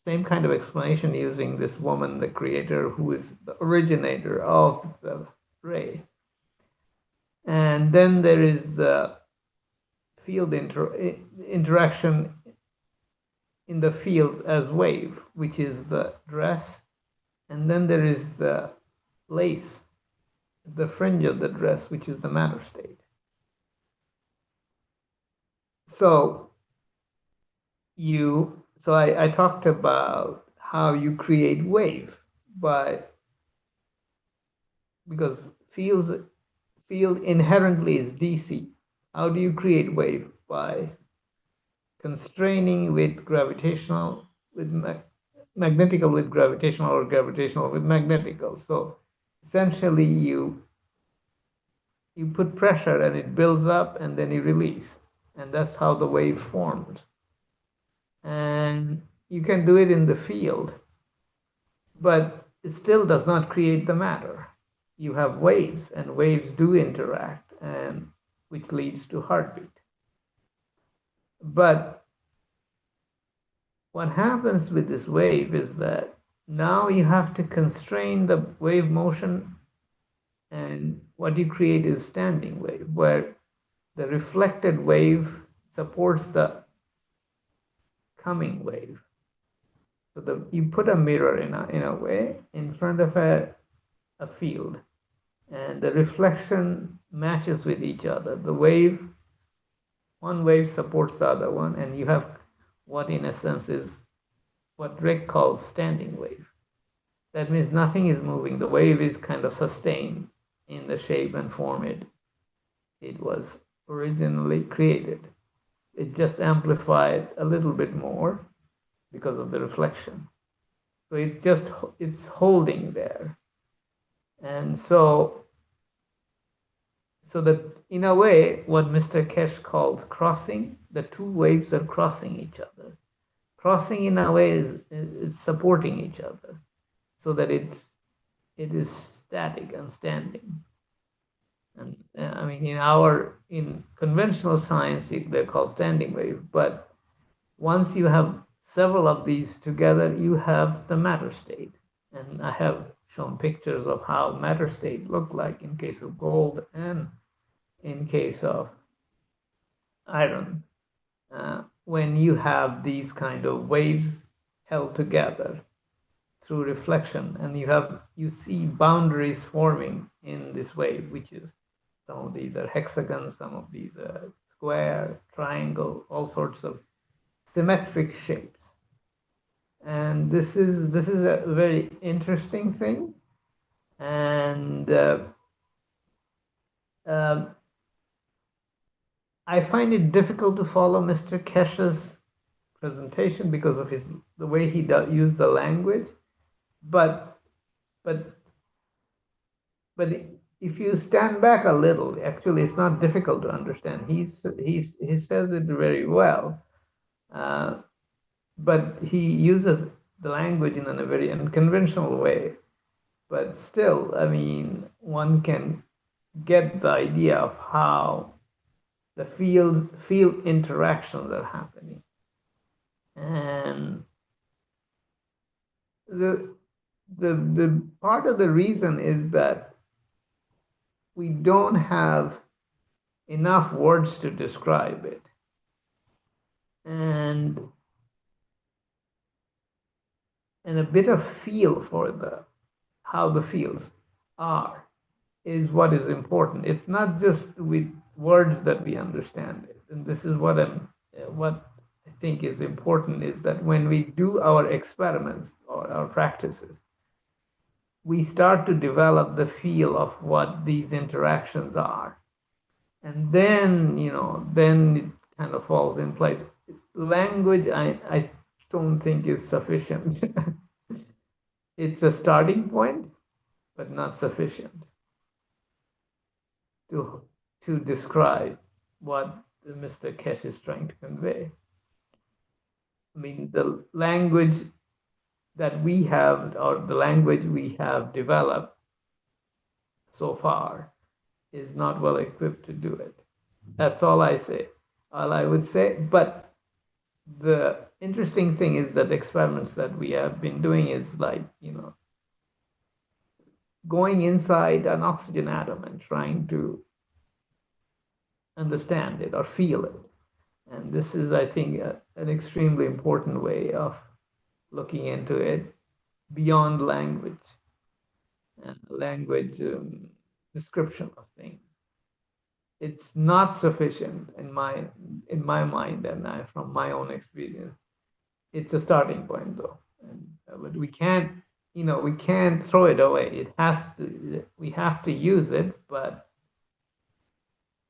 same kind of explanation using this woman, the creator, who is the originator of the ray. And then there is the field interaction in the fields as wave, which is the dress. And then there is the lace, the fringe of the dress, which is the matter state. So I talked about how you create wave because field inherently is DC. How do you create wave? By constraining with gravitational, with magnetical with gravitational, or gravitational with magnetical. So essentially you put pressure and it builds up and then you release. And that's how the wave forms. And you can do it in the field, but it still does not create the matter. You have waves, and waves do interact, and which leads to heartbeat. But what happens with this wave is that now you have to constrain the wave motion, and what you create is standing wave, where the reflected wave supports the coming wave. So you put a mirror in a way in front of a field, and the reflection matches with each other. One wave supports the other one, and you have what in a sense is what Rick calls standing wave. That means nothing is moving. The wave is kind of sustained in the shape and form it was originally created. it just amplified a little bit more because of the reflection. So it's holding there. And so that in a way, what Mr. Keshe calls crossing, the two waves are crossing each other. Crossing in a way is supporting each other so that it is static and standing. And I mean, in conventional science, they're called standing wave, but once you have several of these together, you have the matter state. And I have shown pictures of how matter state look like in case of gold and in case of iron, when you have these kind of waves held together through reflection, and you see boundaries forming in this wave, which is some of these are hexagons, some of these are square, triangle, all sorts of symmetric shapes. And this is a very interesting thing. And I find it difficult to follow Mr. Keshe's presentation because of the way he use the language. But if you stand back a little, actually, it's not difficult to understand. He says it very well, but he uses the language in a very unconventional way. But still, I mean, one can get the idea of how the field interactions are happening. And the part of the reason is that we don't have enough words to describe it. And a bit of feel for how the fields are is what is important. It's not just with words that we understand it. And this is what I think is important, is that when we do our experiments or our practices, we start to develop the feel of what these interactions are. And then, then it kind of falls in place. Language, I don't think is sufficient. It's a starting point, but not sufficient to describe what Mr. Keshe is trying to convey. I mean, the language that we have, or the language we have developed so far, is not well equipped to do it. That's all I would say. But the interesting thing is that the experiments that we have been doing is like, going inside an oxygen atom and trying to understand it or feel it. And this is, I think, an extremely important way of looking into it beyond language and language description of things. It's not sufficient in my mind, and from my own experience. It's a starting point, though, but we can't throw it away. We have to use it, but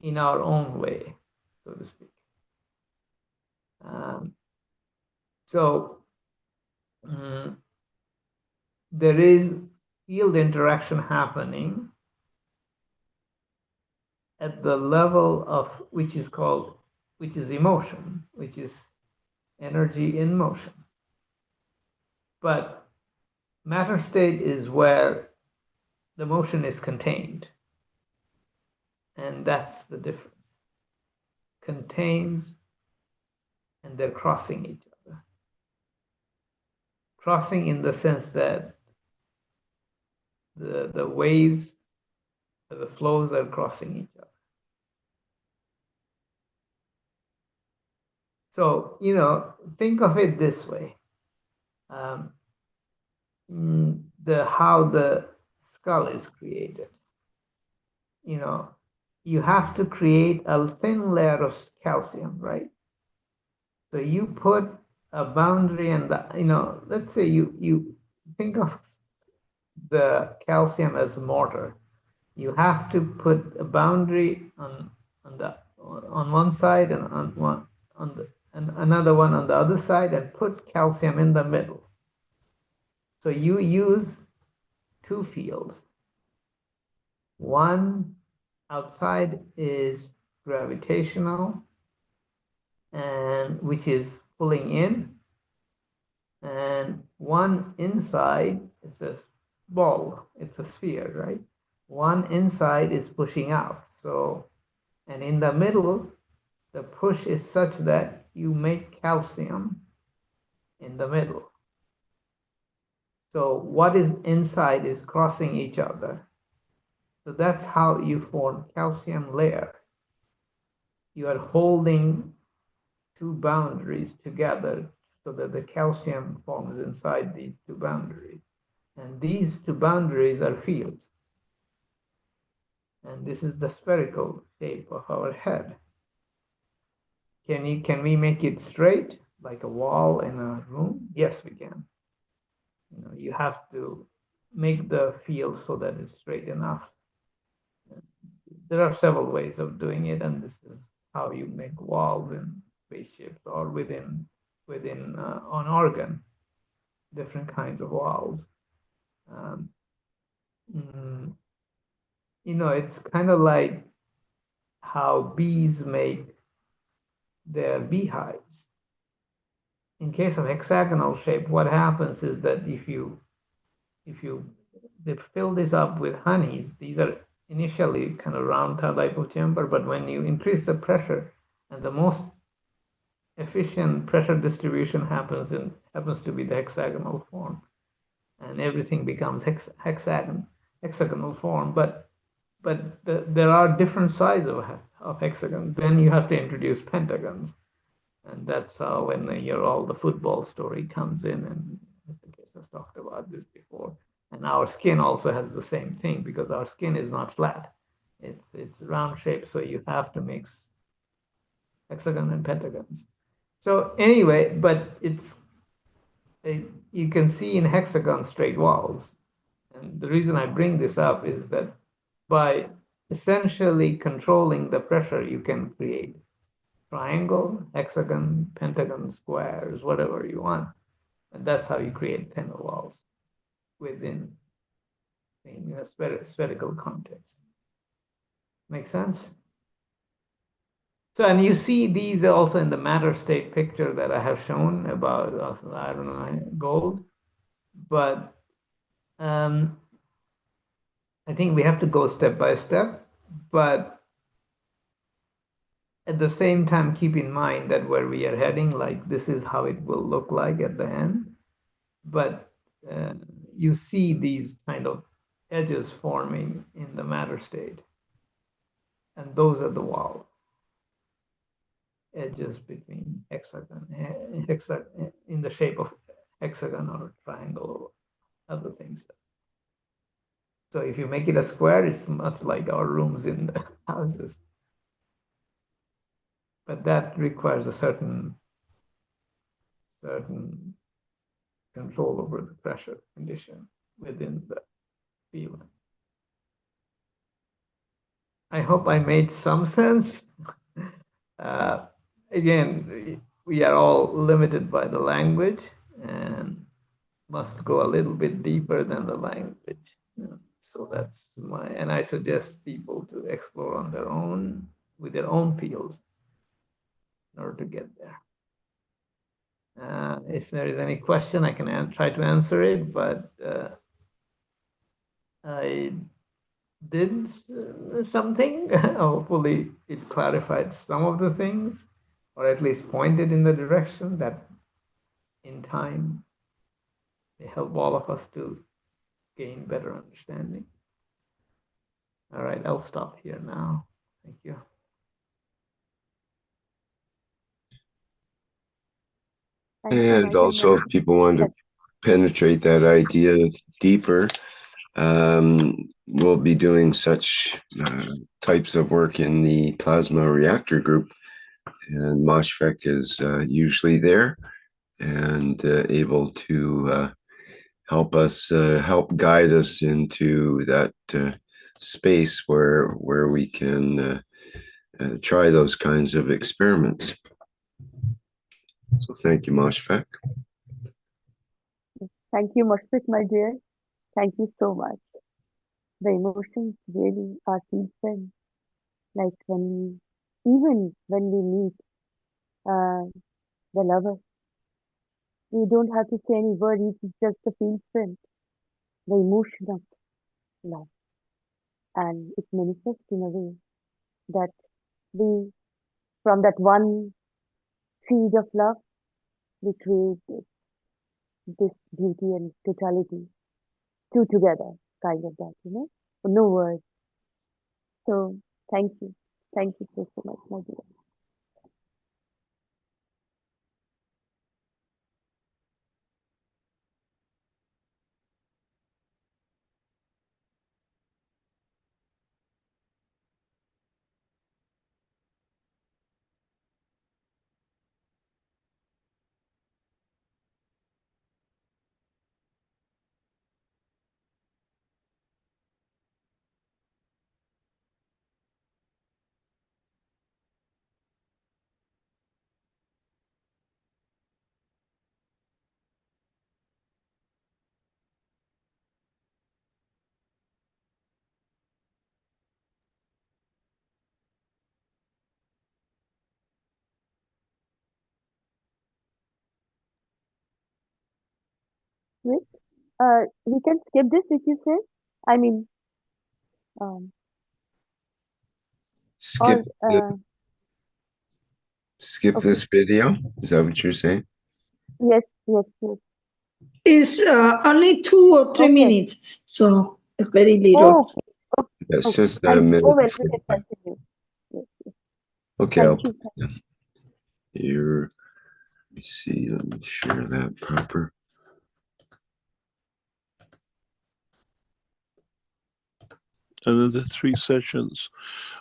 in our own way, so to speak. There is field interaction happening at the level of which is emotion, which is energy in motion. But matter state is where the motion is contained. And that's the difference. Contains, and they're crossing each other. Crossing in the sense that the waves, the flows are crossing each other. So, think of it this way. How the skull is created. You have to create a thin layer of calcium, right? So you put a boundary, and let's say you think of the calcium as mortar. You have to put a boundary on one side and on on the and another one on the other side, and put calcium in the middle. So you use two fields. One outside is gravitational, and which is pulling in, and one inside, it's a ball, it's a sphere, right? One inside is pushing out. So, and in the middle, the push is such that you make calcium in the middle. So what is inside is crossing each other. So that's how you form calcium layer. You are holding two boundaries together so that the calcium forms inside these two boundaries. And these two boundaries are fields. And this is the spherical shape of our head. Can we make it straight, like a wall in a room? Yes, we can. You know, you have to make the field so that it's straight enough. There are several ways of doing it, and this is how you make walls in spaceships or within on organ, different kinds of walls. You know, it's kind of like how bees make their beehives. In case of hexagonal shape, what happens is that if you they fill this up with honeys, these are initially kind of round type of chamber, but when you increase the pressure, and the most efficient pressure distribution happens to be the hexagonal form, and everything becomes hexagonal form. But there are different sizes of hexagons. Then you have to introduce pentagons, and that's how when all the football story comes in, and Mr. Keshe has talked about this before. And our skin also has the same thing, because our skin is not flat; it's round shape. So you have to mix hexagon and pentagons. So anyway, but you can see in hexagon straight walls. And the reason I bring this up is that by essentially controlling the pressure, you can create triangle, hexagon, pentagon, squares, whatever you want. And that's how you create thinner walls in a spherical context. Make sense? So, and you see these also in the matter state picture that I have shown about, I don't know, gold. But I think we have to go step by step. But at the same time, keep in mind that where we are heading, like this is how it will look like at the end. But you see these kind of edges forming in the matter state. And those are the walls. Edges between hexagon in the shape of hexagon or triangle or other things. So if you make it a square, it's much like our rooms in the houses. But that requires a certain control over the pressure condition within the field. I hope I made some sense. Again, we are all limited by the language and must go a little bit deeper than the language. So that's and I suggest people to explore on their own, with their own fields, in order to get there. If there is any question, I can try to answer it, but I did something. Hopefully it clarified some of the things, or at least pointed in the direction that in time may help all of us to gain better understanding. All right, I'll stop here now. Thank you. And also, if people want to penetrate that idea deeper, we'll be doing such types of work in the plasma reactor group, and Mashfaq is usually there and able to help us, help guide us into that space where we can try those kinds of experiments. So thank you, Moshfek. Thank you, Mushfiq, my dear. Thank you so much. The emotions really are deep. Like even when we meet the lover, we don't have to say any word. It's just the feel print, the emotion of love, and it manifests in a way that we, from that one seed of love, we create this beauty and totality, two together, kind of that, no words. So thank you so much, my dear. Wait, we can skip this if you say. I mean, um, or Skip okay. this video. Is that what you're saying? Yes. It's only 2 or 3 minutes, so it's very little. Oh, That's okay. just a Thank you. minute Oh, well, before. we can continue. Yes. Okay, Thank I'll you. put it here. Let me see. Let me share that proper. And then the 3 sessions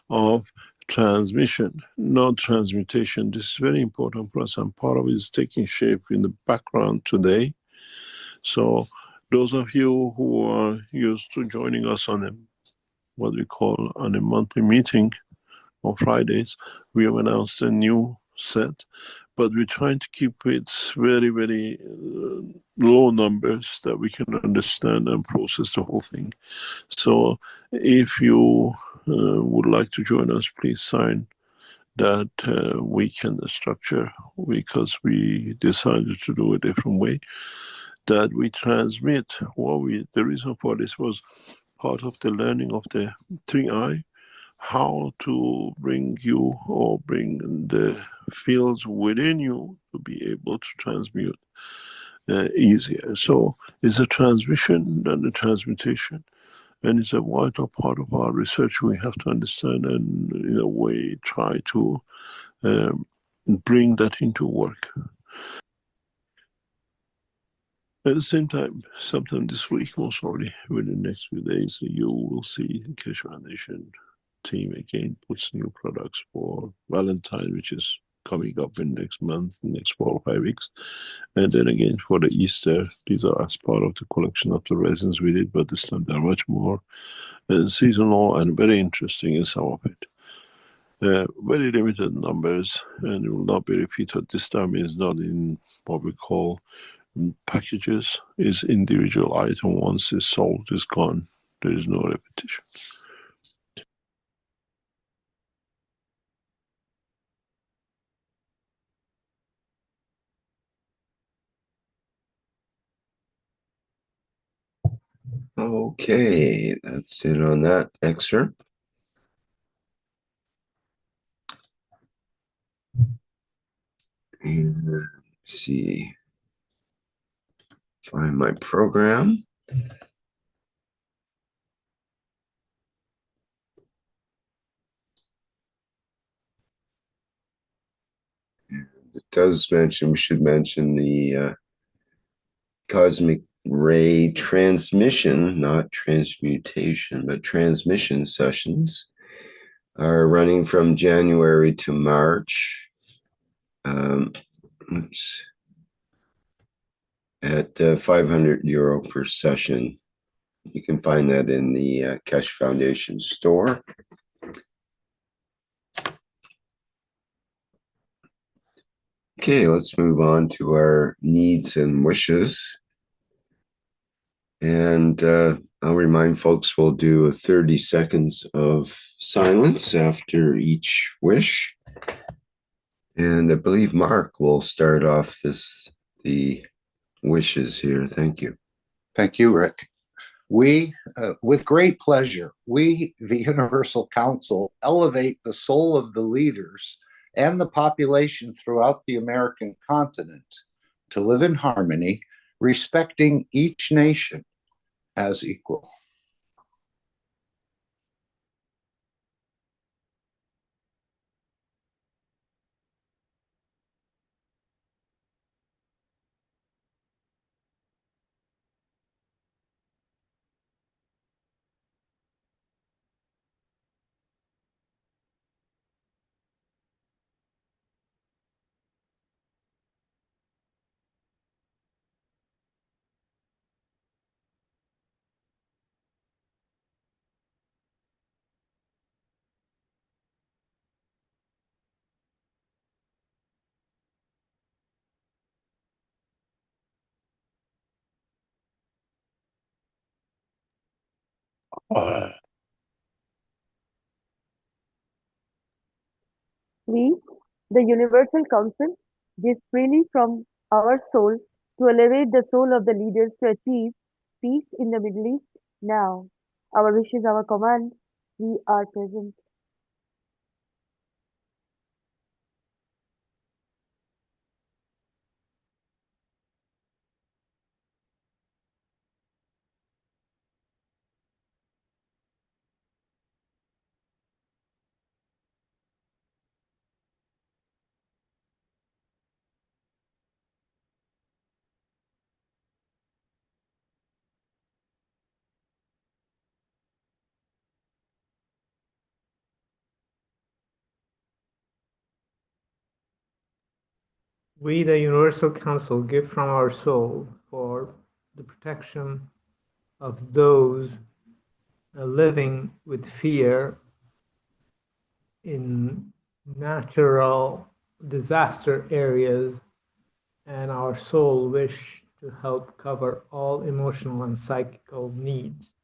of transmission, not transmutation. This is very important for us, and part of it is taking shape in the background today. So those of you who are used to joining us on what we call on a monthly meeting on Fridays, we have announced a new set, but we're trying to keep it very, very low numbers that we can understand and process the whole thing. So if you would like to join us, please sign that weekend structure, because we decided to do a different way, that we transmit the reason for this was part of the learning of the 3I, how to bring you or bring the fields within you to be able to transmute easier. So it's a transmission and a transmutation, and it's a vital part of our research. We have to understand and in a way try to bring that into work. At the same time, sometime this week, most probably within the next few days, you will see Keshe Foundation team again puts new products for Valentine, which is coming up in next month, next 4 or 5 weeks. And then again for the Easter, these are as part of the collection of the resins we did, but this time they're much more seasonal and very interesting in some of it. Very limited numbers, and it will not be repeated. This time is not in what we call packages, is individual item. Once it's sold, it's gone. There is no repetition. Okay, that's it on that excerpt. And let's see, find my program. It does mention, we should mention the cosmic ray transmission, not transmutation, but transmission sessions are running from January to March. At €500 per session. You can find that in the Keshe Foundation store. Okay, let's move on to our needs and wishes. And I'll remind folks we'll do 30 seconds of silence after each wish. And I believe Mark will start off the wishes here. Thank you. Thank you, Rick. We, with great pleasure, we, the Universal Council, elevate the soul of the leaders and the population throughout the American continent to live in harmony, respecting each nation as equal. We, the Universal Council, give freely from our soul to elevate the soul of the leaders to achieve peace in the Middle East now. Our wish is our command. We are present. We, the Universal Council, give from our soul for the protection of those living with fear in natural disaster areas, and our soul wish to help cover all emotional and psychical needs.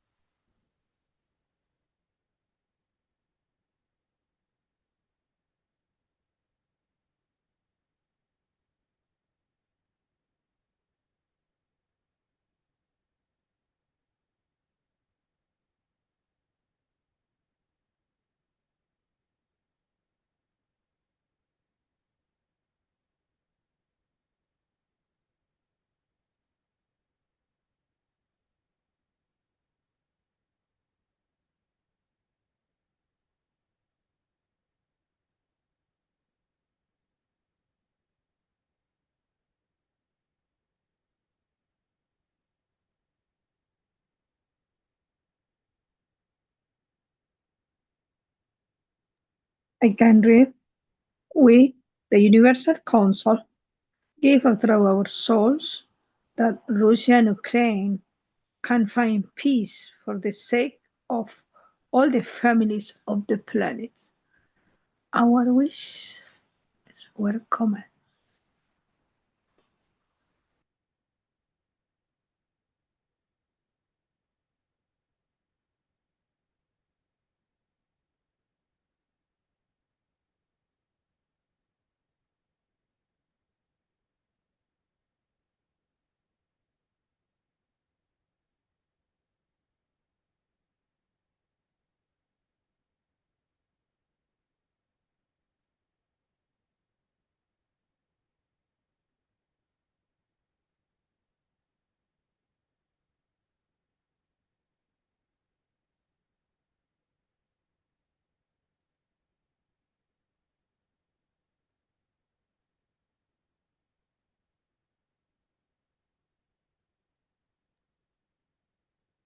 I can read. We, the Universal Council, give through our souls that Russia and Ukraine can find peace for the sake of all the families of the planet. Our wish is welcome.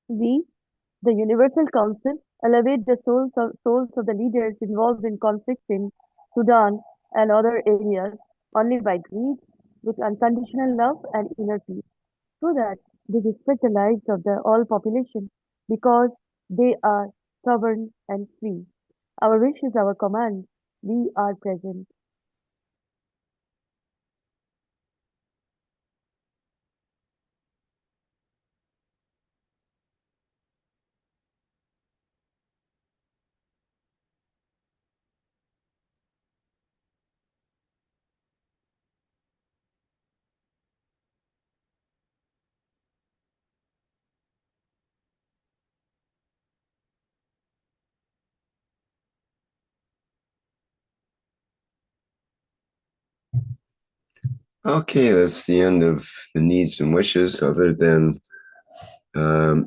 We, the Universal Council, elevate the souls of the leaders involved in conflicts in Sudan and other areas only by greed, with unconditional love and inner peace, so that they respect the lives of the all population because they are sovereign and free. Our wish is our command. We are present. Okay, that's the end of the needs and wishes, other than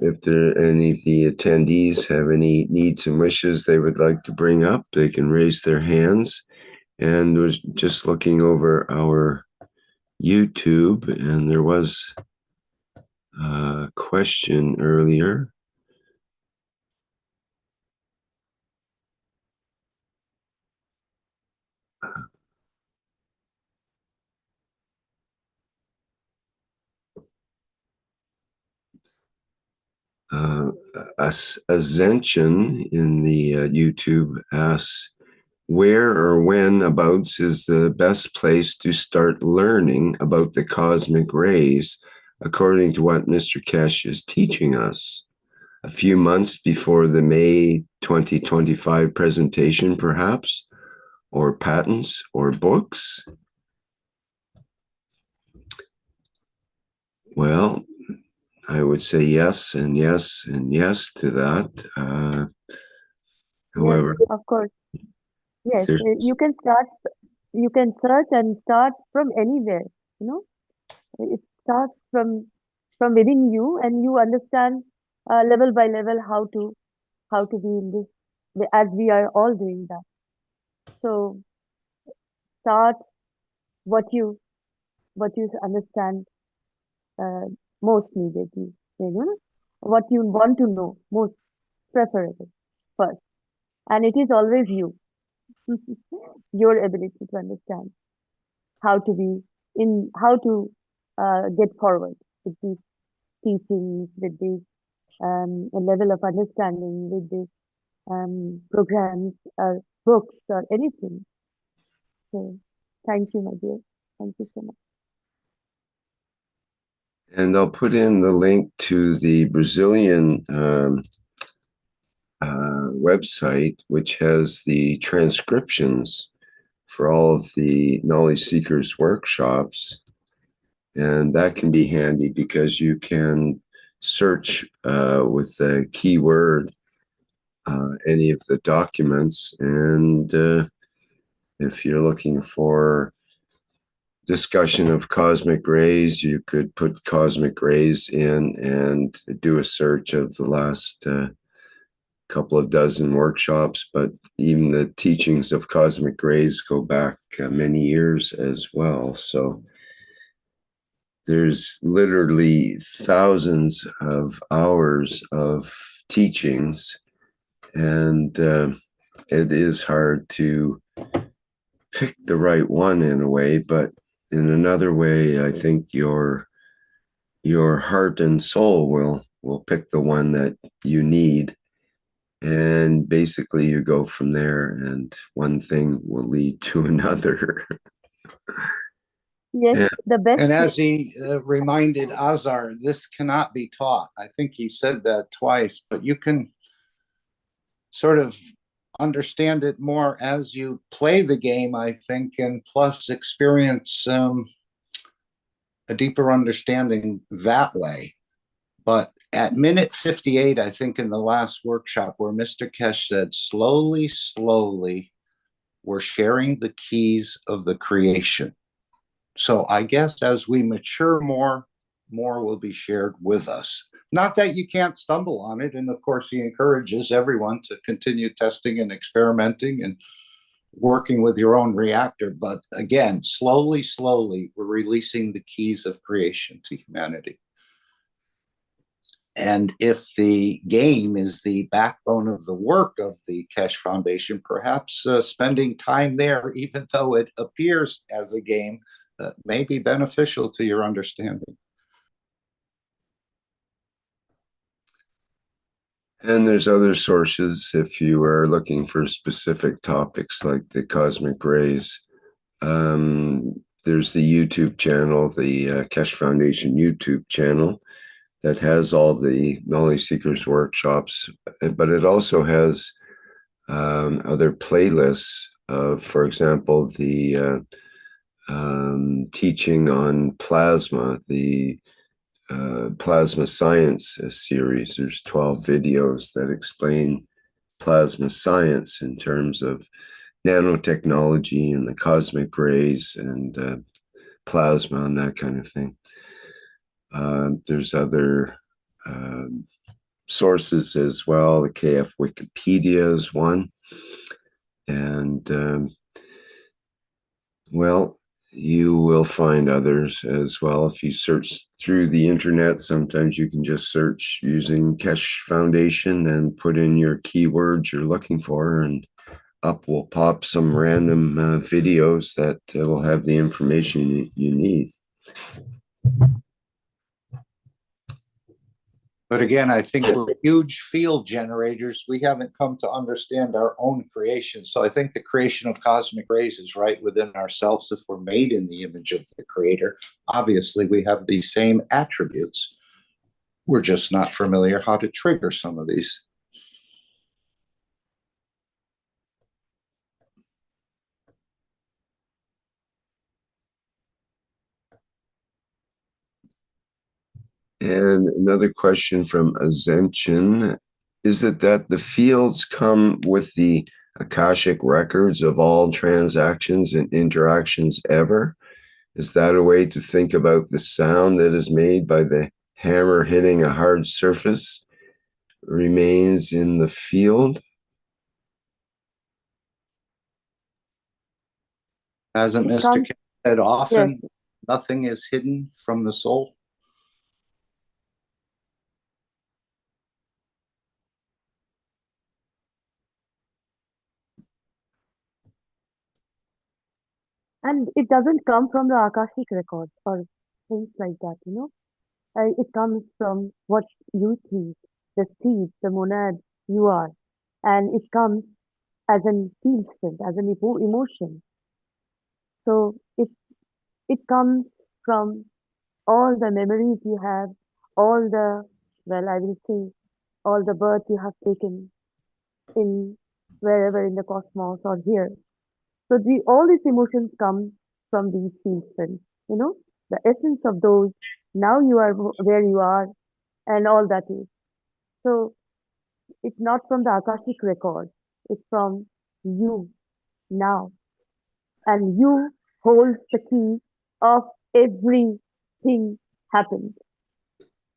if there any of the attendees have any needs and wishes they would like to bring up, they can raise their hands. And was just looking over our YouTube, and there was a question earlier. Ascension in the YouTube asks, where or when abouts is the best place to start learning about the cosmic rays, according to what Mr. Keshe is teaching us? A few months before the May 2025 presentation, perhaps, or patents or books? Well, I would say yes and yes and yes to that. However, Yes, of course. Yes, you can start, you can search and start from anywhere, you know. It starts from within you, and you understand level by level how to be in this, as we are all doing that. So start what you understand uh, most neededly, you know, what you want to know most preferable first, and it is always you, your ability to understand how to be in how to get forward with these teachings, with this a level of understanding, with these programs or books or anything. So thank you, my dear. Thank you so much. and I'll put in the link to the Brazilian website, which has the transcriptions for all of the Knowledge Seekers workshops. And that can be handy because you can search with the keyword any of the documents. And if you're looking for discussion of cosmic rays, you could put cosmic rays in and do a search of the last couple of dozen workshops. But even the teachings of cosmic rays go back many years as well. So there's literally thousands of hours of teachings, and it is hard to pick the right one in a way, but in another way, I think your heart and soul will pick the one that you need, and basically you go from there, and one thing will lead to another. Yes, the best. And as he reminded Azar, this cannot be taught. I think he said that twice, but you can sort of understand it more as you play the game, I think, and plus experience a deeper understanding that way. But at minute 58, I think in the last workshop where Mr. Keshe said, slowly, slowly, we're sharing the keys of the creation. So I guess as we mature more will be shared with us. Not that you can't stumble on it. And of course, he encourages everyone to continue testing and experimenting and working with your own reactor. But again, slowly, slowly, we're releasing the keys of creation to humanity. And if the game is the backbone of the work of the Keshe Foundation, perhaps spending time there, even though it appears as a game, may be beneficial to your understanding. And there's other sources if you are looking for specific topics like the cosmic rays. There's the YouTube channel, the Keshe Foundation YouTube channel, that has all the Knowledge Seekers workshops, but it also has other playlists of, for example, the teaching on plasma, the plasma science series. There's 12 videos that explain plasma science in terms of nanotechnology and the cosmic rays and plasma and that kind of thing. There's other sources as well. The KF Wikipedia is one. And well, you will find others as well. If you search through the internet, sometimes you can just search using Keshe Foundation and put in your keywords you're looking for, and up will pop some random videos that will have the information you need. But again, I think we're huge field generators. We haven't come to understand our own creation. So I think the creation of cosmic rays is right within ourselves if we're made in the image of the creator. Obviously, we have the same attributes. We're just not familiar how to trigger some of these. And another question from Ascension. Is it that the fields come with the Akashic records of all transactions and interactions ever? Is that a way to think about the sound that is made by the hammer hitting a hard surface remains in the field? Hasn't Mr. K said often, nothing is hidden from the soul? And it doesn't come from the Akashic records or things like that, you know. It comes from what you think, the seed, the monad you are. And it comes as an instant, as an emotion. So it comes from all the memories you have, all the, well, I will say, all the birth you have taken in wherever in the cosmos or here. So all these emotions come from these field strengths, you know, the essence of those. Now you are where you are, and all that is. So it's not from the Akashic record. It's from you now, and you hold the key of everything happened.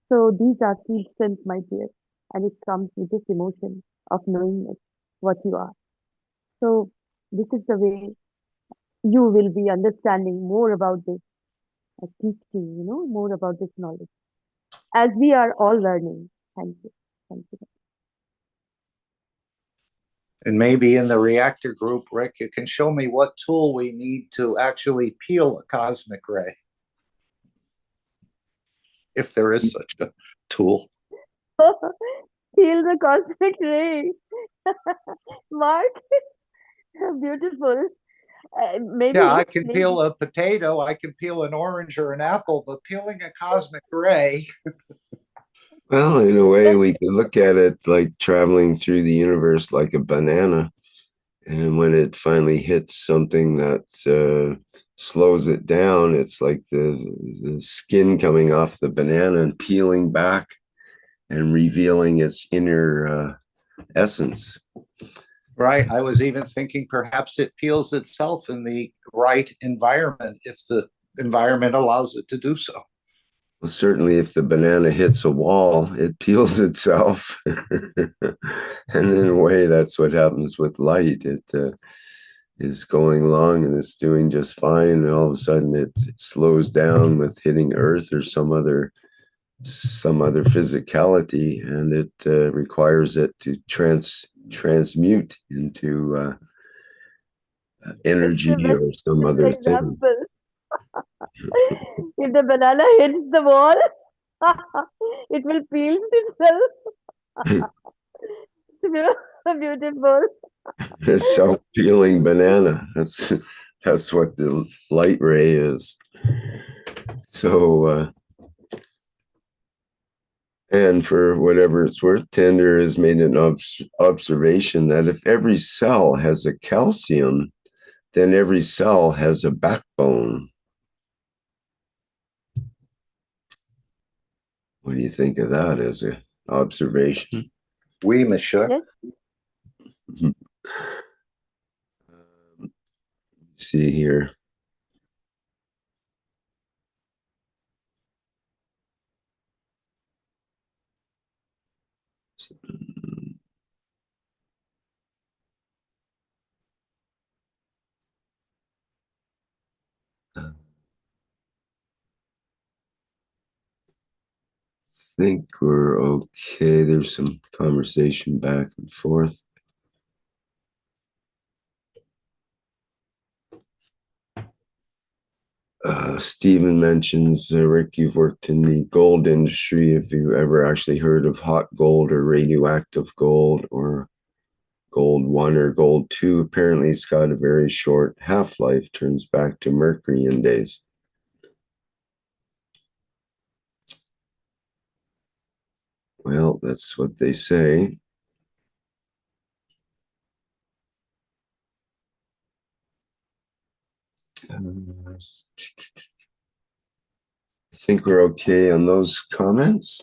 So these are field strengths, my dear, and it comes with this emotion of knowing what you are. So this is the way you will be understanding more about this, teaching, you know, more about this knowledge, as we are all learning. Thank you. Thank you. And maybe in the reactor group, Rick, you can show me what tool we need to actually peel a cosmic ray, if there is such a tool. Peel the cosmic ray. Mark, beautiful. Maybe yeah, I can peel a potato, I can peel an orange or an apple, but peeling a cosmic ray. Well, in a way, we could look at it like traveling through the universe like a banana. And when it finally hits something that slows it down, it's like the skin coming off the banana and peeling back and revealing its inner essence. Right. I was even thinking perhaps it peels itself in the right environment if the environment allows it to do so. Well, certainly if the banana hits a wall, it peels itself. And in a way, that's what happens with light. It is going along and it's doing just fine. And all of a sudden it slows down with hitting Earth or some other physicality, and it requires it to transmute into energy or some other thing. If the banana hits the wall, it will peel itself. Beautiful. A self-peeling banana. That's what the light ray is. So and for whatever it's worth, Tender has made an observation that if every cell has a calcium, then every cell has a backbone. What do you think of that as an observation? Oui, monsieur. See here. Think we're okay. There's some conversation back and forth. Stephen mentions, Rick, you've worked in the gold industry. Have you ever actually heard of hot gold or radioactive gold or gold 1 or gold 2? Apparently, it's got a very short half-life, turns back to Mercury in days. Well, that's what they say. I think we're okay on those comments.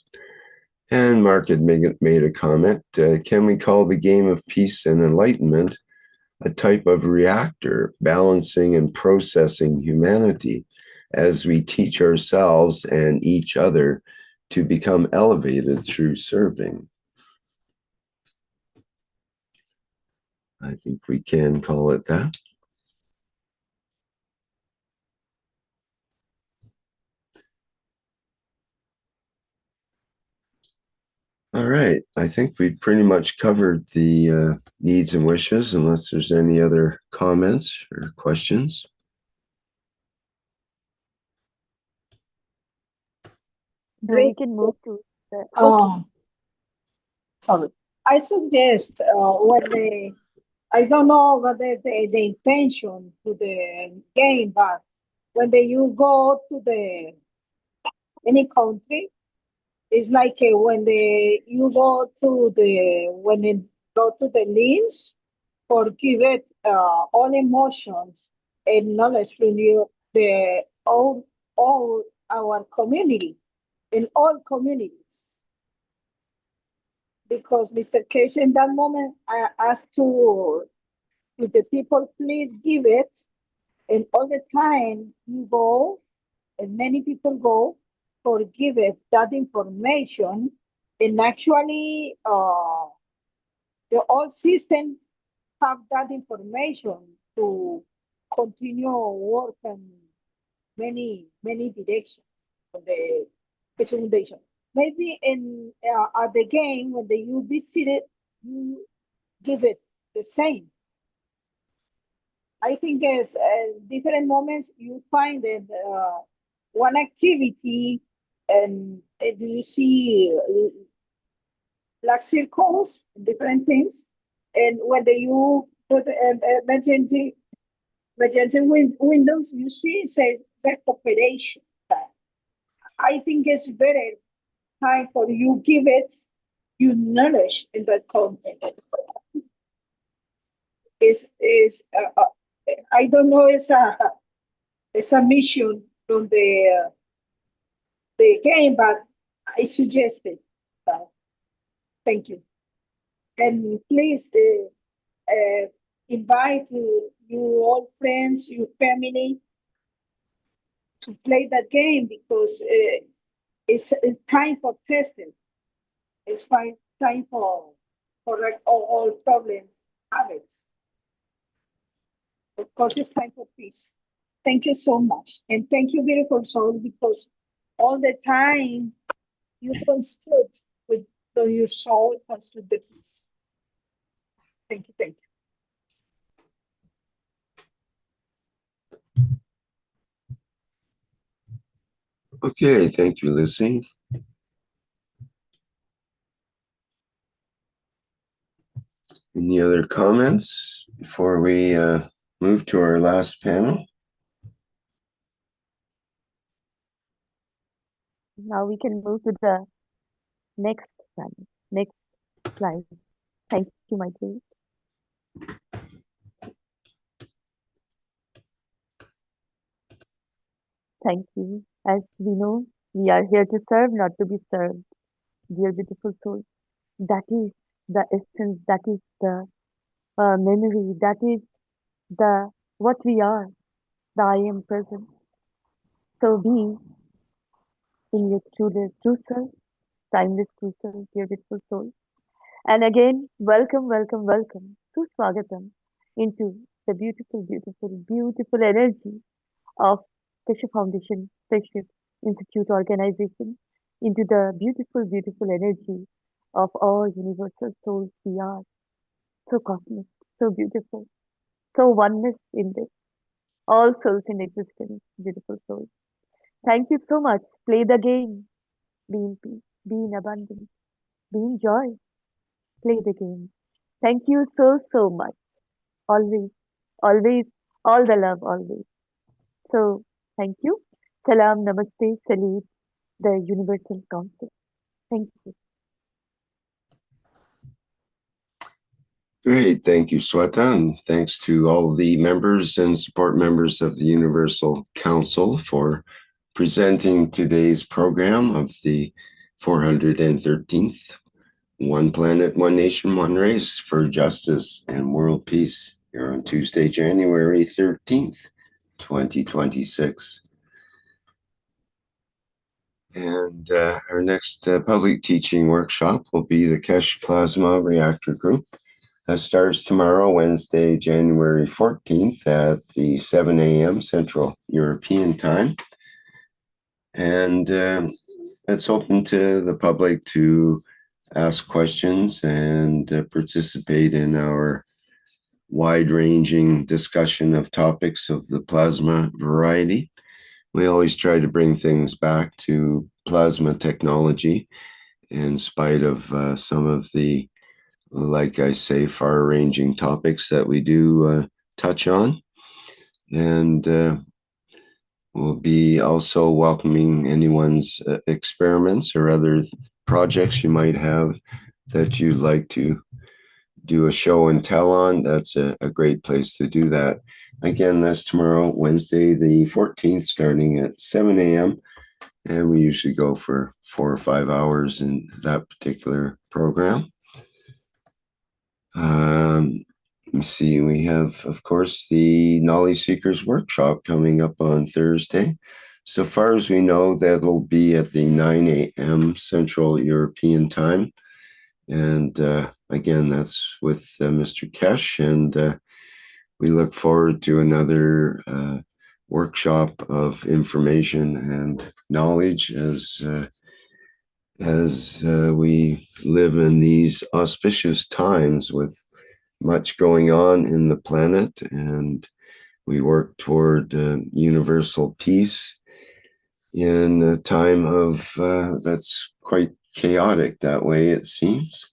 And Mark had made a comment. Can we call the game of peace and enlightenment a type of reactor, balancing and processing humanity as we teach ourselves and each other to become elevated through serving? I think we can call it that. All right, I think we pretty much covered the needs and wishes, unless there's any other comments or questions. So we can move to the, okay. Sorry. I suggest when I don't know what is the intention to the game, but when you go to any country, it's like when you go to the links, forgive it all emotions and knowledge from all our community in all communities. Because Mr. Keshe, in that moment, I asked to the people, please give it. And all the time you go, and many people go, forgive it, that information. And actually, the old systems have that information to continue work in many directions for the Keshe Foundation. Maybe in at the game when you visit it, you give it the same. I think as different moments you find that one activity and do you see black circles, different things, and when you put emergency windows, you see say that operation. I think it's better time for you give it you knowledge in that context. Is I don't know. It's a mission from the game, but I suggest it. Thank you, and please invite you all friends, your family, to play that game because it's time for testing. It's time for correct all problems, habits. Of course, it's time for peace. Thank you so much. And thank you, beautiful soul, because all the time you construct with your soul, construct the peace. Thank you, thank you. Okay, thank you, Lissy. Any other comments before we move to our last panel? Now we can move to the next slide. Thank you, my dear. Thank you. As we know, we are here to serve, not to be served. Dear beautiful soul, that is the essence, that is the memory, that is the what we are, the I am present. So be in your true self, timeless true self, dear beautiful soul. And again, welcome, welcome, welcome. Swagatam into the beautiful, beautiful, beautiful energy of Keshe Foundation, Spaceship Institute organization, into the beautiful, beautiful energy of all universal souls we are. So cosmic, so beautiful, so oneness in this. All souls in existence, beautiful souls. Thank you so much. Play the game. Be in peace, be in abundance, be in joy. Play the game. Thank you so, so much. Always, always, all the love, always. So, thank you. Salam, namaste, salute, the Universal Council. Thank you. Great. Thank you, Sweta. And thanks to all the members and support members of the Universal Council for presenting today's program of the 413th One Planet, One Nation, One Race for Justice and World Peace here on Tuesday, January 13th, 2026. And our next public teaching workshop will be the Keshe Plasma Reactor Group. That starts tomorrow, Wednesday, January 14th at the 7 a.m. Central European Time. And it's open to the public to ask questions and participate in our wide-ranging discussion of topics of the plasma variety. We always try to bring things back to plasma technology in spite of some of the, like I say, far-ranging topics that we do touch on. And we'll be also welcoming anyone's experiments or other projects you might have that you'd like to do a show and tell on. That's a great place to do that. Again, that's tomorrow, Wednesday, the 14th, starting at 7 a.m. And we usually go for 4 or 5 hours in that particular program. Let me see, we have, of course, the Knowledge Seekers Workshop coming up on Thursday. So far as we know, that'll be at the 9 a.m. Central European Time. And again, that's with Mr. Keshe. And we look forward to another workshop of information and knowledge as we live in these auspicious times with much going on in the planet, and we work toward universal peace in a time of that's quite chaotic that way, it seems.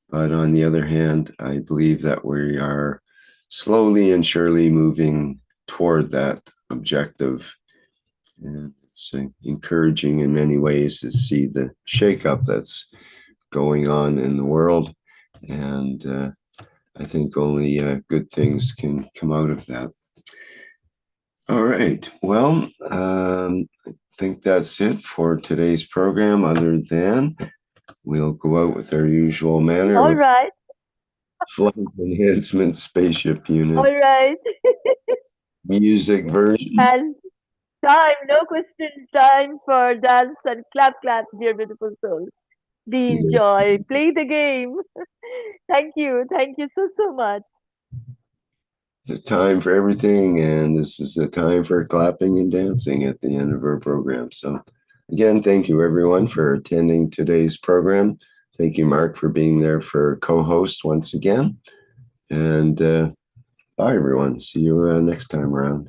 But on the other hand, I believe that we are slowly and surely moving toward that objective. And it's encouraging in many ways to see the shakeup that's going on in the world. And I think only good things can come out of that. All right. Well, I think that's it for today's program, other than we'll go out with our usual manner. All right. Flight Enhancement Spaceship Unit. All right. Music version. And time, no question, time for dance and clap, clap, dear beautiful souls. Be in joy, play the game. Thank you so, so much. It's a time for everything, and this is the time for clapping and dancing at the end of our program. So again, thank you everyone for attending today's program. Thank you, Mark, for being there for co-host once again. And bye, everyone. See you next time around.